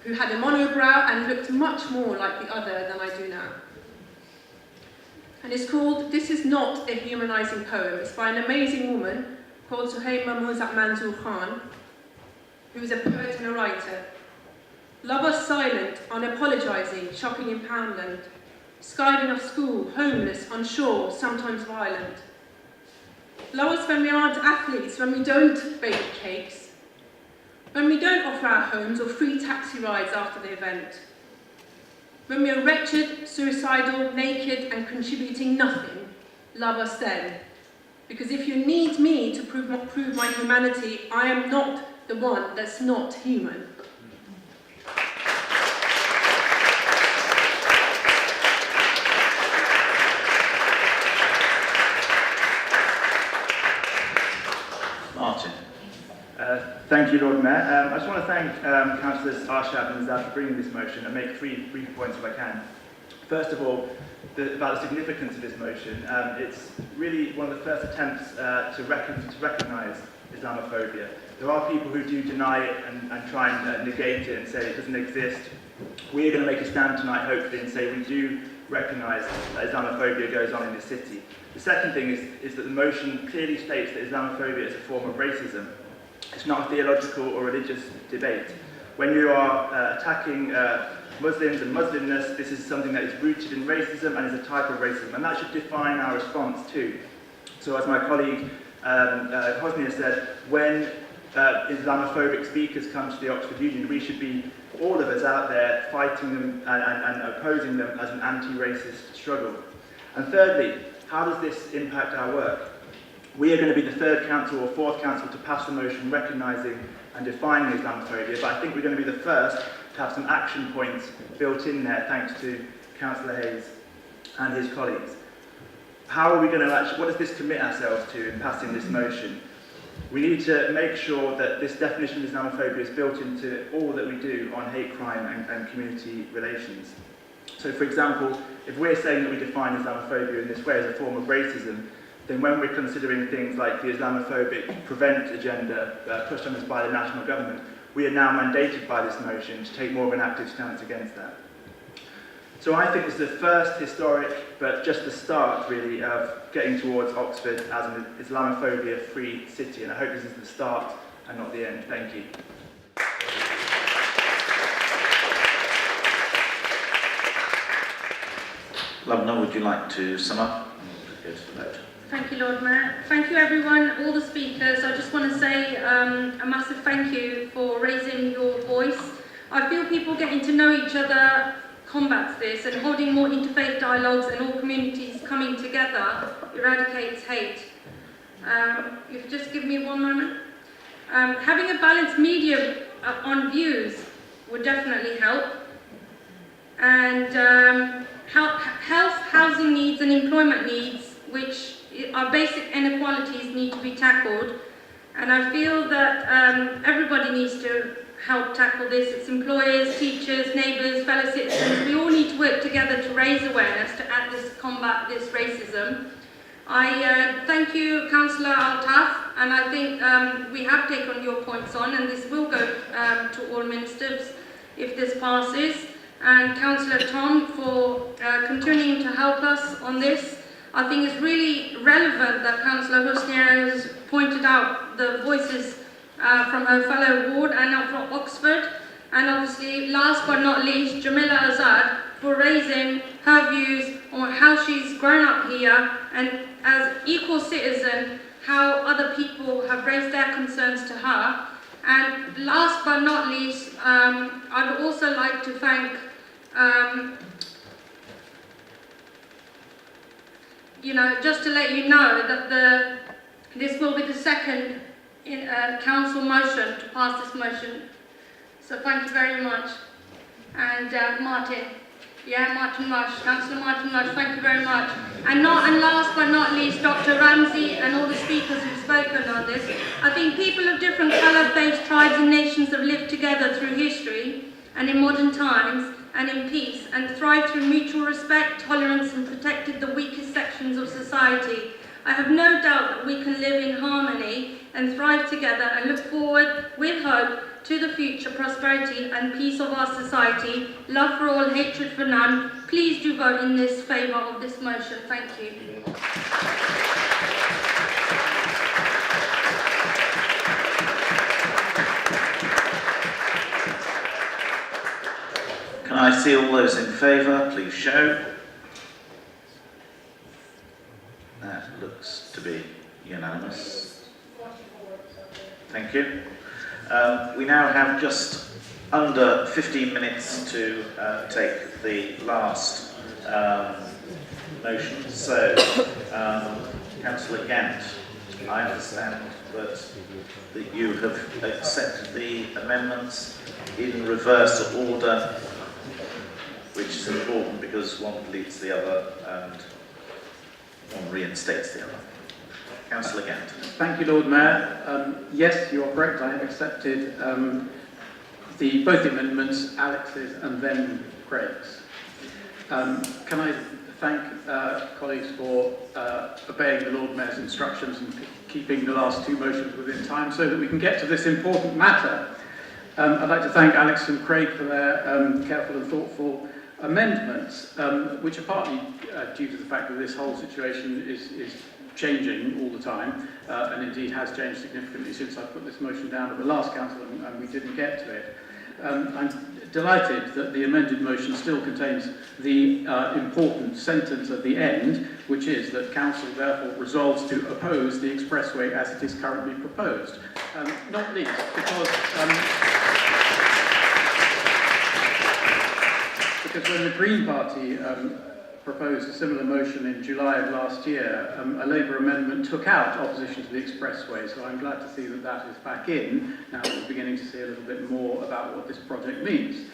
who had a monobrow and looked much more like the other than I do now. And it's called "This Is Not a Humanizing Poem." It's by an amazing woman called Suhaima Muzak Manzoor Khan, who is a poet and a writer. Love us silent, unapologising, shopping in Poundland, skiving off school, homeless, unsure, sometimes violent. Love us when we aren't athletes, when we don't bake cakes, when we don't offer our homes or free taxi rides after the event, when we are wretched, suicidal, naked and contributing nothing. Love us then. Because if you need me to prove my humanity, I am not the one that's not human. Martin. Thank you, Lord Mayor. I just want to thank Councillors Arshad and Azad for bringing this motion and make 3 brief points if I can. First of all, about the significance of this motion. It's really one of the first attempts to recognise Islamophobia. There are people who do deny it and try and negate it and say it doesn't exist. We are going to make a stand tonight, hopefully, and say we do recognise that Islamophobia goes on in this city. The second thing is that the motion clearly states that Islamophobia is a form of racism. It's not a theological or religious debate. When you are attacking Muslims and Muslimness, this is something that is rooted in racism and is a type of racism, and that should define our response too. So as my colleague Hosnia said, when Islamophobic speakers come to the Oxford Union, we should be, all of us out there, fighting them and opposing them as an anti-racist struggle. And thirdly, how does this impact our work? We are going to be the 3rd council or 4th council to pass the motion recognising and defining Islamophobia, but I think we're going to be the first to have some action points built in there, thanks to Councillor Hayes and his colleagues. How are we going to actually, what does this commit ourselves to in passing this motion? We need to make sure that this definition of Islamophobia is built into all that we do on hate crime and community relations. So, for example, if we're saying that we define Islamophobia in this way as a form of racism, then when we're considering things like the Islamophobic prevent agenda pushed on us by the national government, we are now mandated by this motion to take more of an active stance against that. So I think it's the first historic, but just the start, really, of getting towards Oxford as an Islamophobia-free city, and I hope this is the start and not the end. Thank you. Lubna, would you like to sum up? Go to the vote. Thank you, Lord Mayor. Thank you, everyone, all the speakers. I just want to say a massive thank you for raising your voice. I feel people getting to know each other combats this, and holding more interfaith dialogues and all communities coming together eradicates hate. If you just give me one moment. Having a balanced medium on views would definitely help. And health, housing needs and employment needs, which are basic inequalities, need to be tackled. And I feel that everybody needs to help tackle this. It's employers, teachers, neighbours, fellow citizens. We all need to work together to raise awareness to combat this racism. I thank you, Councillor Altaf, and I think we have taken your points on, and this will go to all ministers if this passes. And Councillor Tom for continuing to help us on this. I think it's really relevant that Councillor Hosnia has pointed out the voices from her fellow ward and from Oxford, and obviously last but not least Jamila Azad for raising her views on how she's grown up here and as equal citizen how other people have raised their concerns to her. And last but not least, I'd also like to thank just to let you know that this will be the second council motion to pass this motion. So thank you very much. And Martin Rush, Councillor Martin Rush, thank you very much. And last but not least, Dr. Ramsey and all the speakers who've spoken on this. I think people of different colour, faiths, tribes and nations have lived together through history and in modern times and in peace, and thrived through mutual respect, tolerance and protected the weakest sections of society. I have no doubt that we can live in harmony and thrive together and look forward with hope to the future prosperity and peace of our society. Love for all, hatred for none. Please do vote in this favour of this motion. Thank you. Can I see all those in favour? Please show. That looks to be unanimous. Thank you. We now have just under 15 minutes to take the last motion. So, Councillor Gant, I understand that you have accepted the amendments in reverse order, which is important because one deletes the other and one reinstates the other. Councillor Gant. Thank you, Lord Mayor. Yes, you are correct. I have accepted both the amendments, Alex's and then Craig's. Can I thank colleagues for obeying the Lord Mayor's instructions and keeping the last two motions within time so that we can get to this important matter. I'd like to thank Alex and Craig for their careful and thoughtful amendments, which are partly due to the fact that this whole situation is changing all the time, and indeed has changed significantly since I put this motion down at the last council and we didn't get to it. I'm delighted that the amended motion still contains the important sentence at the end, which is that Council therefore resolves to oppose the expressway as it is currently proposed. Not least because when the Green Party proposed a similar motion in July of last year, a Labour amendment took out opposition to the expressway, so I'm glad to see that that is back in, now that we're beginning to see a little bit more about what this project means.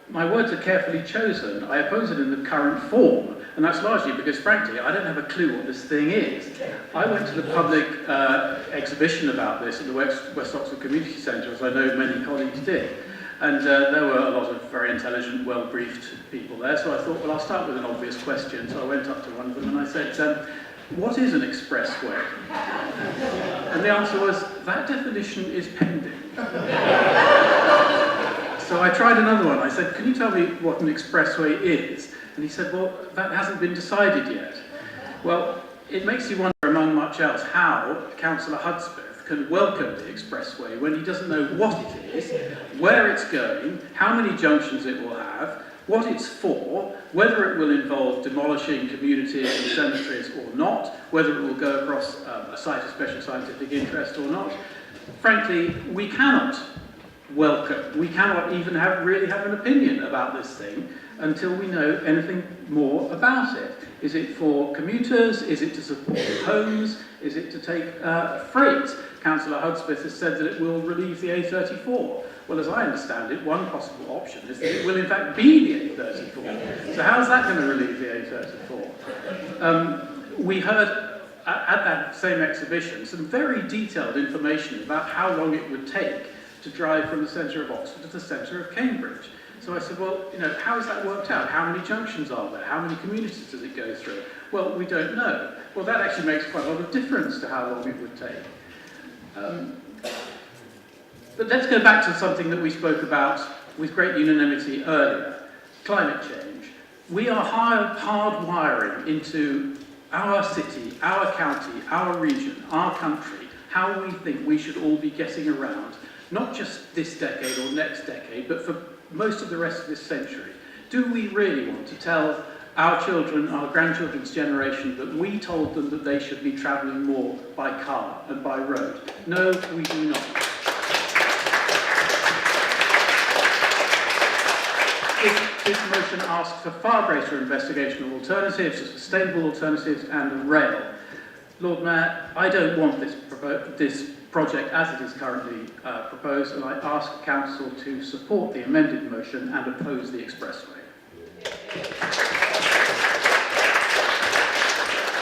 My words are carefully chosen. I oppose it in the current form, and that's largely because, frankly, I don't have a clue what this thing is. I went to the public exhibition about this at the West Oxford Community Centre, as I know many colleagues did. And there were a lot of very intelligent, well-briefed people there, so I thought, well, I'll start with an obvious question. So I went up to one of them and I said, what is an expressway? And the answer was, that definition is pending. So I tried another one. I said, can you tell me what an expressway is? And he said, well, that hasn't been decided yet. Well, it makes you wonder, among much else, how Councillor Hudspeth can welcome the expressway when he doesn't know what it is, where it's going, how many junctions it will have, what it's for, whether it will involve demolishing communities and cemeteries or not, whether it will go across a site of special scientific interest or not. Frankly, we cannot welcome, we cannot even really have an opinion about this thing until we know anything more about it. Is it for commuters? Is it to support homes? Is it to take freight? Councillor Hudspeth has said that it will relieve the A34. Well, as I understand it, one possible option is that it will in fact be the A34. So how's that going to relieve the A34? We heard at that same exhibition some very detailed information about how long it would take to drive from the centre of Oxford to the centre of Cambridge. So I said, well, you know, how is that worked out? How many junctions are there? How many communities does it go through? Well, we don't know. Well, that actually makes quite a lot of difference to how long it would take. But let's go back to something that we spoke about with great unanimity earlier, climate change. We are hardwiring into our city, our county, our region, our country, how we think we should all be getting around, not just this decade or next decade, but for most of the rest of this century. Do we really want to tell our children, our grandchildren's generation, that we told them that they should be travelling more by car and by road? No, we do not. This motion asks for far greater investigation of alternatives, of sustainable alternatives, and of rail. Lord Mayor, I don't want this project as it is currently proposed, and I ask Council to support the amended motion and oppose the expressway.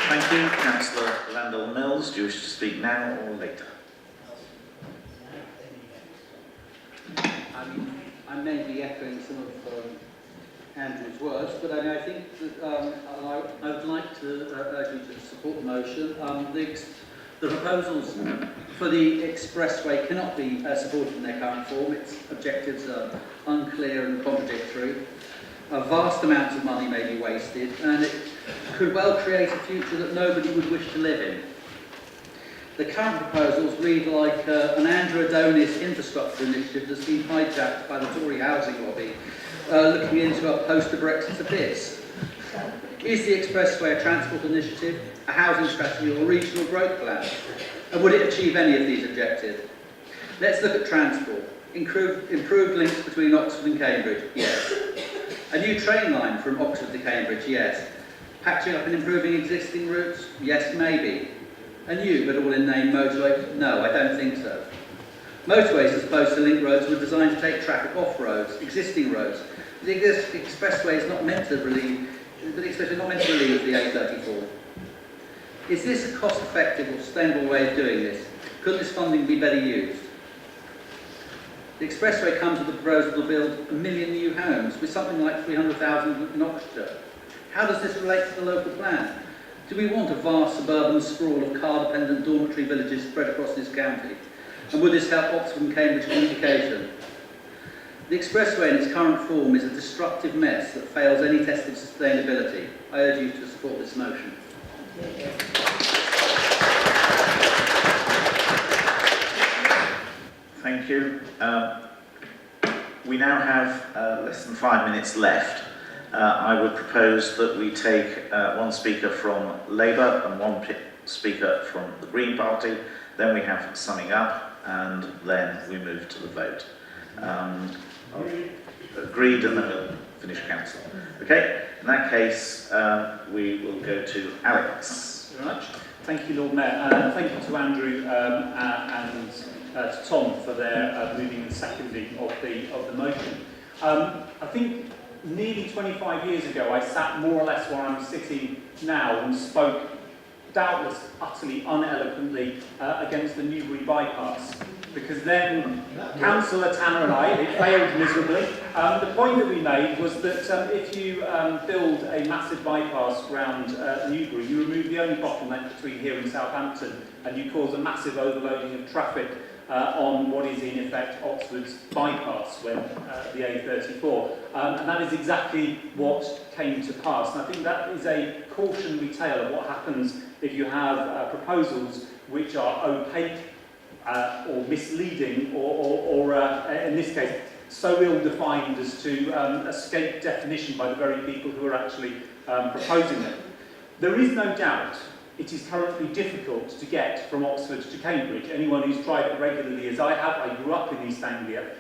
Thank you. Councillor Landell Mills, do you wish to speak now or later? I may be echoing some of Andrew's words, but I think that I would like to urge you to support the motion. The proposals for the expressway cannot be supported in their current form. Its objectives are unclear and contradictory. A vast amount of money may be wasted, and it could well create a future that nobody would wish to live in. The current proposals read like an Andrew Adonis infrastructure initiative that's been hijacked by the Tory housing lobby, looking into a post-Brexit abyss. Is the expressway a transport initiative, a housing strategy, or a regional growth plan? And would it achieve any of these objectives? Let's look at transport. Improved links between Oxford and Cambridge, yes. A new train line from Oxford to Cambridge, yes. Patching up and improving existing routes, yes, maybe. A new, but all in name, motorway, no, I don't think so. Motorways, as opposed to link roads, were designed to take traffic off roads, existing roads. The expressway is not meant to relieve the A34. Is this a cost-effective or sustainable way of doing this? Could this funding be better used? The expressway comes with a proposal to build 1 million new homes with something like 300,000 in Oxfordshire. How does this relate to the local plan? Do we want a vast suburban sprawl of car-dependent dormitory villages spread across this county? And would this help Oxford and Cambridge communication? The expressway in its current form is a destructive mess that fails any test of sustainability. I urge you to support this motion. Thank you. We now have less than 5 minutes left. I would propose that we take one speaker from Labour and one speaker from the Green Party, then we have summing up, and then we move to the vote. Agreed, and then we'll finish council. Okay, in that case, we will go to Alex. Thank you very much. Thank you, Lord Mayor. Thank you to Andrew and to Tom for their moving and seconding of the motion. I think nearly 25 years ago, I sat more or less where I'm sitting now and spoke, doubtless utterly uneloquently, against the Newbury bypass. Because then Councillor Tanner and I, it failed miserably. The point that we made was that if you build a massive bypass round Newbury, you remove the only bottleneck between here and Southampton, and you cause a massive overloading of traffic on what is in effect Oxford's bypass when the A34. And that is exactly what came to pass. And I think that is a cautionary tale of what happens if you have proposals which are opaque, or misleading, or in this case, so ill-defined as to escape definition by the very people who are actually proposing them. There is no doubt it is currently difficult to get from Oxford to Cambridge. Anyone who's tried it regularly, as I have, I grew up in East Anglia,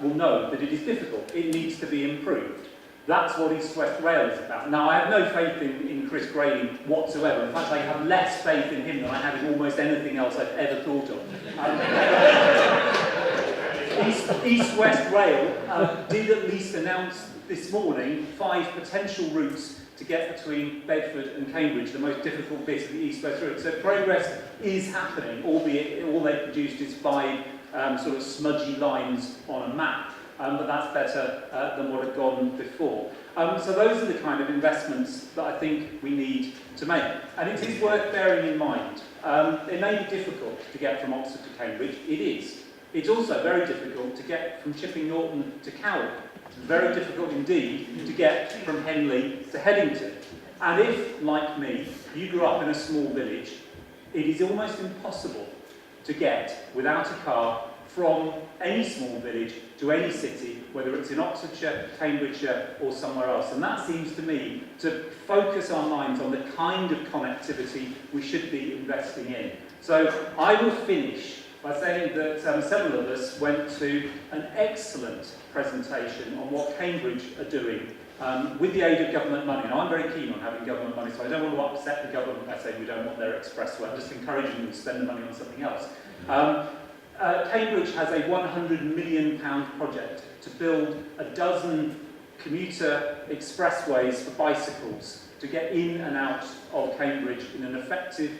will know that it is difficult. It needs to be improved. That's what East West Rail is about. Now, I have no faith in Chris Grayling whatsoever. In fact, I have less faith in him than I have in almost anything else I've ever thought of. East West Rail did at least announce this morning 5 potential routes to get between Bedford and Cambridge, the most difficult bit of the East West route. So progress is happening, albeit all they produced is 5 sort of smudgy lines on a map. But that's better than what had gone before. So those are the kind of investments that I think we need to make. And it is worth bearing in mind. It may be difficult to get from Oxford to Cambridge. It is. It's also very difficult to get from Chipping Norton to Cowley. It's very difficult indeed to get from Henley to Headington. And if, like me, you grew up in a small village, it is almost impossible to get, without a car, from any small village to any city, whether it's in Oxfordshire, Cambridgeshire or somewhere else. And that seems to me to focus our minds on the kind of connectivity we should be investing in. So I will finish by saying that several of us went to an excellent presentation on what Cambridge are doing with the aid of government money. Now, I'm very keen on having government money, so I don't want to upset the government by saying we don't want their expressway. I'm just encouraging them to spend the money on something else. Cambridge has a £100 million project to build a dozen commuter expressways for bicycles to get in and out of Cambridge in an effective,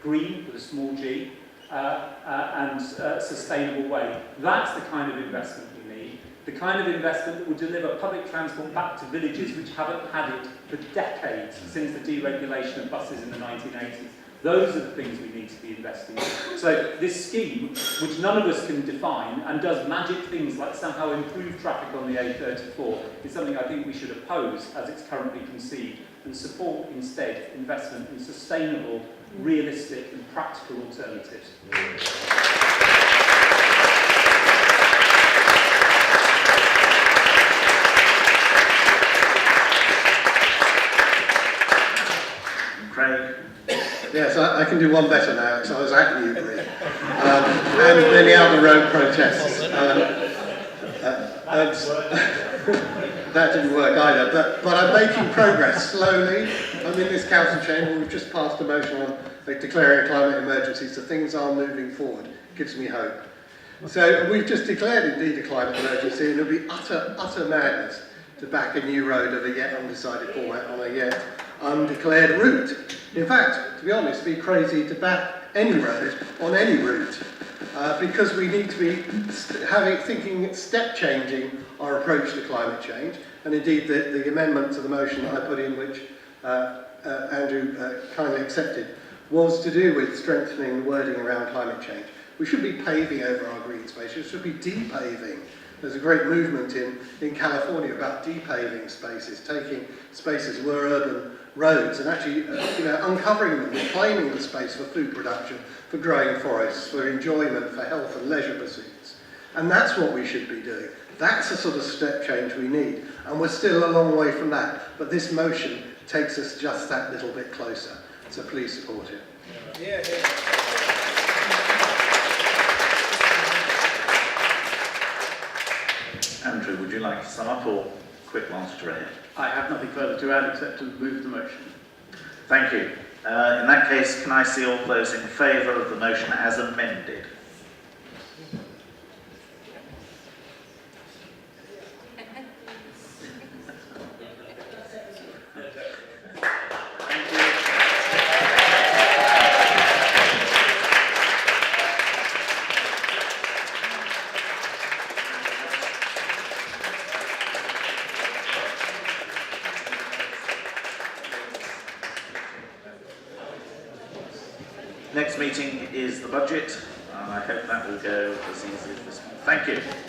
green, with a small g, and sustainable way. That's the kind of investment we need, the kind of investment that will deliver public transport back to villages which haven't had it for decades since the deregulation of buses in the 1980s. Those are the things we need to be investing in. So this scheme, which none of us can define and does magic things like somehow improve traffic on the A34, is something I think we should oppose as it's currently conceived and support instead investment in sustainable, realistic and practical alternatives. Craig? Yes, I can do one better now, because I was at Newbury. And many other road protests. That didn't work either, but I'm making progress slowly. I'm in this council chamber, we've just passed a motion on declaring a climate emergency, so things are moving forward. It gives me hope. So we've just declared indeed a climate emergency, and it'll be utter madness to back a new road of a yet undecided format on a yet undeclared route. In fact, to be honest, be crazy to back any road on any route, because we need to be thinking step changing our approach to climate change. And indeed, the amendment to the motion that I put in, which Andrew kindly accepted, was to do with strengthening the wording around climate change. We should be paving over our green space. We should be de-paving. There's a great movement in California about de-paving spaces, taking spaces where urban roads and actually uncovering them, reclaiming the space for food production, for growing forests, for enjoyment, for health and leisure pursuits. And that's what we should be doing. That's the sort of step change we need. And we're still a long way from that. But this motion takes us just that little bit closer. So please support it. Yeah. Andrew, would you like to sum up or quick last ahead? I have nothing further to add except to move the motion. Thank you. In that case, can I see all those in favour of the motion as amended? Next meeting is the budget, and I hope that will go as easy as this one. Thank you.